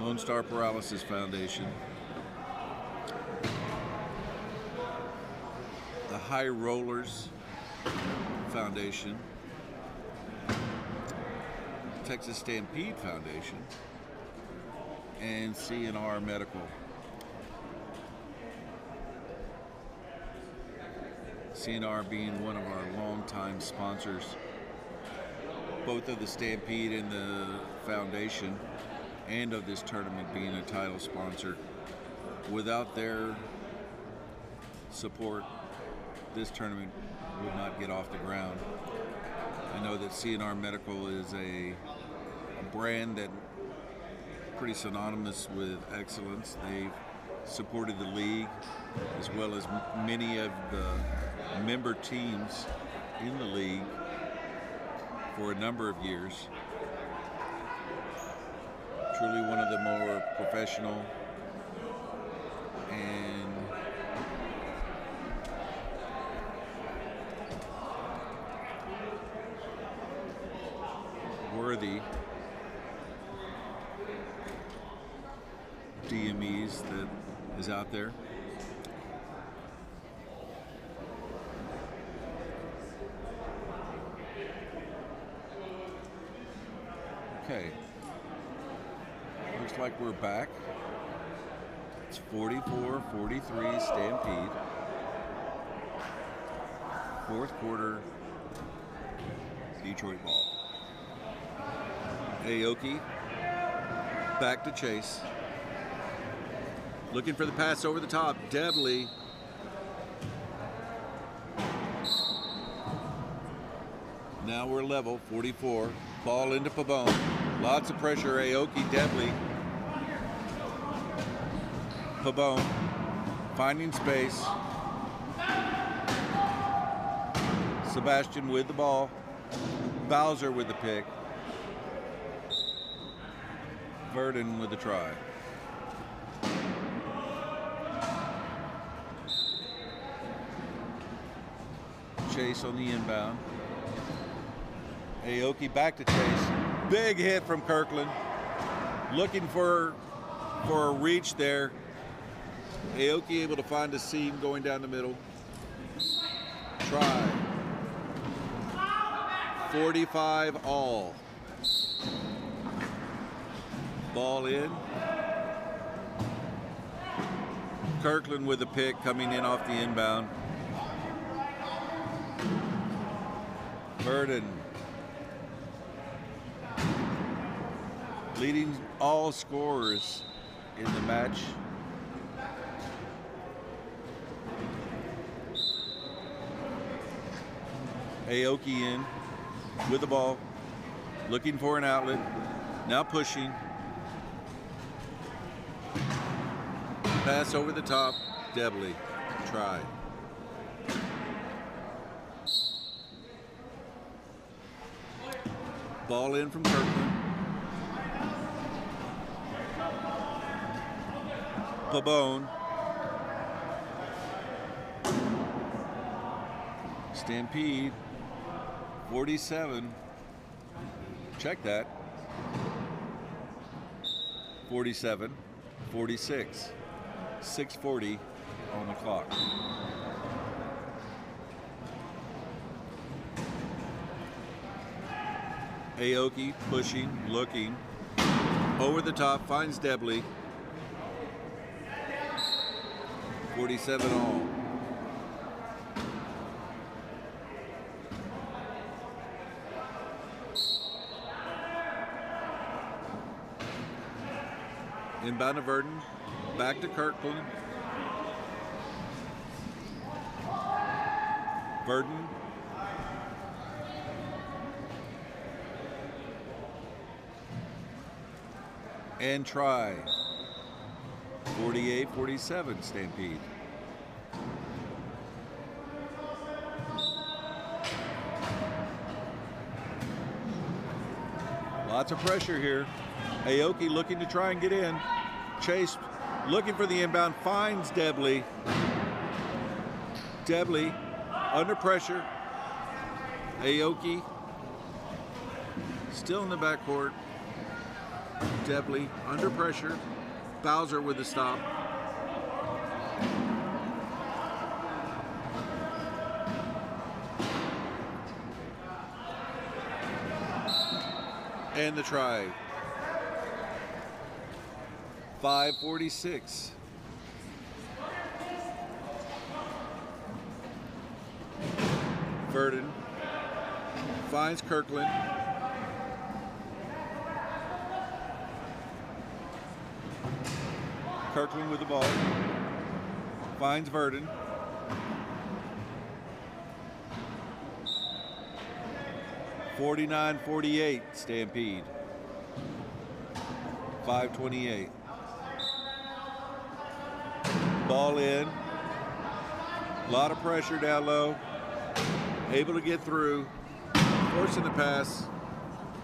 Speaker 1: Lonestar Paralysis Foundation, the High Rollers Foundation, Texas Stampede Foundation, and CNR Medical. CNR being one of our longtime sponsors, both of the Stampede and the Foundation, and of this tournament being a title sponsor. Without their support, this tournament would not get off the ground. I know that CNR Medical is a brand that pretty synonymous with excellence. They've supported the league as well as many of the member teams in the league for a number of years. Truly one of the more professional and worthy DMEs that is out there. Okay. Looks like we're back. It's 44-43 Stampede. Fourth quarter, Detroit ball. Aoki back to chase. Looking for the pass over the top. Devley. Now we're level, 44. Ball into Pabon. Lots of pressure, Aoki, Devley. Pabon finding space. Sebastian with the ball. Bowser with the pick. Verdon with the try. Chase on the inbound. Aoki back to chase. Big hit from Kirkland. Looking for a reach there. Aoki able to find a seam going down the middle. Try. 45 all. Ball in. Kirkland with a pick coming in off the inbound. Verdon leading all scorers in the match. Aoki in with the ball, looking for an outlet, now pushing. Pass over the top, Debley, try. Ball in from Kirkland. Pabon. Stampede. 47. Check that. 47. 46. 6:40 on the clock. Aoki pushing, looking. Over the top, finds Debley. 47 all. Inbound to Verdon. Back to Kirkland. Verdon. And try. 48-47 Stampede. Lots of pressure here. Aoki looking to try and get in. Chase looking for the inbound, finds Debley. Debley under pressure. Aoki still in the backcourt. Debley under pressure. Bowser with the stop. And the try. 5:46. Verdon finds Kirkland. Kirkland with the ball. Finds Verdon. 49-48, Stampede. 5:28. Ball in. A lot of pressure down low. Able to get through. Forcing the pass.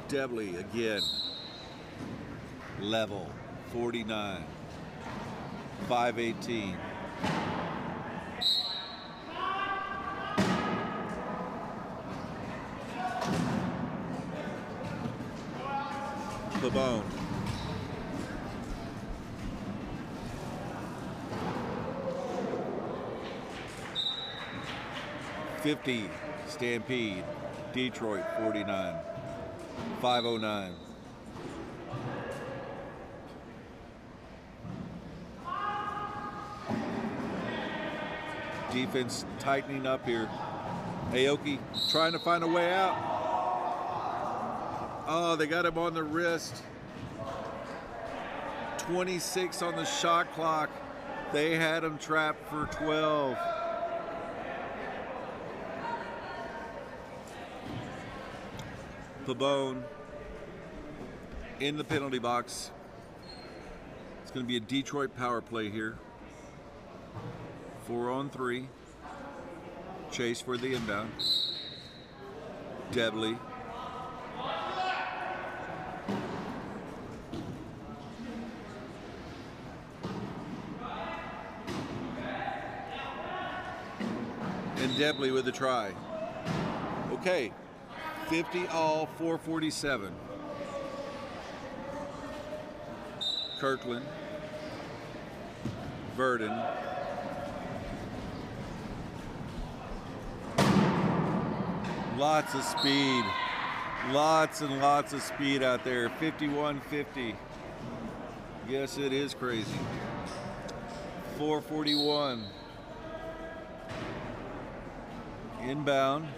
Speaker 1: Debley again. Level. 49. 5:18. Pabone. $50, Stampede. Detroit, 49. 5:09. Defense tightening up here. Aoki trying to find a way out. Oh, they got him on the wrist. 26 on the shot clock. They had him trapped for 12. Pabone in the penalty box. It's going to be a Detroit power play here. 4-on-3. Chase for the inbound. Debley. And Debley with the try. Okay, 50 all, 4:47. Kirkland. Verdon. Lots of speed. Lots and lots of speed out there. 51-50. Yes, it is crazy. 4:41. Inbound.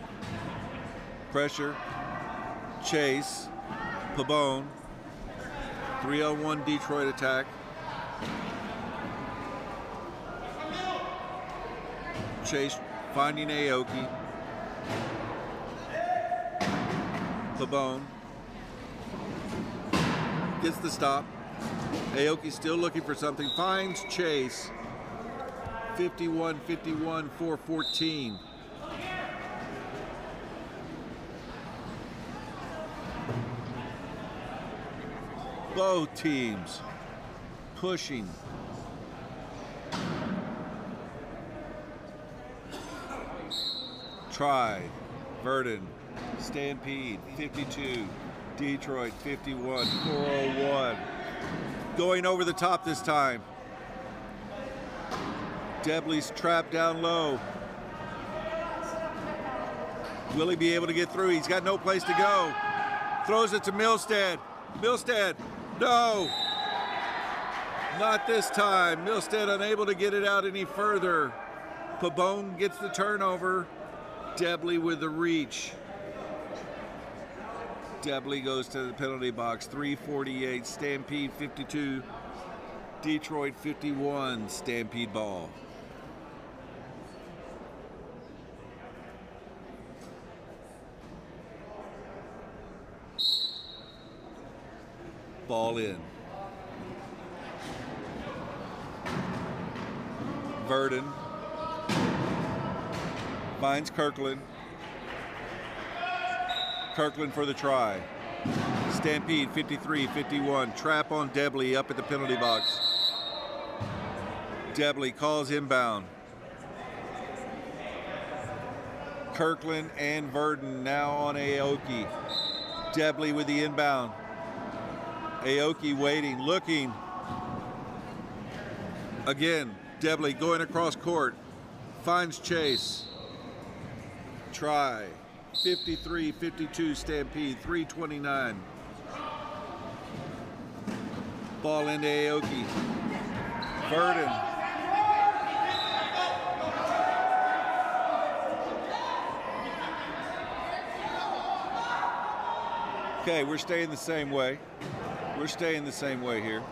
Speaker 1: Pressure. Chase. Pabone. 3-on-1 Detroit attack. Chase finding Aoki. Pabone gets the stop. Aoki still looking for something. Finds Chase. 51-51, 4:14. Both teams pushing. Try. Verdon. Stampede. 52. Detroit. 51. 4:01. Going over the top this time. Debley's trapped down low. Will he be able to get through? He's got no place to go. Throws it to Milstead. Milstead. No. Not this time. Milstead unable to get it out any further. Pabone gets the turnover. Debley with the reach. Debley goes to the penalty box. 3:48. Stampede 52. Detroit 51. Stampede ball. Ball in. Verdon finds Kirkland. Kirkland for the try. Stampede 53-51. Trap on Debley up at the penalty box. Debley calls inbound. Kirkland and Verdon now on Aoki. Debley with the inbound. Aoki waiting, looking. Again, Debley going across court. Finds Chase. Try. 53-52 Stampede, 3:29. Ball into Aoki. Verdon. Okay, we're staying the same way. We're staying the same way here.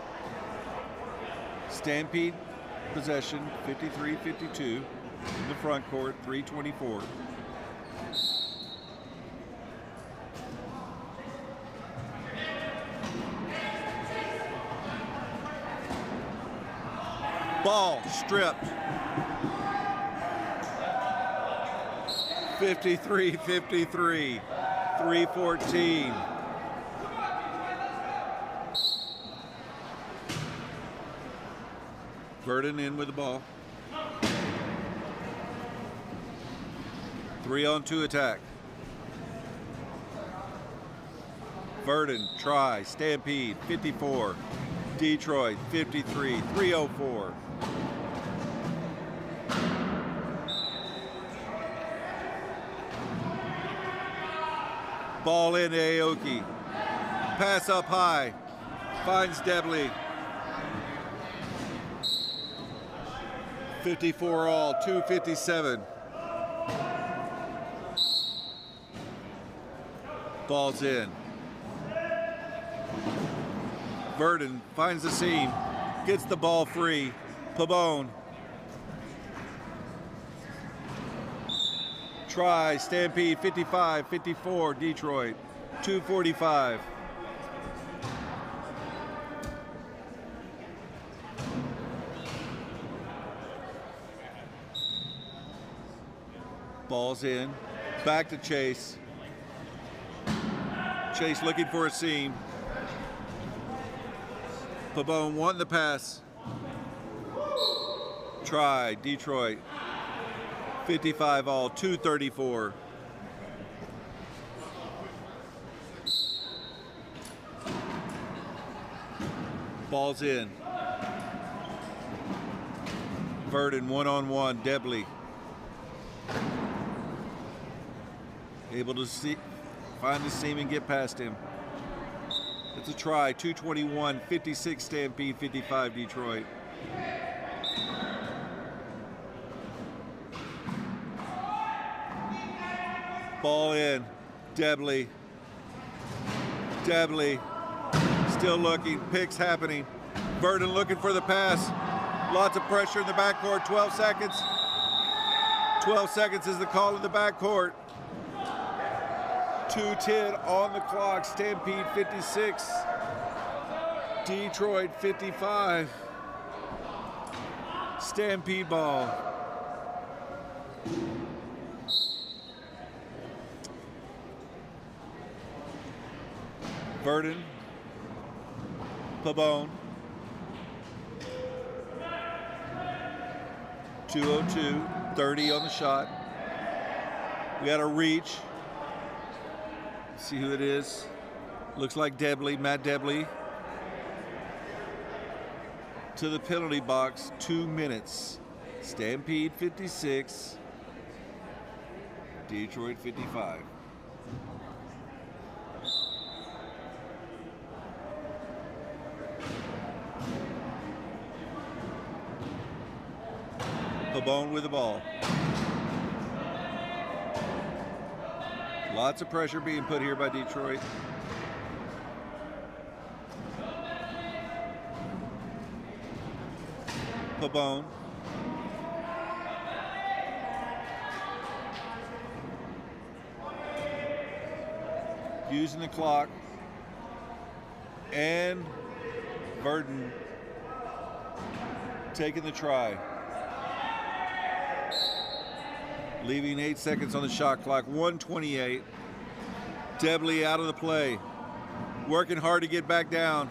Speaker 1: Stampede possession, 53-52. In the front court, 3:24. Ball stripped. 53-53, 3:14. Verdon in with the ball. 3-on-2 attack. Verdon, try, Stampede, 54. Detroit, 53, 3:04. Ball in to Aoki. Pass up high. Finds Debley. 54 all, 2:57. Ball's in. Verdon finds the seam, gets the ball free. Pabon. Try, Stampede, 55, 54, Detroit, 2:45. Ball's in, back to Chase. Chase looking for a seam. Pabon wanting the pass. Try, Detroit. 55 all, 2:34. Ball's in. Verdon 1-on-1, Debley. Able to find the seam and get past him. It's a try, 2:21, 56 Stampede, 55 Detroit. Ball in, Debley. Debley, still looking, picks happening. Verdon looking for the pass. Lots of pressure in the backcourt, 12 seconds. 12 seconds is the call in the backcourt. 2:10 on the clock, Stampede 56, Detroit 55. Stampede ball. Verdon, Pabon, 2:02, 30 on the shot. We got a reach. See who it is. Looks like Debley, Matt Debley. To the penalty box, 2 minutes. Stampede 56, Detroit 55. Pabon with the ball. Lots of pressure being put here by Detroit. Pabon. Using the clock. And Verdon taking the try. Leaving 8 seconds on the shot clock, 1:28. Debley out of the play. Working hard to get back down.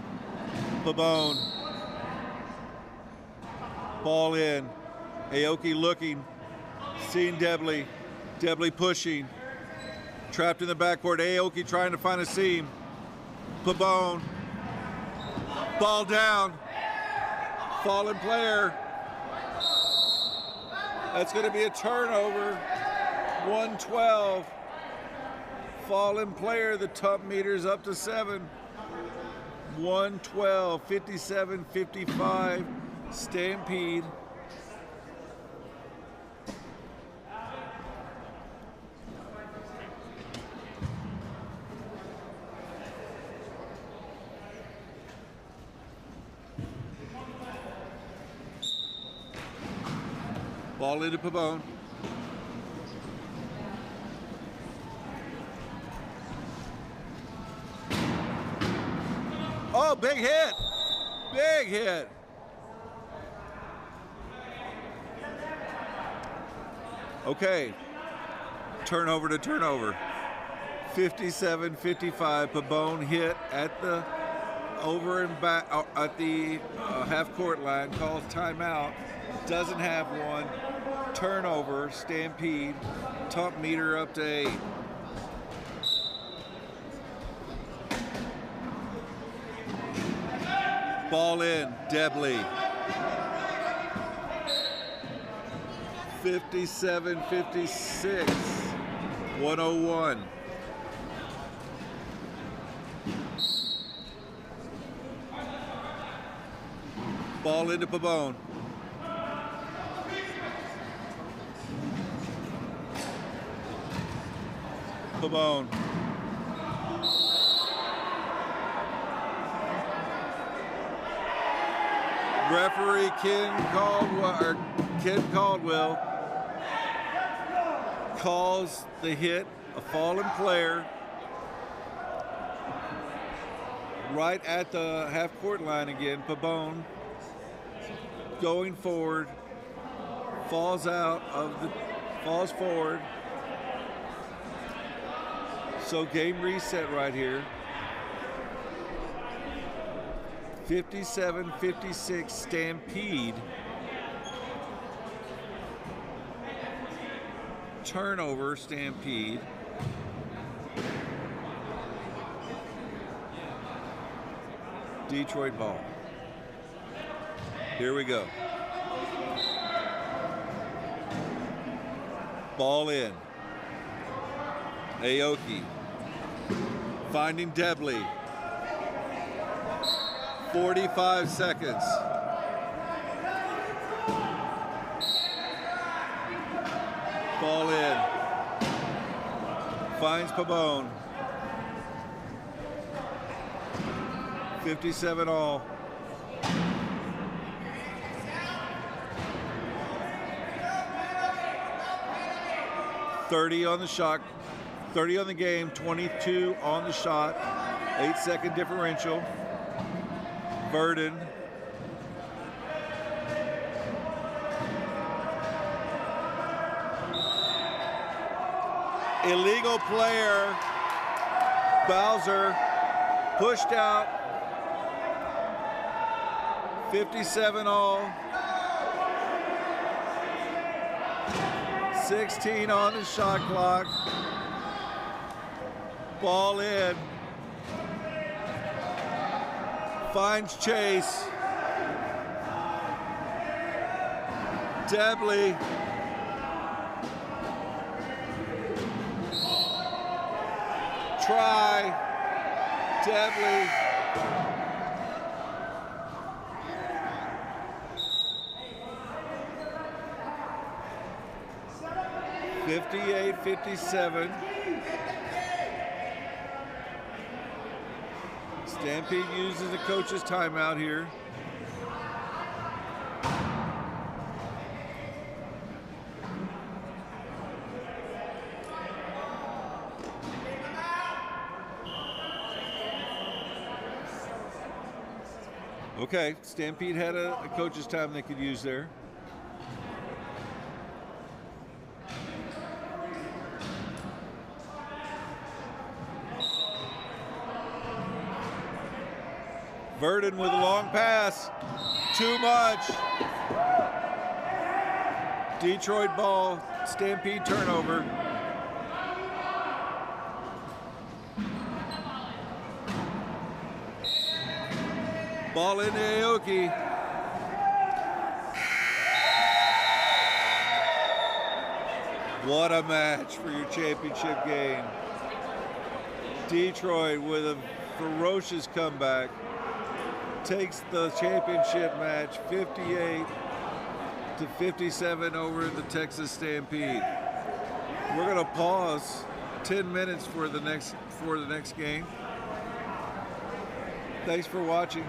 Speaker 1: Pabon. Ball in. Aoki looking. Seeing Debley. Debley pushing. Trapped in the backcourt. Aoki trying to find a seam. Pabon. Ball down. Fallen player. That's going to be a turnover. 112. Fallen player. The top meter's up to 7. 112, 57, 55. Stampede. Ball into Pabon. Oh, big hit. Big hit. Okay, turnover to turnover. 57-55, Pabon hit at the over and back at the half court line, calls timeout, doesn't have one. Turnover, Stampede, top meter up to 8. Ball in, Debley. 57-56, 101. Ball into Pabon. Pabon. Referee Ken Caldwell calls the hit, a fallen player, right at the half-court line again. Pabon going forward, falls forward. So game reset right here. 57-56 Stampede. Turnover, Stampede. Detroit ball. Here we go. Ball in. Aoki finding Debley. 45 seconds. Ball in. Finds Pabon. 57 all. $30 on the shot, 30 on the game, 22 on the shot, 8-second differential. Verdon. Illegal player. Bowser pushed out. 57 all. 16 on the shot clock. Ball in. Finds Chase. Debley. Try. Debley. (58-57). Stampede uses the coach's timeout here. Okay, Stampede had a coach's time they could use there. Verdon with a long pass. Too much. Detroit ball. Stampede turnover. Ball into Aoki. What a match for your championship game. Detroit with a ferocious comeback takes the championship match 58-57 over the Texas Stampede. We're going to pause 10 minutes for the next game. Thanks for watching.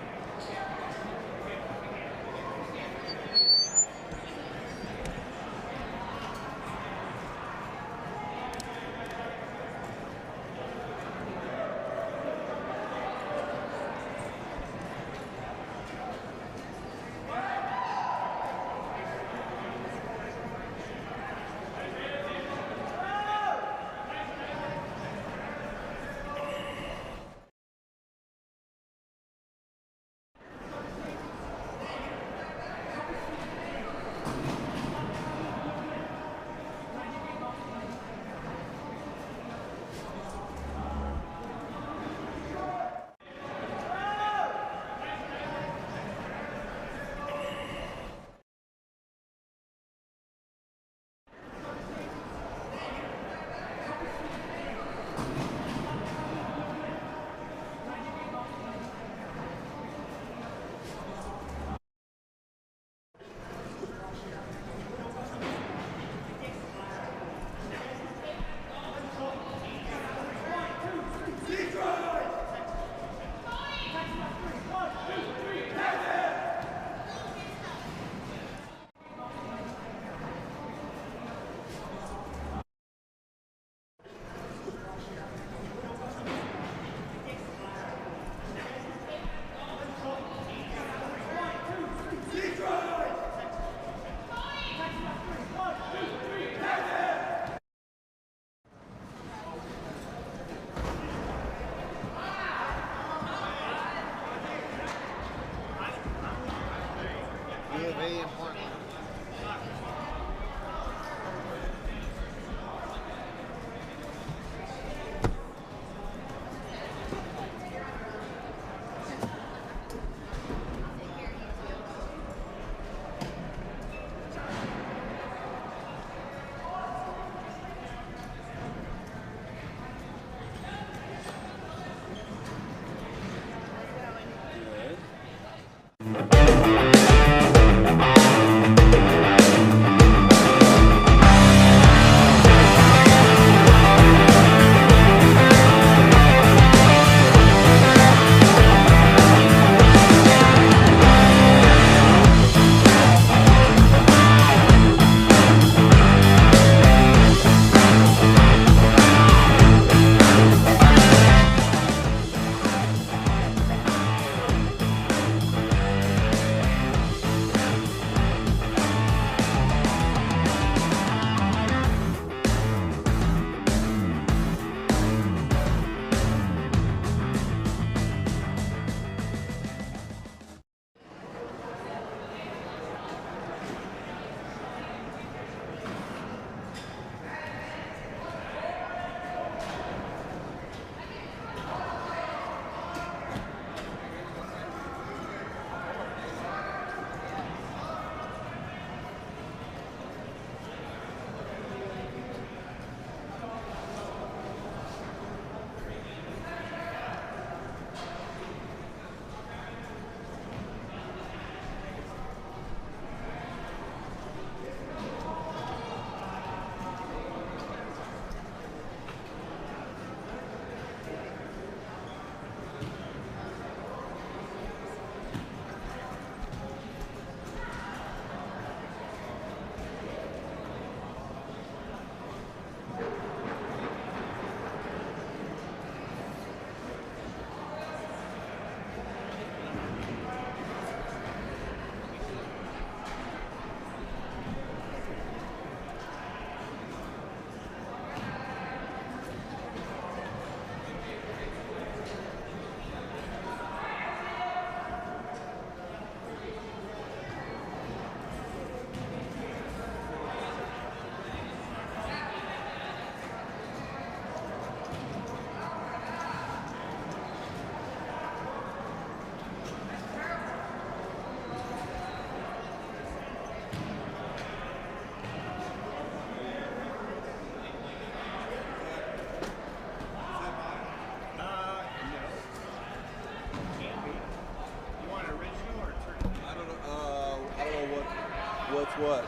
Speaker 1: what?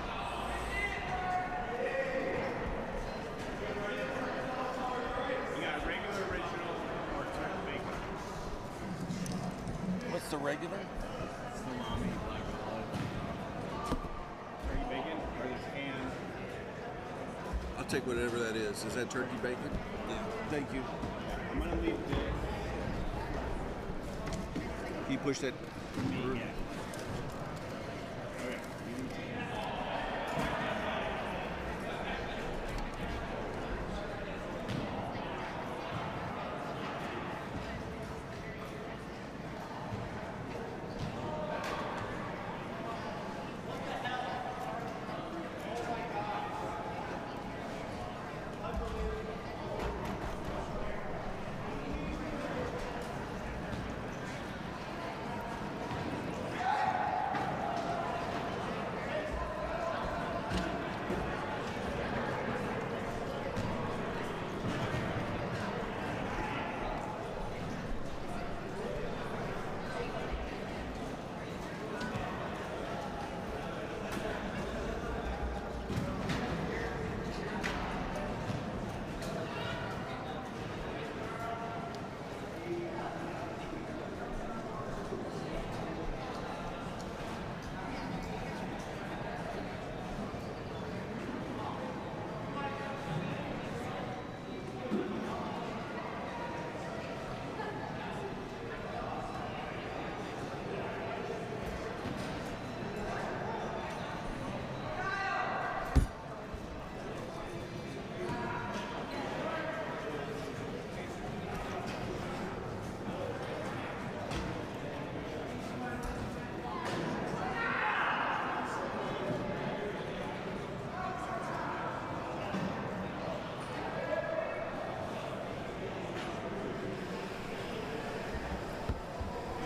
Speaker 3: You got regular, original, or turkey bacon.
Speaker 1: What's the regular?
Speaker 3: Turkey bacon, or this hand.
Speaker 1: I'll take whatever that is. Is that turkey bacon? Yeah. Thank you.
Speaker 3: I'm gonna leave this.
Speaker 1: Can you push that?
Speaker 3: Yeah.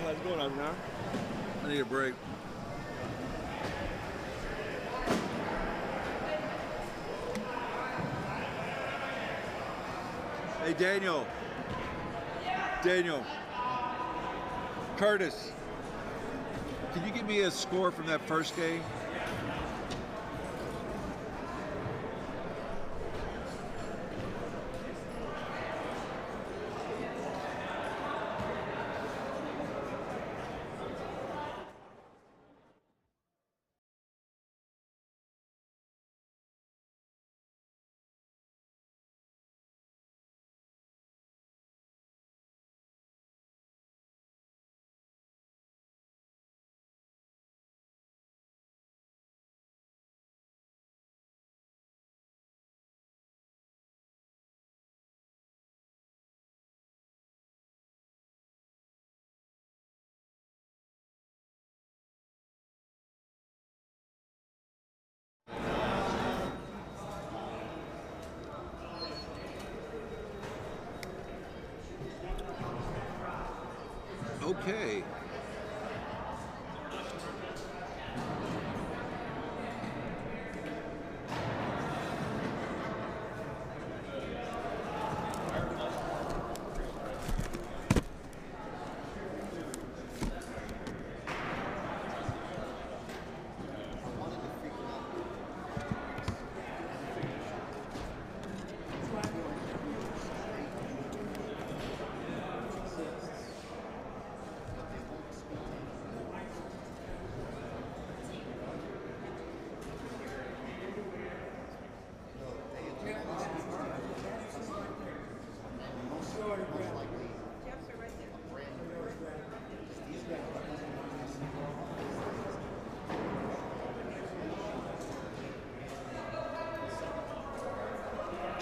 Speaker 3: Okay.
Speaker 5: How's it going out now?
Speaker 1: I need a break. Hey, Daniel. Daniel. Curtis. Can you give me a score from that first game? Okay.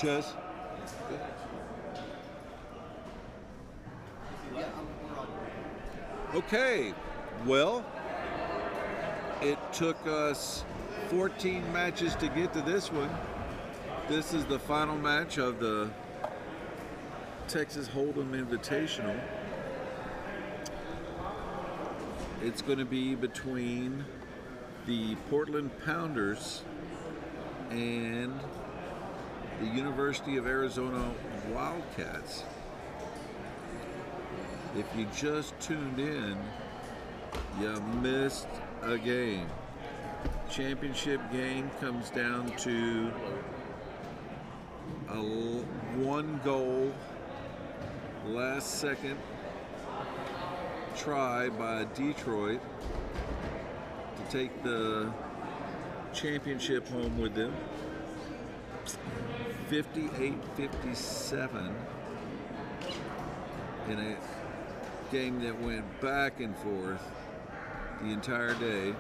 Speaker 1: Chess. Okay, well, it took us 14 matches to get to this one. This is the final match of the Texas Hold'em Invitational. It's going to be between the Portland Pounders and the University of Arizona Wildcats. If you just tuned in, you missed a game. championship game comes down to a one goal, last second try by Detroit to take the championship home with them. 58-57 in a game that went back and forth the entire day.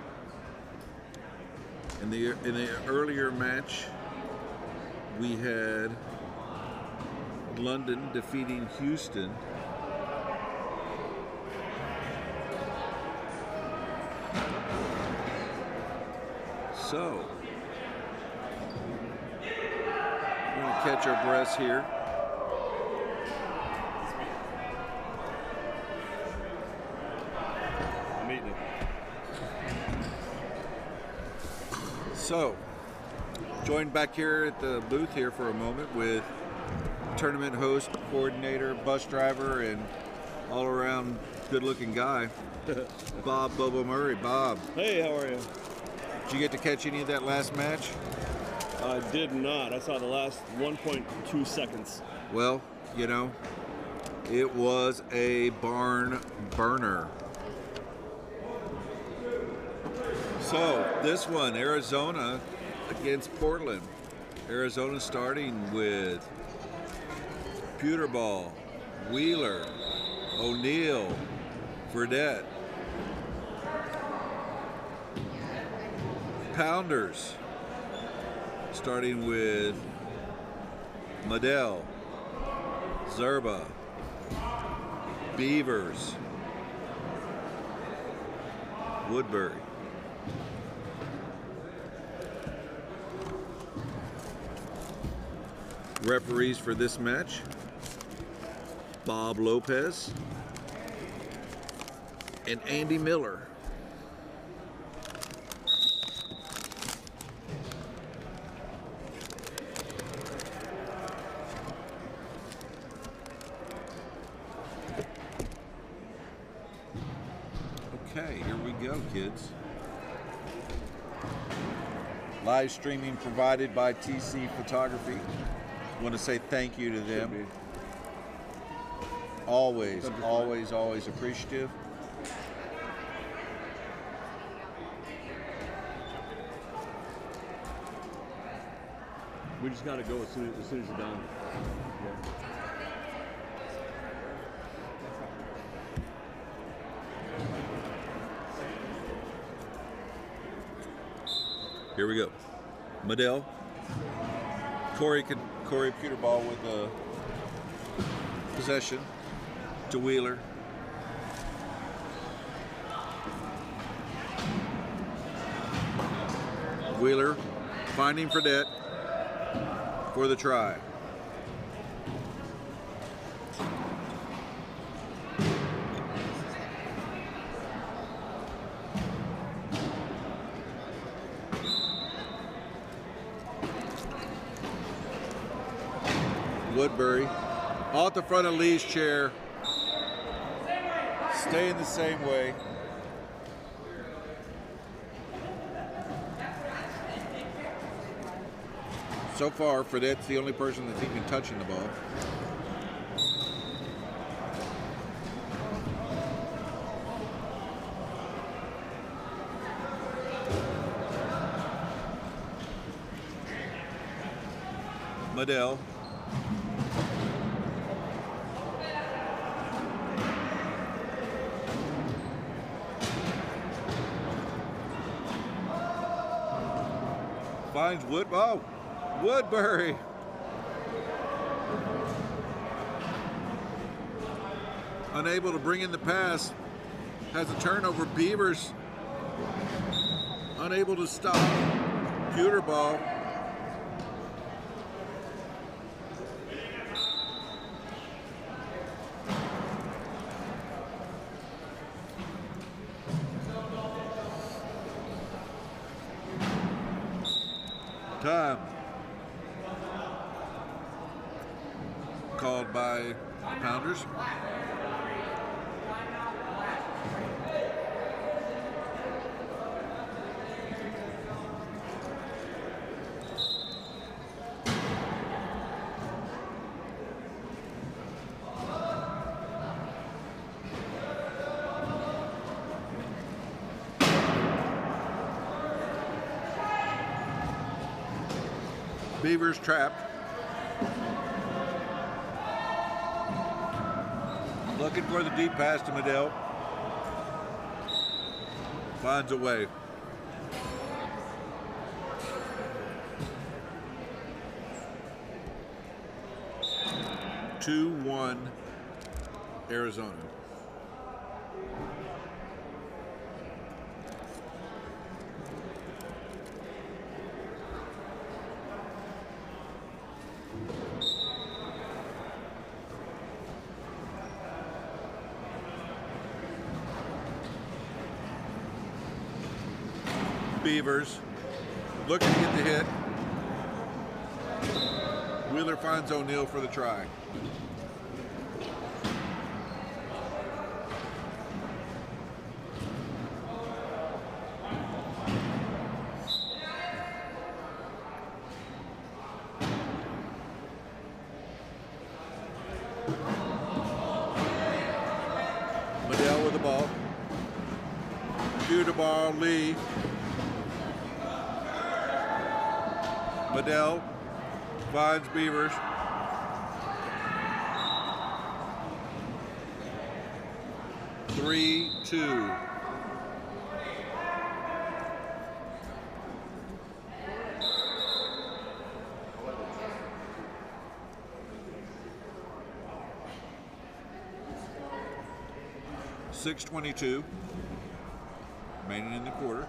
Speaker 1: In the earlier match, we had London defeating Houston. So, we're going to catch our breaths here.
Speaker 5: I'm eating it.
Speaker 1: So, joined back here at the booth here for a moment with tournament host, coordinator, bus driver, and all-around good-looking guy, Bob Bobo Murray. Bob,
Speaker 5: Hey, how are you?
Speaker 1: did you get to catch any of that last match?
Speaker 5: I did not. I saw the last 1.2 seconds.
Speaker 1: Well, you know, it was a barn burner. So, this one, Arizona against Portland. Arizona starting with Pewterball, Wheeler, O'Neill, Fredette. Pounders, starting with Medell, Zerba, Beavers, Woodbury. Referees for this match, Bob Lopez and Andy Miller. Okay, here we go, kids. Live streaming provided by TC Photography. Want to say thank you to them. Always, always, always appreciative.
Speaker 5: We just got to go as soon as you're done.
Speaker 1: Here we go. Medell. Corey Pewterball with the possession to Wheeler. Wheeler finding Fredette for the try. Woodbury off the front of Lee's chair, staying the same way. So far, Fredette's the only person that's even touching the ball. Medell. Finds Woodbury. Unable to bring in the pass. Has a turnover. Beavers unable to stop Pewterball. Time called by the Pounders. Beavers trapped. Looking for the deep pass to Medill. Finds a way. Two, 1, Arizona. Beavers looking to get the hit. Wheeler finds O'Neill for the try. Medill with the ball. Computer ball, Lee. Medill finds Beavers. Three, 2. .622 remaining in the quarter.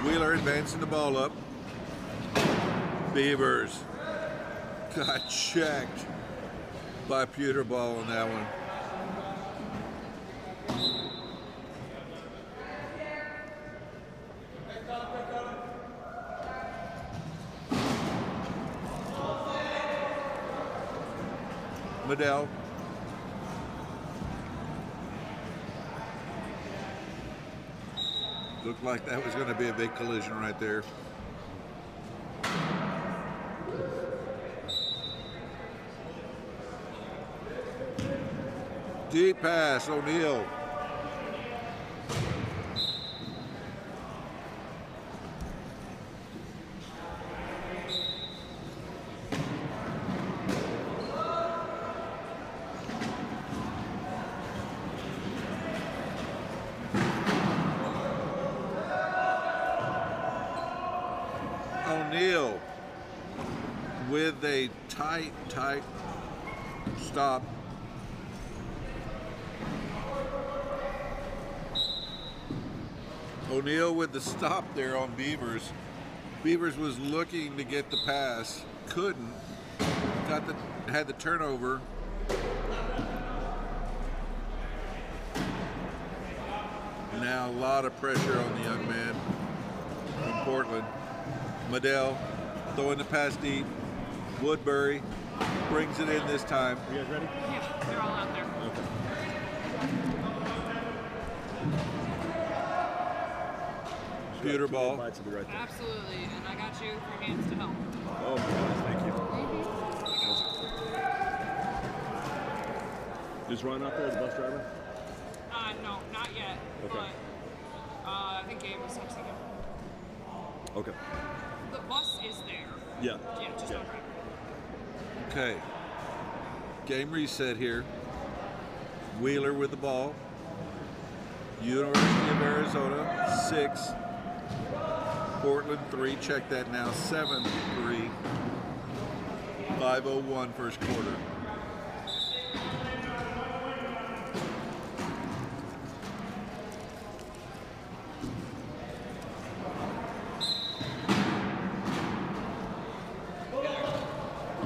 Speaker 1: Wheeler advancing the ball up. Beavers got checked by Pewter Ball on that one. Medill. Looked like that was going to be a big collision right there. Deep pass, O'Neill. O'Neill with a tight stop. O'Neill with the stop there on Beavers. Beavers was looking to get the pass, couldn't. Had the turnover. Now a lot of pressure on the young man from Portland. Medill throwing the pass deep. Woodbury brings it in this time.
Speaker 5: You guys ready?
Speaker 9: Yeah, they're all out there.
Speaker 5: Okay.
Speaker 1: Pewter Ball.
Speaker 5: Bites will be right there.
Speaker 9: Absolutely, and I got you for hands to help.
Speaker 5: Oh, nice, thank you. Is Ron out there, the bus driver?
Speaker 9: No, not yet.
Speaker 5: Okay.
Speaker 9: But I think Gabe was texting him.
Speaker 5: Okay.
Speaker 9: The bus is there.
Speaker 5: Yeah.
Speaker 9: Yeah, just not right.
Speaker 1: Okay. Game reset here. Wheeler with the ball. University of Arizona, 6. Portland, 3. Check that now, 7-3. 5:01 first quarter.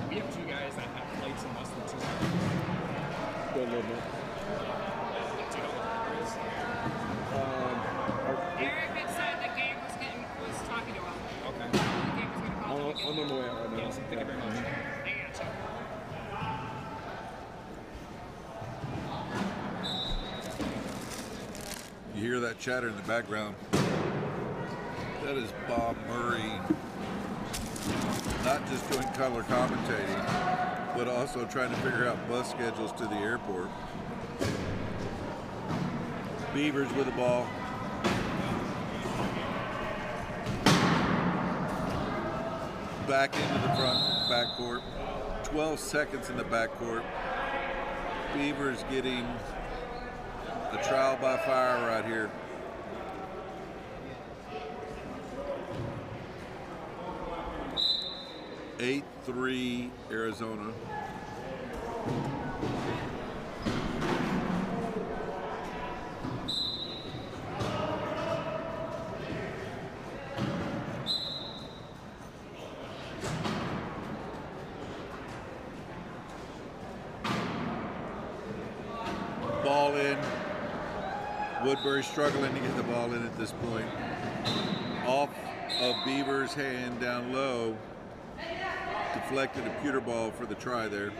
Speaker 3: We have two guys that have plates in less than 2 seconds.
Speaker 5: Go a little bit.
Speaker 3: Do you know what that is?
Speaker 9: Eric had said that Gabe was talking to him.
Speaker 3: Okay.
Speaker 9: Gabe was going to call him.
Speaker 5: I'm on my way out right now.
Speaker 3: Yes, thank you very much.
Speaker 9: I got you.
Speaker 1: You hear that chatter in the background. That is Bob Murray, not just doing color commentating, but also trying to figure out bus schedules to the airport. Beavers with the ball. Back into the front backcourt. 12 seconds in the backcourt. Beavers getting a trial by fire right here. Eight 3 Arizona. Ball in. Woodbury struggling to get the ball in at this point. Off of Beaver's hand down low. Deflected a pewter ball for the try there.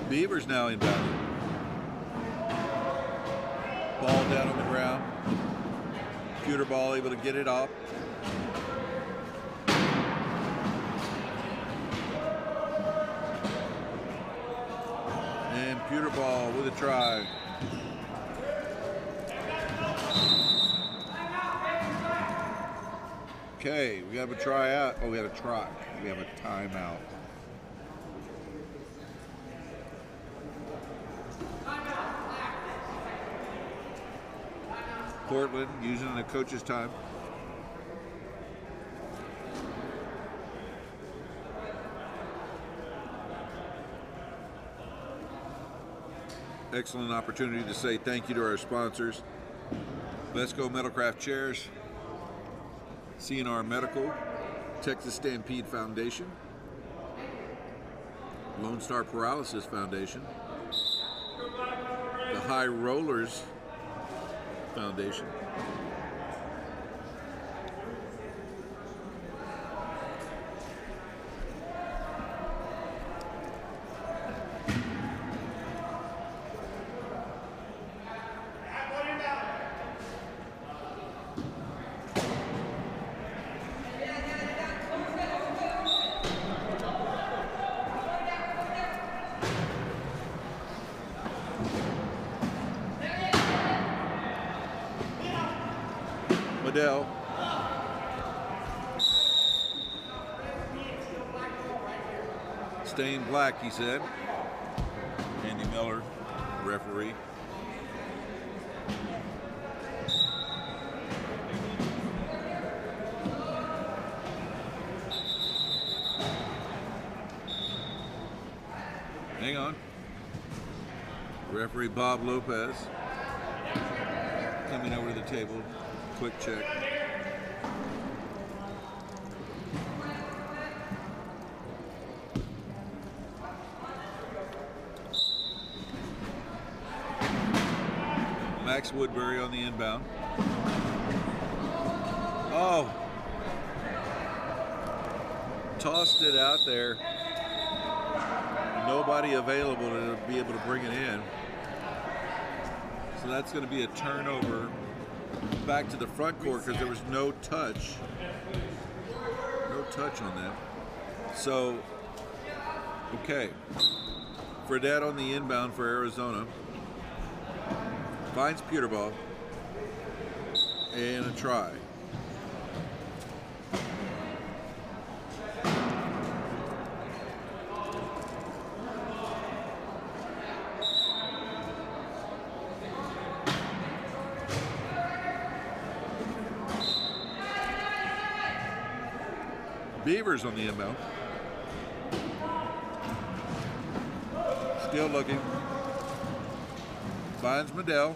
Speaker 1: Beavers now inbound. Ball down on the ground. Pewter ball able to get it up. And pewter ball with a try. Okay, we have a tryout. Oh, we have a try. We have a timeout. Portland using the coach's time. Excellent opportunity to say thank you to our sponsors. Vesco Metalcraft Chairs, CNR Medical, Texas Stampede Foundation, Lonestar Paralysis Foundation, the High Rollers Foundation, Adele. Stained black, he said. Andy Miller, referee. Hang on. Referee Bob Lopez coming over to the table. Quick check. Max Woodbury on the inbound. Oh. Tossed it out there. Nobody available to be able to bring it in. So that's going to be a turnover back to the front court because there was no touch. No touch on that. So, okay. Fredette on the inbound for Arizona. Finds Peterball. And a try. Beavers on the inbound. Still looking. Finds Medell.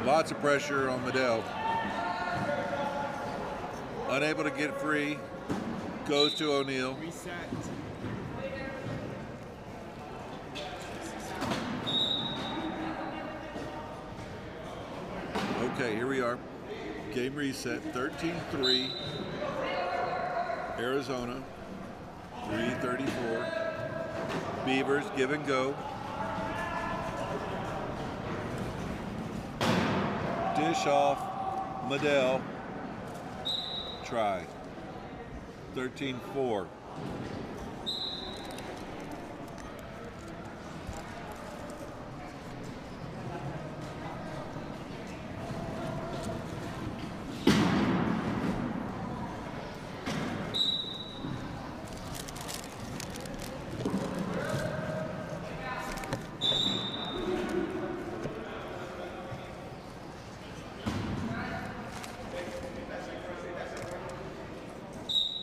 Speaker 1: Lots of pressure on Medell. Unable to get free. Goes to O'Neal.
Speaker 3: Reset.
Speaker 1: Okay, here we are. Game reset, 13-3. Arizona, 3:34. Beavers give and go. Dish off, Medell. Try. 13-4.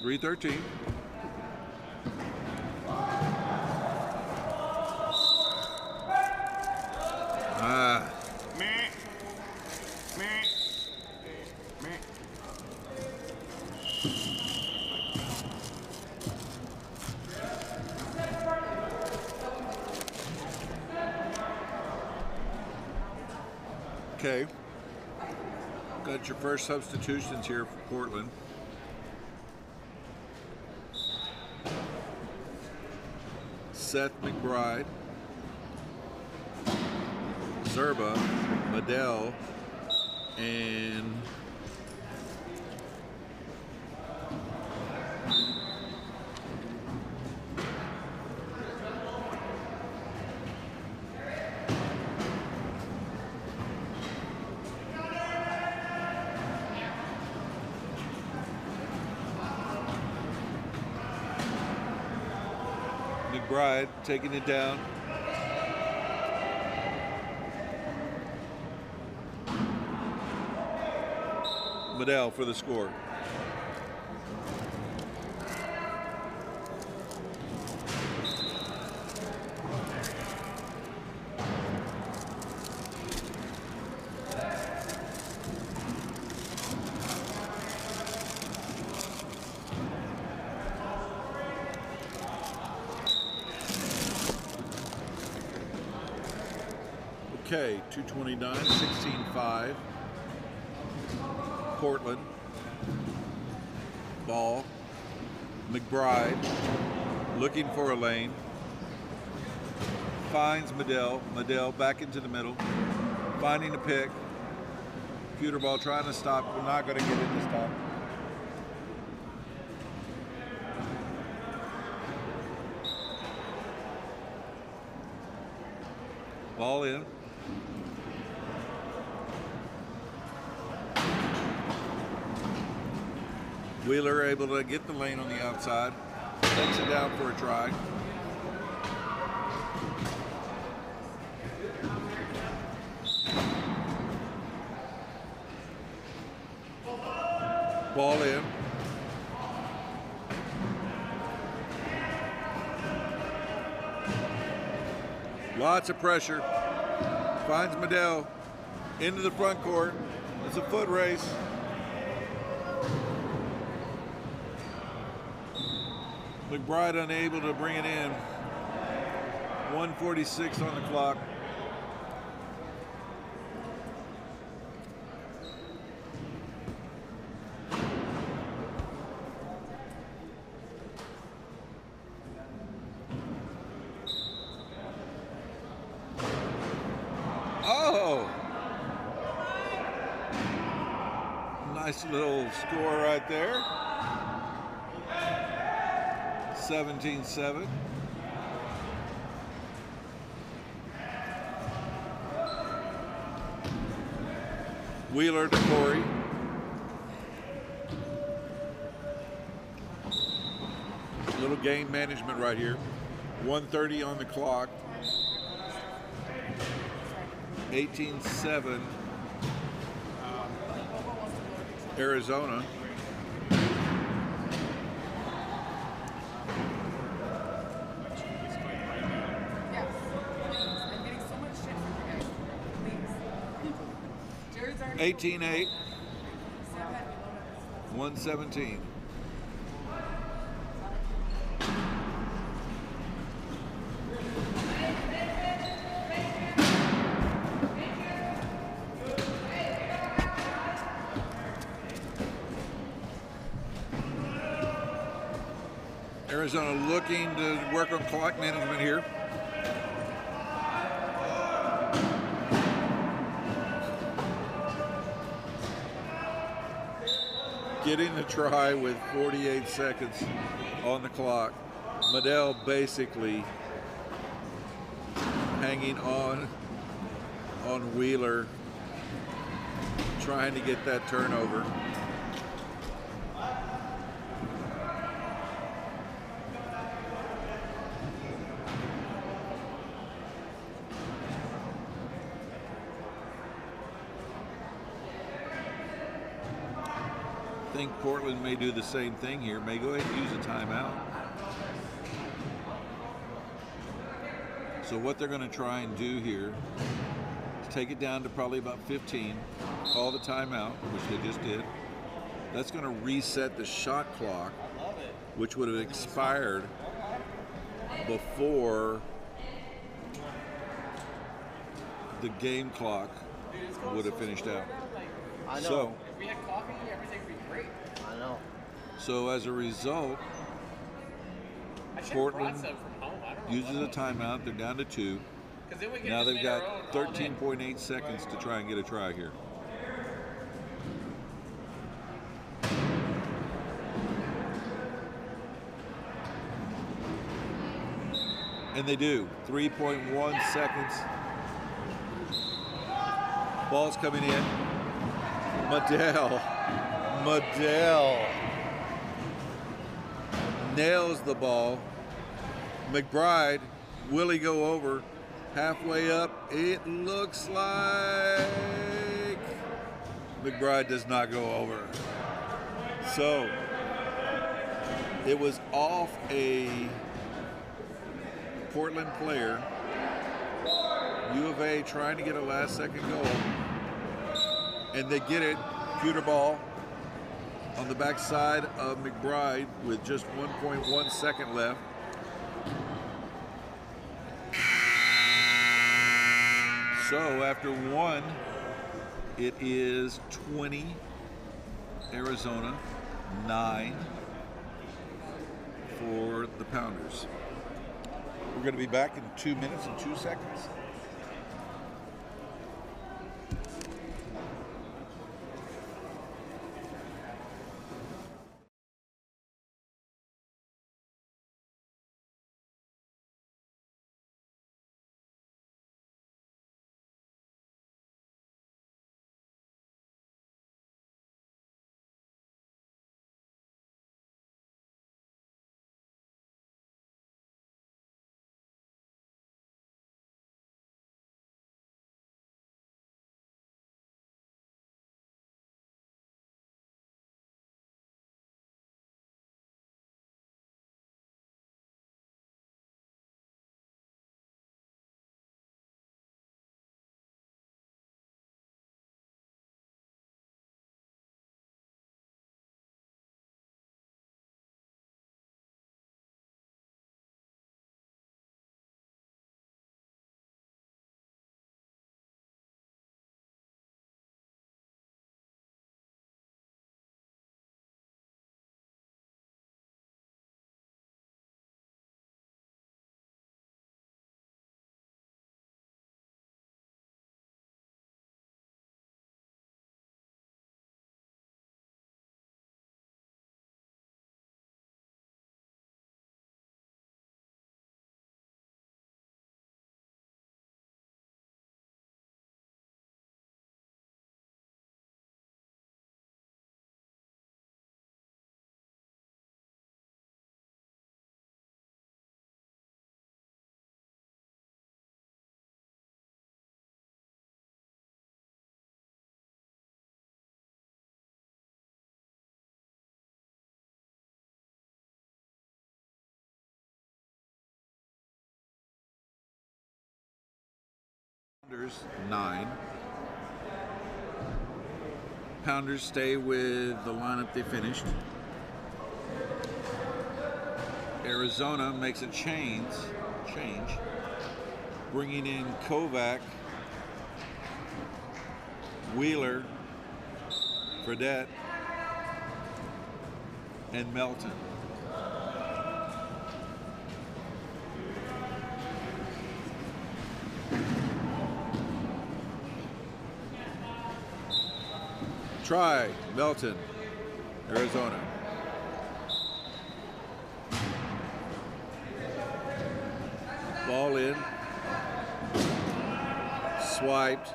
Speaker 1: Three 13. Okay. Got your first substitutions here for Portland. Seth McBride, Zerba, Medell, and McBride taking it down. Medell for the score. Okay, 2:29, 16-5. Portland. Ball. McBride looking for a lane. Finds Medell. Medell back into the middle. Finding a pick. Pewter ball trying to stop. We're not going to get it this time. Ball in. Wheeler able to get the lane on the outside. Takes it down for a try. Ball in. Lots of pressure. Finds Medell into the front court. It's a foot race. McBride unable to bring it in. 1:46 on the clock. Oh! Nice little score right there. 17-7. Wheeler to Corey. Little game management right here. 1:30 on the clock. 18-7. Arizona.
Speaker 9: Yes, please. I'm getting so much shit from you guys. Please. Jared's already
Speaker 1: 18-8. 117. Arizona looking to work on clock management here. Getting the try with 48 seconds on the clock. Medell basically hanging on Wheeler, trying to get that turnover. I think Portland may do the same thing here, may go ahead and use a timeout. So what they're going to try and do here is take it down to probably about 15, call the timeout, which they just did. That's going to reset the shot clock, which would have expired before the game clock would have finished out.
Speaker 3: I know.
Speaker 1: So,
Speaker 3: if we had coffee, everything would be great. I know.
Speaker 1: So as a result, Portland uses a timeout. They're down to 2. Now they've got 13.8 seconds to try and get a try here. And they do. 3.1 seconds. Ball's coming in. Medell nails the ball. McBride, will he go over? Halfway up, it looks like McBride does not go over. So it was off a Portland player. U of A trying to get a last second goal. And they get it, pewter ball on the backside of McBride with just 1.1 second left. So after 1, it is 20 Arizona, 9 for the Pounders. We're going to be back in 2 minutes and 2 seconds. Pounders 9. Pounders stay with the lineup they finished. Arizona makes a change, bringing in Kovac, Wheeler, Fredette, and Melton. Try, Melton, Arizona. Ball in. Swiped.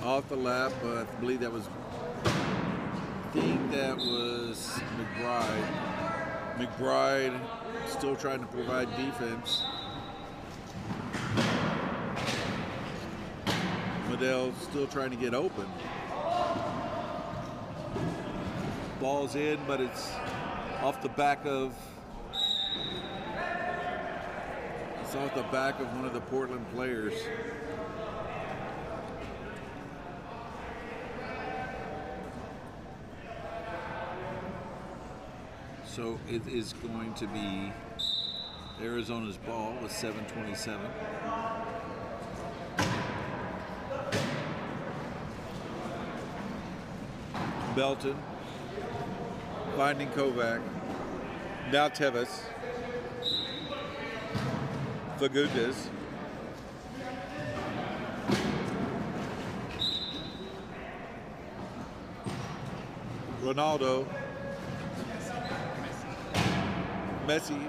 Speaker 1: Off the lap, I believe that was, McBride. McBride still trying to provide defense. Medell still trying to get open. Ball's in, but it's off the back of one of the Portland players. So it is going to be Arizona's ball with 7:27. Belton finding Kovac. Now Tevis. Fagundes. Ronaldo. Messi.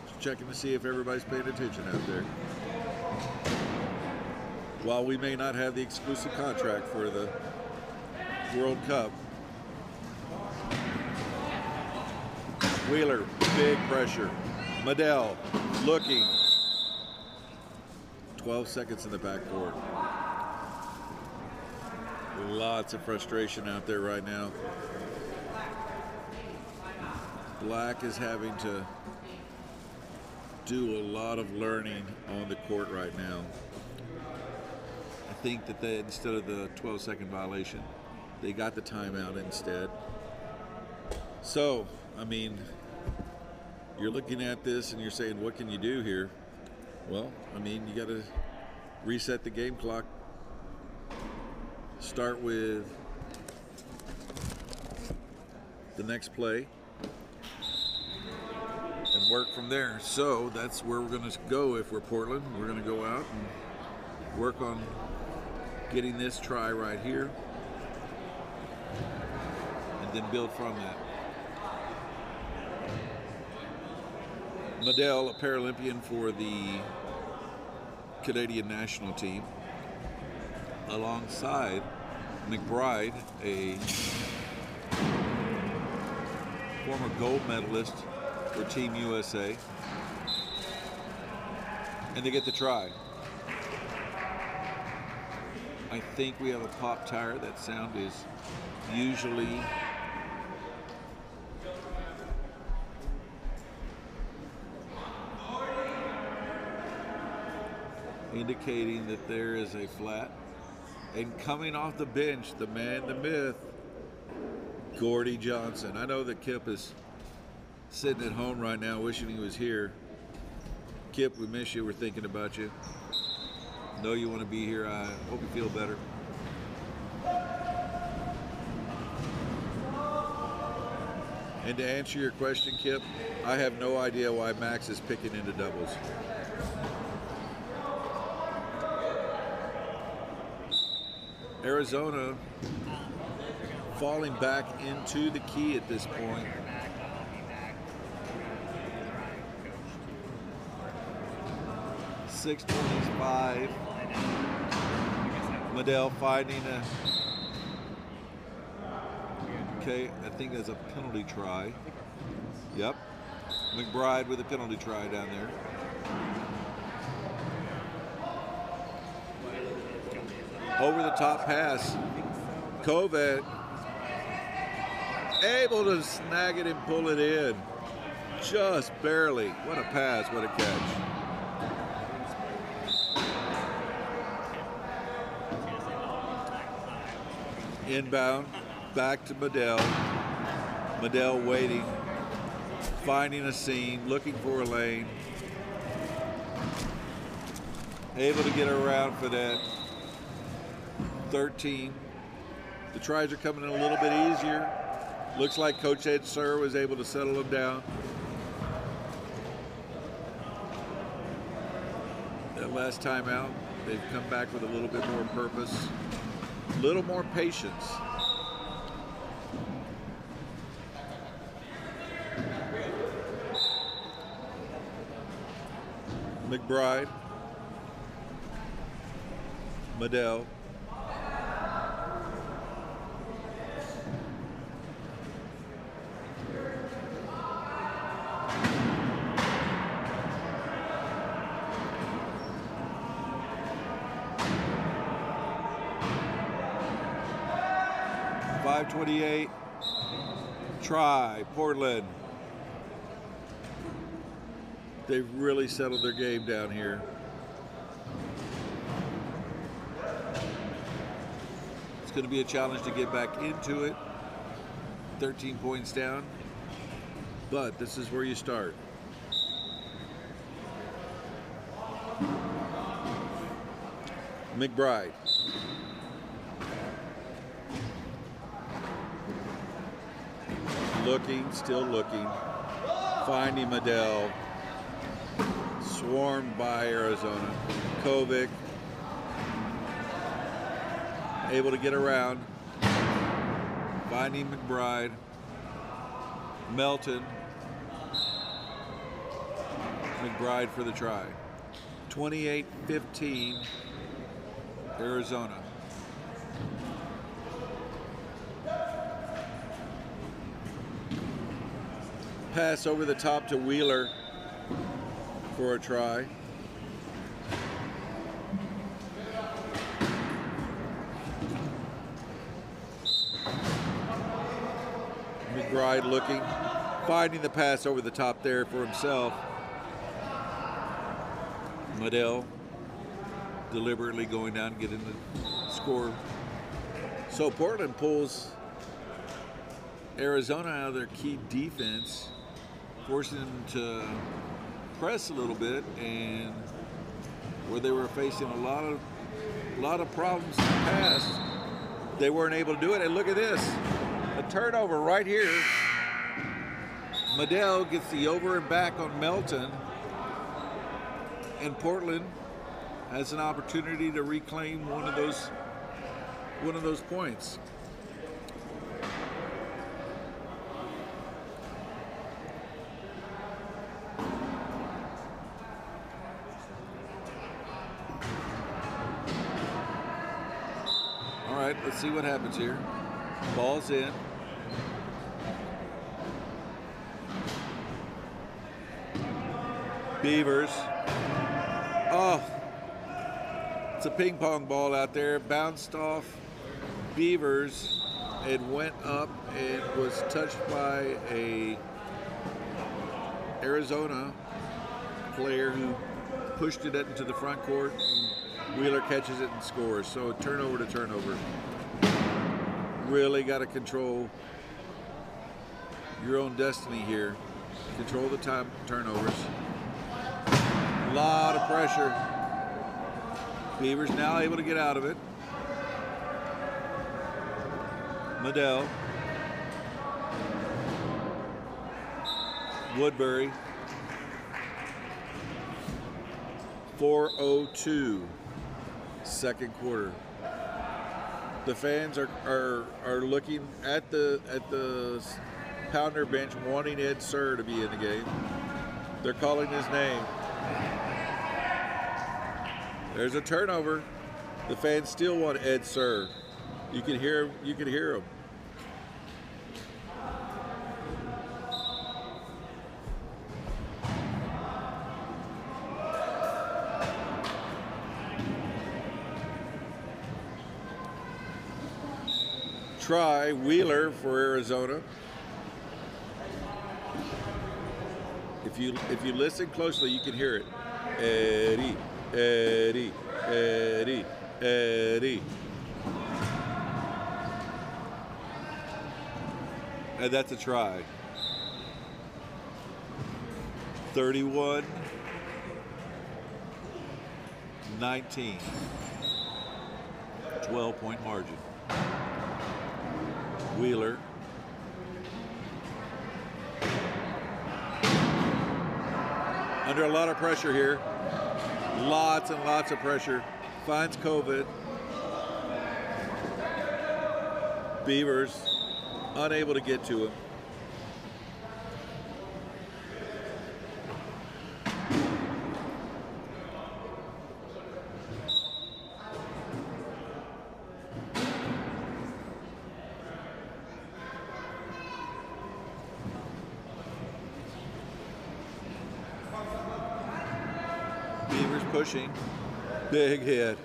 Speaker 1: Just checking to see if everybody's paying attention out there. While we may not have the exclusive contract for the World Cup, Wheeler, big pressure. Medell looking. 12 seconds in the backcourt. Lots of frustration out there right now. Black is having to do a lot of learning on the court right now. I think that they, instead of the 12-second violation, they got the timeout instead. So, I mean, you're looking at this and you're saying, what can you do here? Well, I mean, you got to reset the game clock. Start with the next play and work from there. So that's where we're going to go if we're Portland. We're going to go out and work on getting this try right here and then build from that. Medell, a Paralympian for the Canadian national team, alongside McBride, a former gold medalist for Team USA, and they get the try. I think we have a pop tire. That sound is usually indicating that there is a flat. And coming off the bench, the man, the myth, Gordy Johnson. I know that Kip is sitting at home right now wishing he was here. Kip, we miss you. We're thinking about you. Know you want to be here. I hope you feel better. And to answer your question, Kip, I have no idea why Max is picking into doubles. Arizona falling back into the key at this point. .625. Medell finding a. Okay, I think that's a penalty try. Yep. McBride with a penalty try down there. Over the top pass. Kovac able to snag it and pull it in. Just barely. What a pass, what a catch. Inbound, back to Medell. Medell waiting, finding a seam, looking for a lane. Able to get around for that. 13. The tries are coming in a little bit easier. Looks like Coach Ed Sir was able to settle them down. that last time out. They've come back with a little bit more purpose, a little more patience. McBride, Medell, .528, try, Portland. They've really settled their game down here. It's going to be a challenge to get back into it. 13 points down, but this is where you start. McBride. Looking, still looking. Finding Medell. Swarmed by Arizona. Kovic. Able to get around. Finding McBride. Melton. McBride for the try. 28-15, Arizona. Pass over the top to Wheeler for a try. McBride looking, finding the pass over the top there for himself. Medell deliberately going down, getting the score. So Portland pulls Arizona out of their key defense, forcing them to press a little bit, and where they were facing a lot of problems in the past, they weren't able to do it. And look at this, a turnover right here. Medell gets the over and back on Melton, and Portland has an opportunity to reclaim one of those points. All right, let's see what happens here. Ball's in. Beavers. Oh, it's a ping pong ball out there. Bounced off Beavers and went up and was touched by a Arizona player who pushed it into the front court. And Wheeler catches it and scores. So turnover to turnover. Really got to control your own destiny here. Control the time turnovers. A lot of pressure. Beavers now able to get out of it. Medell. Woodbury. 4:02, second quarter. The fans are looking at the Pounder bench, wanting Ed Sir to be in the game. They're calling his name. There's a turnover. The fans still want Ed Sir. You can hear him. Try Wheeler for Arizona. If you listen closely, you can hear it. Eddie, Eddie, Eddie, Eddie. And that's a try. 31-19. 12-point margin. Wheeler. Under a lot of pressure here. Lots and lots of pressure. Finds COVID. Beavers unable to get to him. Beavers pushing. Big hit.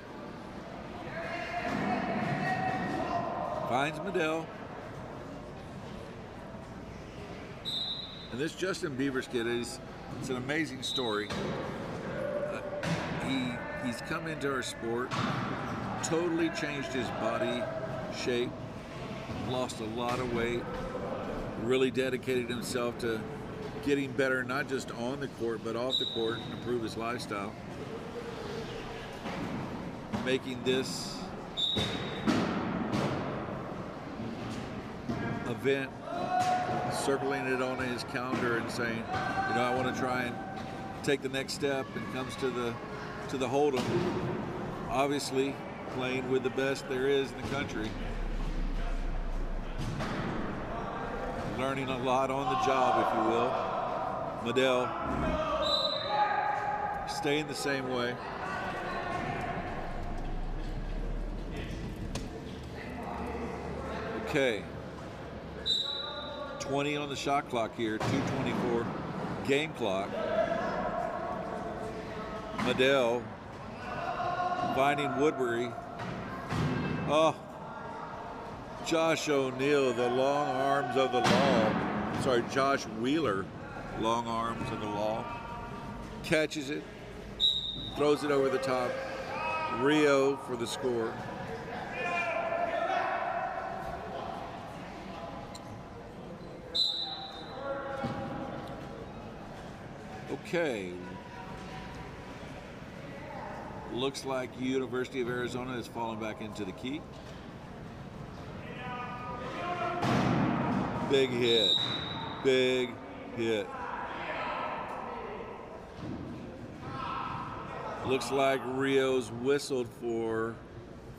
Speaker 1: Finds Medell. And this Justin Beavers kid it's an amazing story. He's come into our sport, totally changed his body shape, lost a lot of weight, really dedicated himself to getting better, not just on the court, but off the court, and improve his lifestyle. Making this event, circling it on his calendar and saying, you know, I want to try and take the next step, and comes to the Hold'em. Obviously, playing with the best there is in the country. Learning a lot on the job, if you will. Medell staying the same way. Okay. 20 on the shot clock here, 2:24 game clock. Medell finding Woodbury. Oh, Josh O'Neill, the long arms of the law. Sorry, Josh Wheeler, long arms of the law. Catches it, throws it over the top. Rio for the score. Okay. Looks like University of Arizona has fallen back into the key. Big hit. Big hit. Looks like Rio's whistled for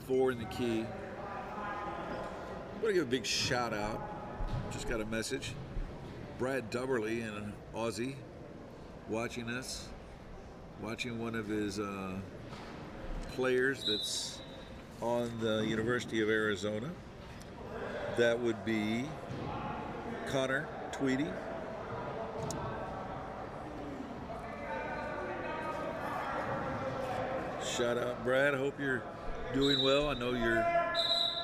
Speaker 1: 4 in the key. I'm going to give a big shout out. Just got a message. Brad Dubberly, an Aussie, watching us. Watching one of his players that's on the University of Arizona. That would be Connor Tweedy. Shout out, Brad. I hope you're doing well. I know your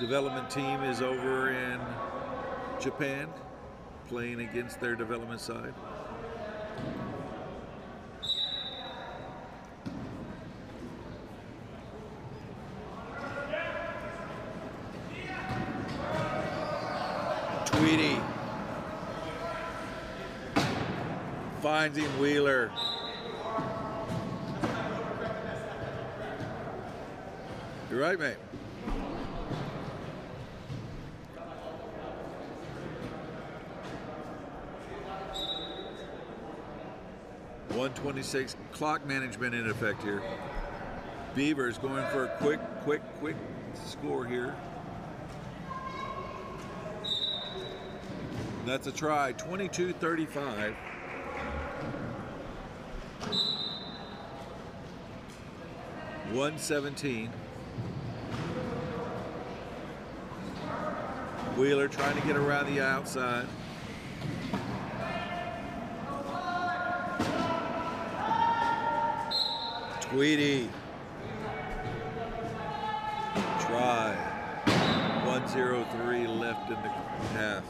Speaker 1: development team is over in Japan playing against their development side. Tweedy finds him, Wheeler. You're right, mate. .126 clock management in effect here. Beavers going for a quick score here. That's a try, 22-35. .117. Wheeler trying to get around the outside. Tweedy. Try. 1:03 left in the half.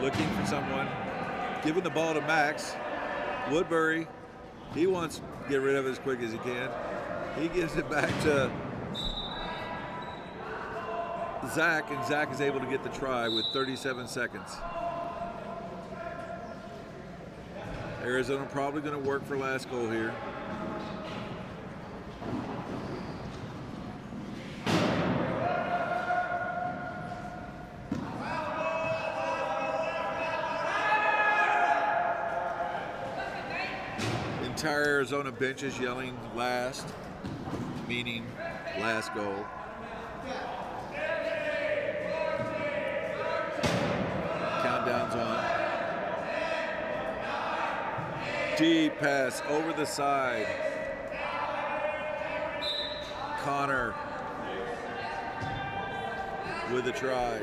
Speaker 1: Looking for someone, giving the ball to Max. Woodbury, he wants to get rid of it as quick as he can. He gives it back to Zach, and Zach is able to get the try with 37 seconds. Arizona probably going to work for last goal here. Entire Arizona bench is yelling last, meaning last goal. Countdown's on. Deep pass over the side. Connor with a try.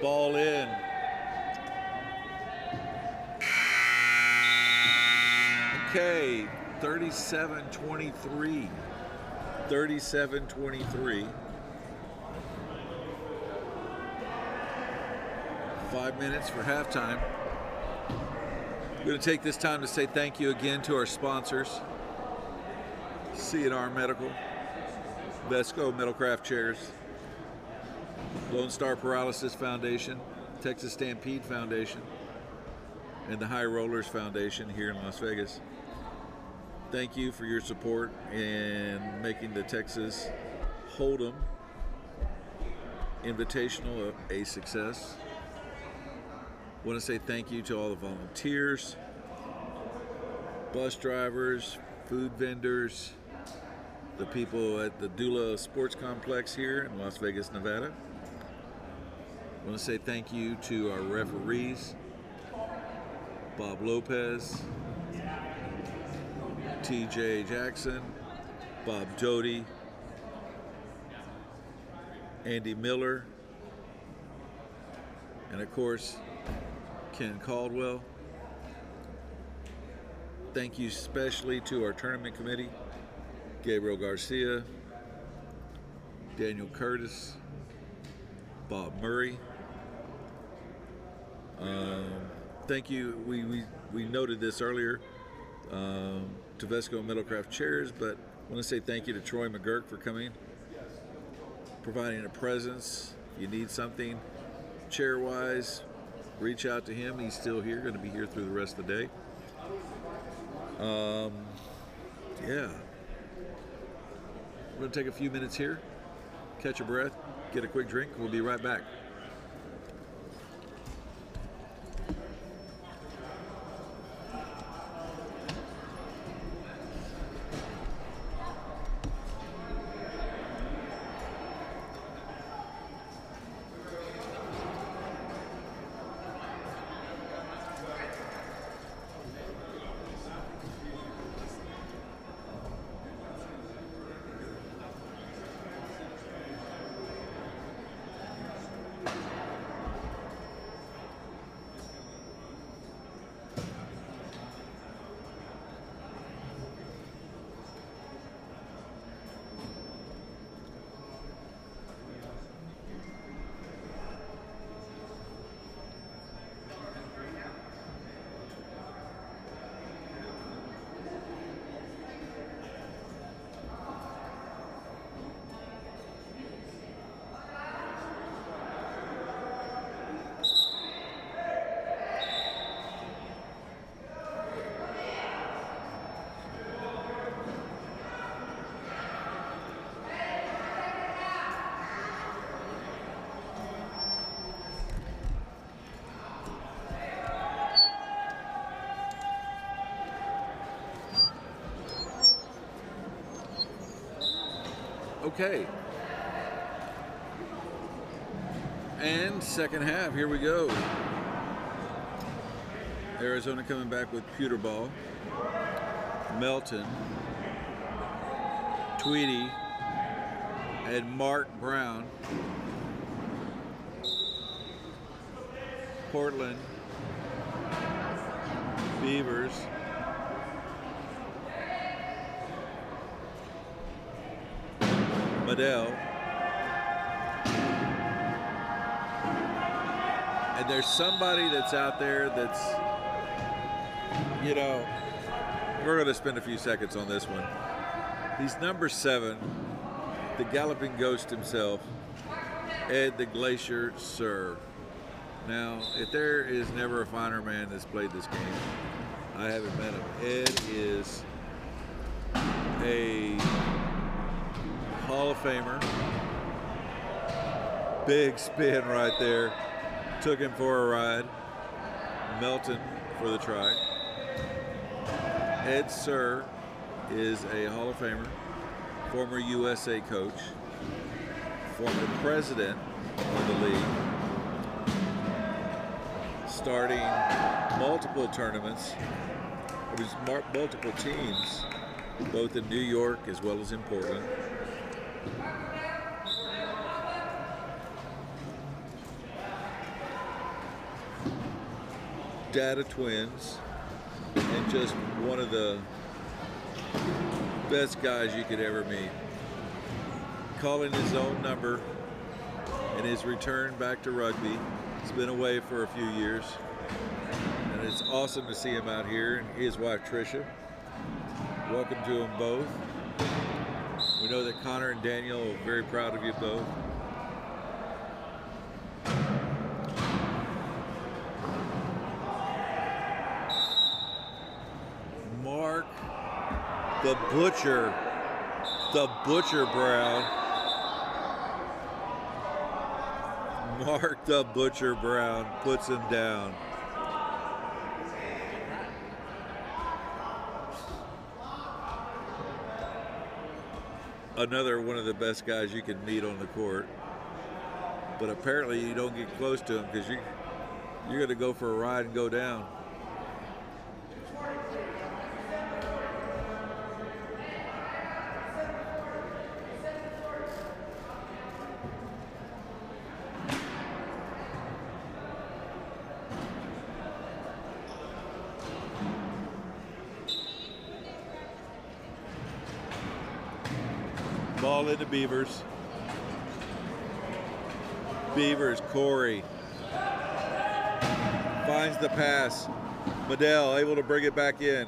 Speaker 1: Ball in. Okay, 37-23. 37-23. 5 minutes for halftime. I'm going to take this time to say thank you again to our sponsors. C&R Medical, Vesco Metalcraft Chairs, Lonestar Paralysis Foundation, Texas Stampede Foundation, and the High Rollers Foundation here in Las Vegas. Thank you for your support in making the Texas Hold'em Invitational a success. I want to say thank you to all the volunteers, bus drivers, food vendors, the people at the Dula Sports Complex here in Las Vegas, Nevada. I want to say thank you to our referees, Bob Lopez, TJ Jackson, Bob Doty, Andy Miller, and of course, Ken Caldwell. Thank you especially to our tournament committee, Gabriel Garcia, Daniel Curtis, Bob Murray. Thank you, we noted this earlier, to Vesco Metalcraft Chairs, but I want to say thank you to Troy McGurk for coming, providing a presence. If you need something chair-wise, reach out to him. He's still here, going to be here through the rest of the day. Yeah. We're going to take a few minutes here, catch a breath, get a quick drink. We'll be right back. Okay. And second half, here we go. Arizona coming back with pewter ball. Melton, Tweedy, and Mark Brown. Portland, Beavers, Medell, and there's somebody that's out there that's, you know, we're going to spend a few seconds on this one. He's number 7, the Galloping Ghost himself, Ed the Glacier Sir. Now, if there is never a finer man that's played this game, I haven't met him. Ed is a Hall of Famer. Big spin right there. Took him for a ride. Melton for the try. Ed Sir is a Hall of Famer, former USA coach, former president of the league, starting multiple tournaments. It was multiple teams, both in New York as well as in Portland. Dad of twins, and just one of the best guys you could ever meet. Calling his own number in his return back to rugby. He's been away for a few years, and it's awesome to see him out here, and his wife Tricia. Welcome to them both. We know that Connor and Daniel are very proud of you both. Mark the Butcher Brown. Mark the Butcher Brown puts him down. Another one of the best guys you can meet on the court. But apparently you don't get close to him because you're going to go for a ride and go down. Ball into Beavers. Beavers, Corey. Finds the pass. Medell able to bring it back in.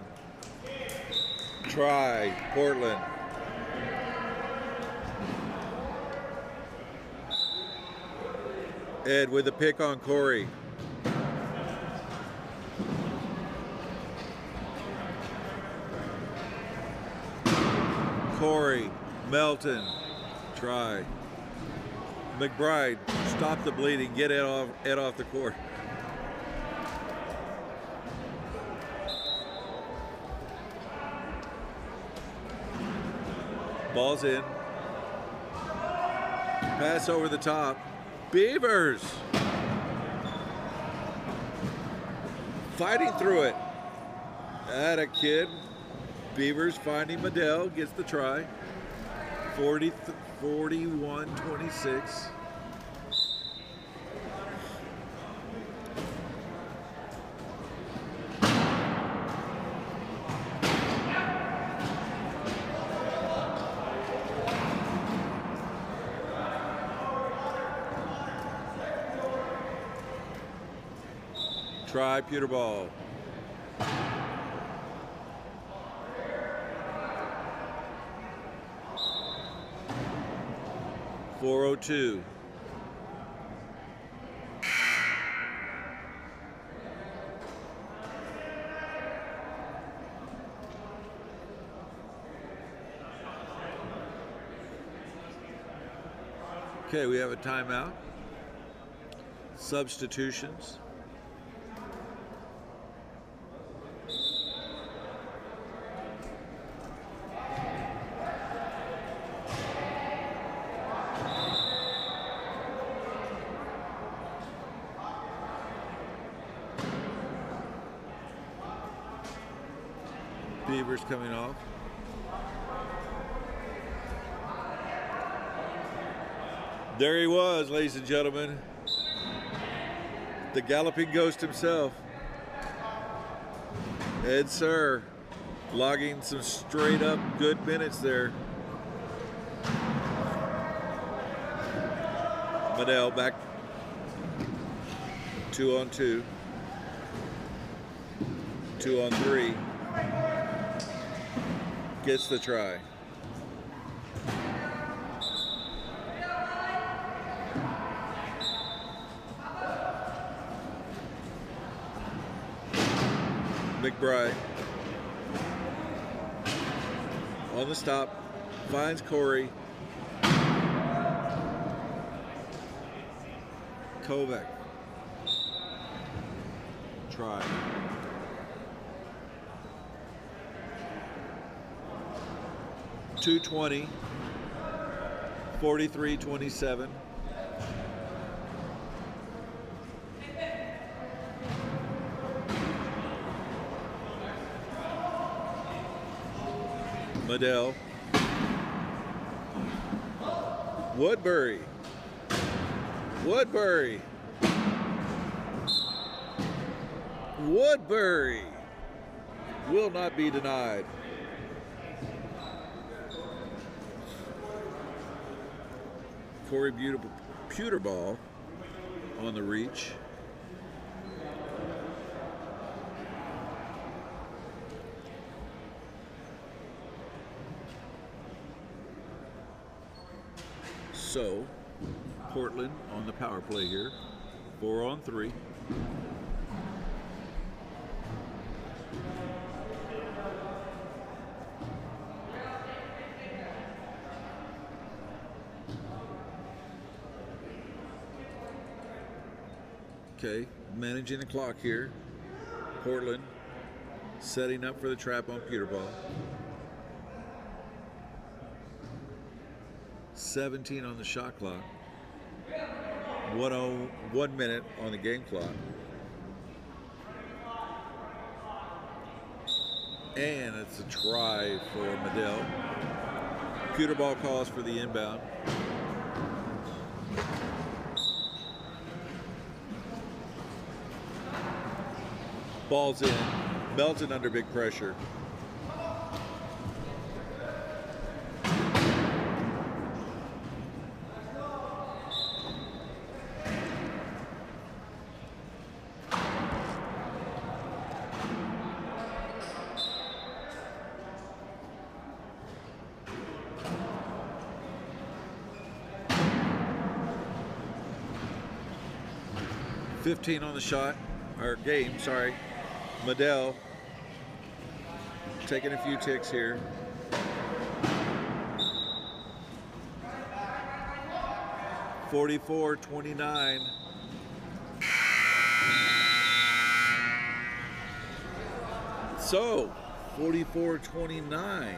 Speaker 1: Try, Portland. Ed with the pick on Corey. Corey, Melton, try. McBride, stop the bleeding, get Ed off the court. Ball's in. Pass over the top. Beavers! Fighting through it. Atta kid. Beavers finding Medell, gets the try. 41-26. Try pewter ball. .402. Okay, we have a timeout. Substitutions. Beavers coming off. There he was, ladies and gentlemen. The galloping ghost himself. Ed Sir, logging some straight up good minutes there. Medell back 2-on-2. 2-on-3. Gets the try. McBride. On the stop, finds Corey. Kovac. Try. .220. 43-27. Medell. Woodbury. Woodbury. Woodbury will not be denied. Corey Pewterball on the reach. So, Portland on the power play here. 4-on-3. Okay, managing the clock here. Portland setting up for the trap on Pewterball. 17 on the shot clock. 1 minute on the game clock. And it's a try for Medell. Pewterball calls for the inbound. Ball's in. Melton under big pressure. .15 on the shot, or game, sorry. Medell taking a few ticks here. .44-29. So, 44-29.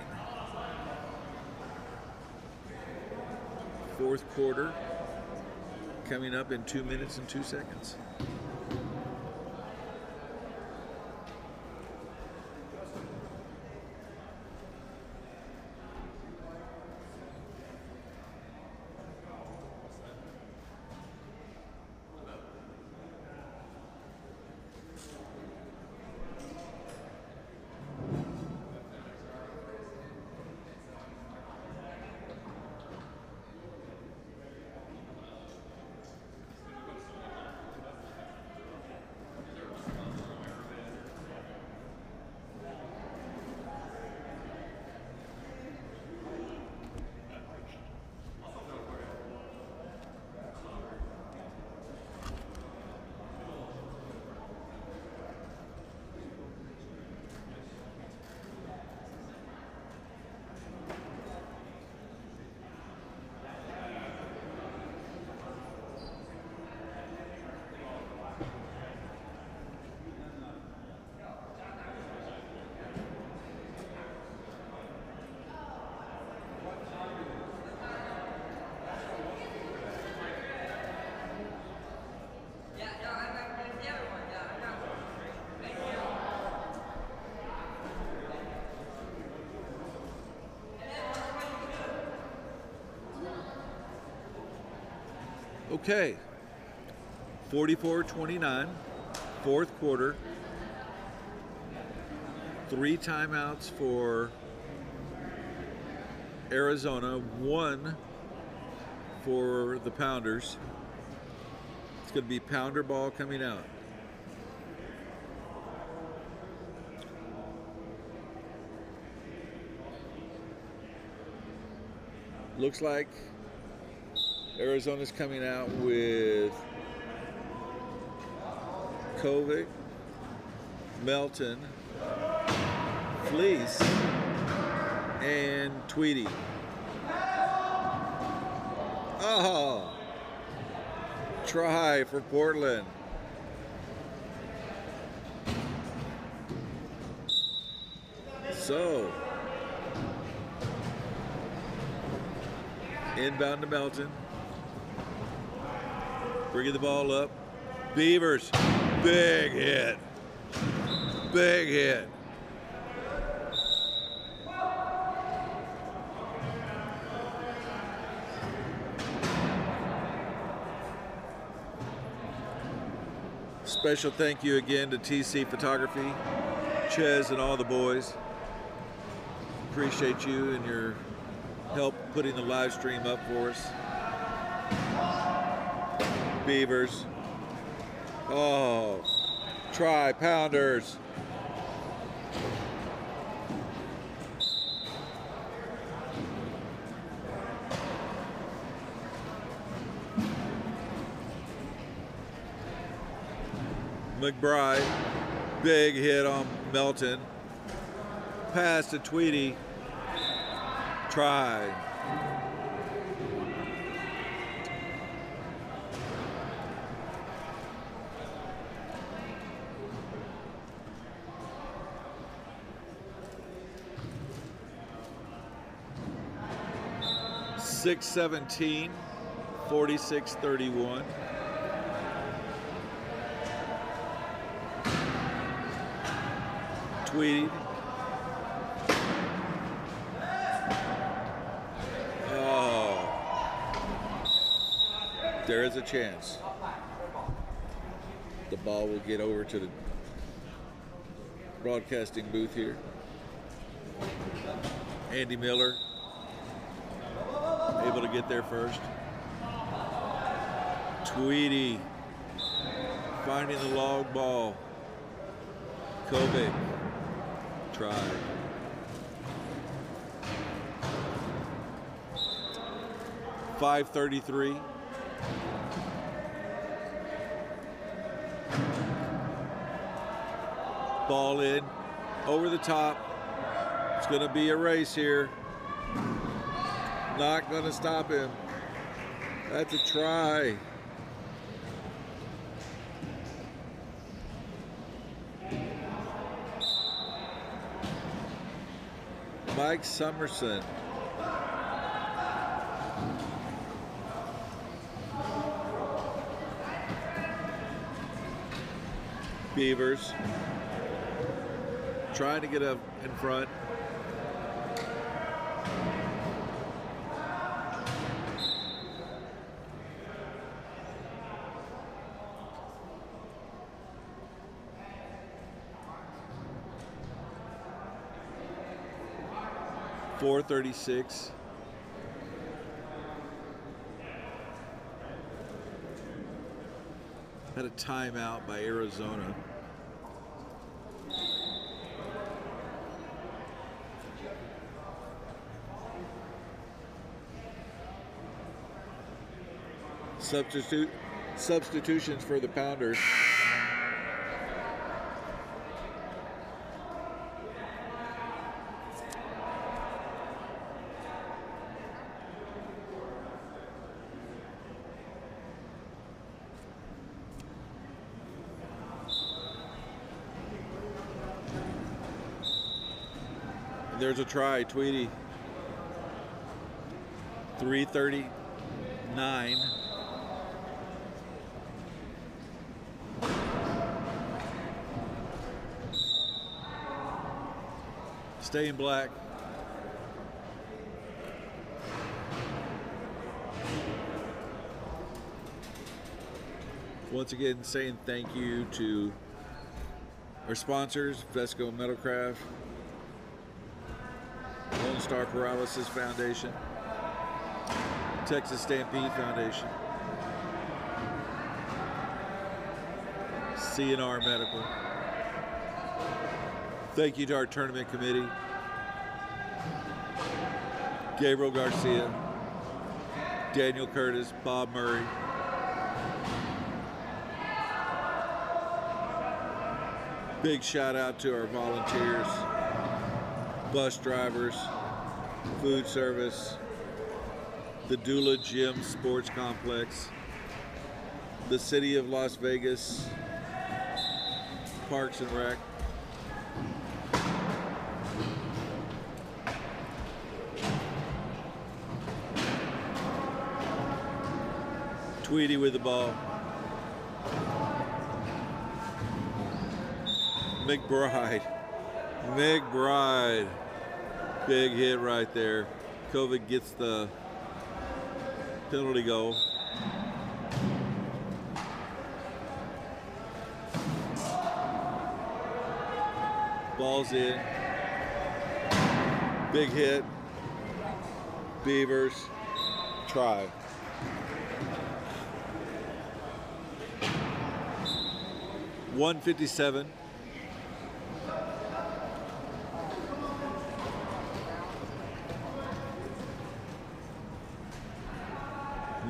Speaker 1: Fourth quarter coming up in 2 minutes and 2 seconds. Okay, 44-29, fourth quarter. 3 timeouts for Arizona, 1 for the Pounders. It's going to be Pounder ball coming out. Looks like Arizona's coming out with Kovac, Melton, Fleece and Tweety. Oh, try for Portland. So, inbound to Melton. Bringing the ball up. Beavers, big hit. Big hit. Special thank you again to TC Photography, Ches, and all the boys. Appreciate you and your help putting the live stream up for us. Beavers. Oh, try Pounders. McBride, big hit on Melton. Pass to Tweety. Try. .617, 46-31. Tweety. Oh. There is a chance. The ball will get over to the broadcasting booth here. Andy Miller able to get there first. Tweety finding the log ball. Kobe. Try. .533. Ball in, over the top. It's going to be a race here. Not going to stop him. That's a try. Mike Summerson. Beavers trying to get up in front. .436. Had a timeout by Arizona. Substitutions for the Pounders. There's a try, Tweety. 3:39. Stay in black. Once again, saying thank you to our sponsors, Vesco Metalcraft, Lonestar Paralysis Foundation, Texas Stampede Foundation, CNR Medical. Thank you to our tournament committee, Gabriel Garcia, Daniel Curtis, Bob Murray. Big shout out to our volunteers, bus drivers, food service, the Dula Gym Sports Complex, the City of Las Vegas, Parks and Rec. Tweety with the ball. McBride. Big hit right there. Kovic gets the penalty goal. Ball's in. Big hit. Beavers. Try. .157.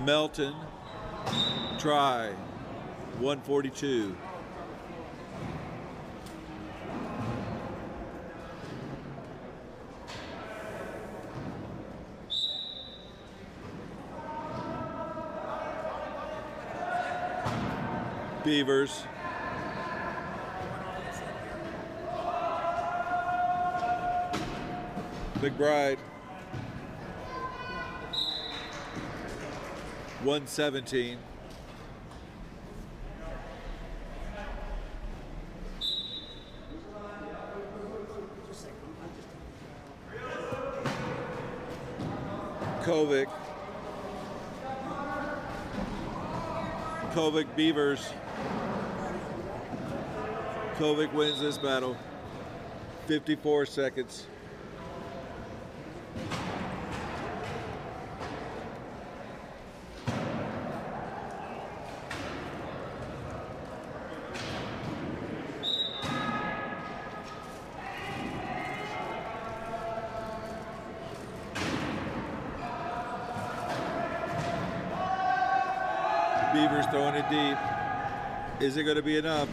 Speaker 1: Melton, try, 142. Beavers. McBride. 117. Kovic Beavers. Kovic wins this battle. 54 seconds. Beavers throwing it deep. Is it going to be enough?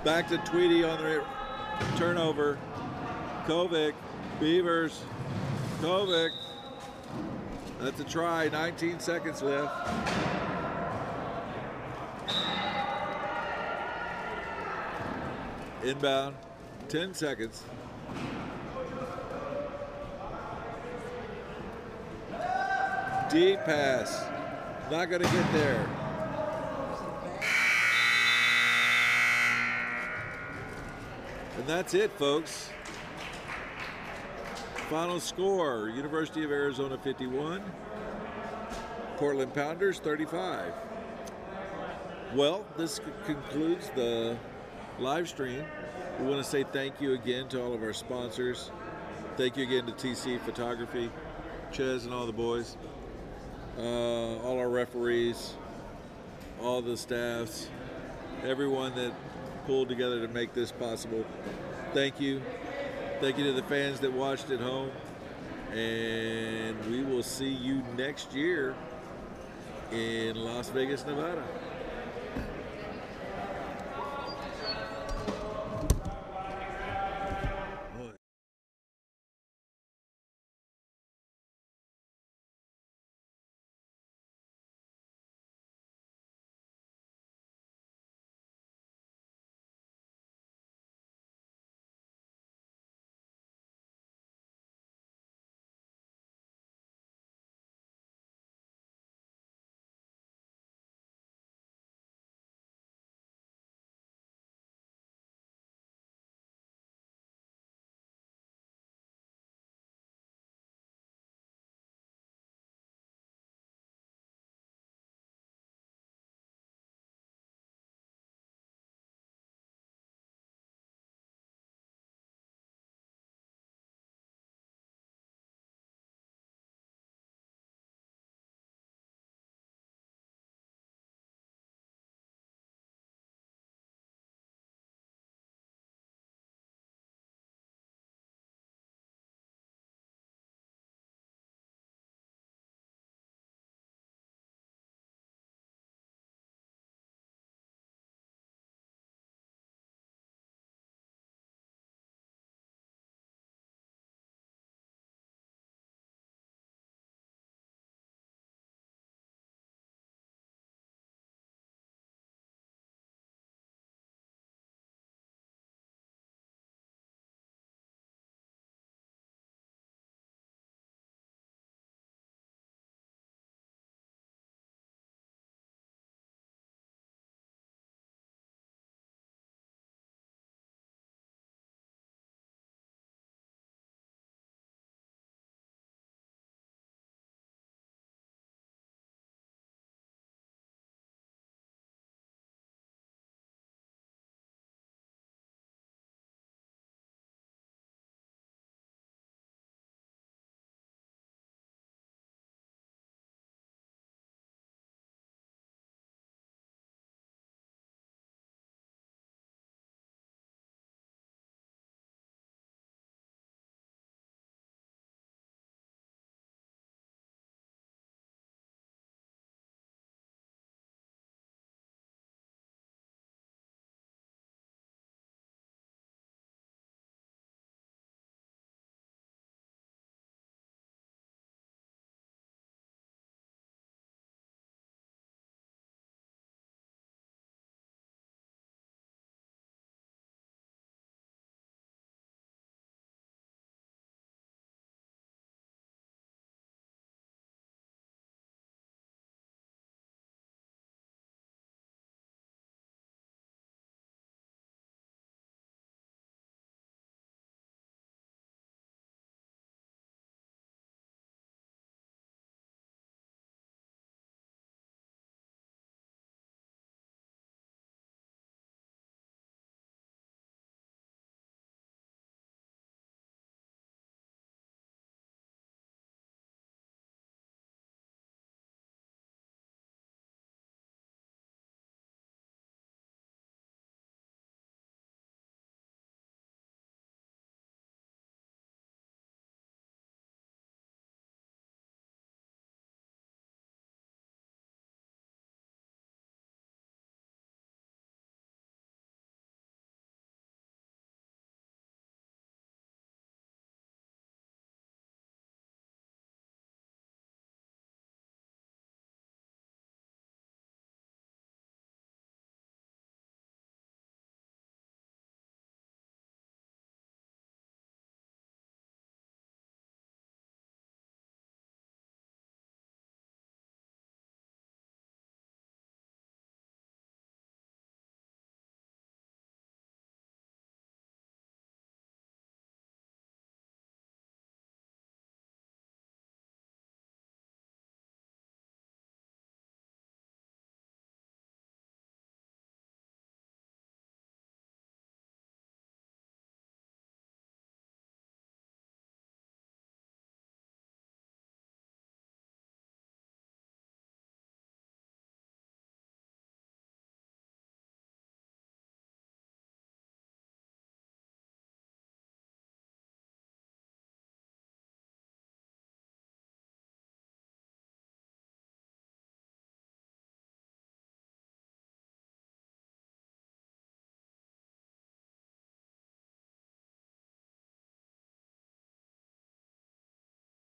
Speaker 1: Back to Tweedy on the turnover. Kovic, Beavers, Kovic. That's a try, 19 seconds left. Inbound, 10 seconds. Deep pass, not going to get there. And that's it, folks. Final score, University of Arizona 51, Portland Pounders 35. Well, this concludes the live stream. We want to say thank you again to all of our sponsors. Thank you again to TC Photography, Ches and all the boys, all our referees, all the staffs, everyone that pulled together to make this possible. Thank you. Thank you to the fans that watched at home. And we will see you next year in Las Vegas, Nevada.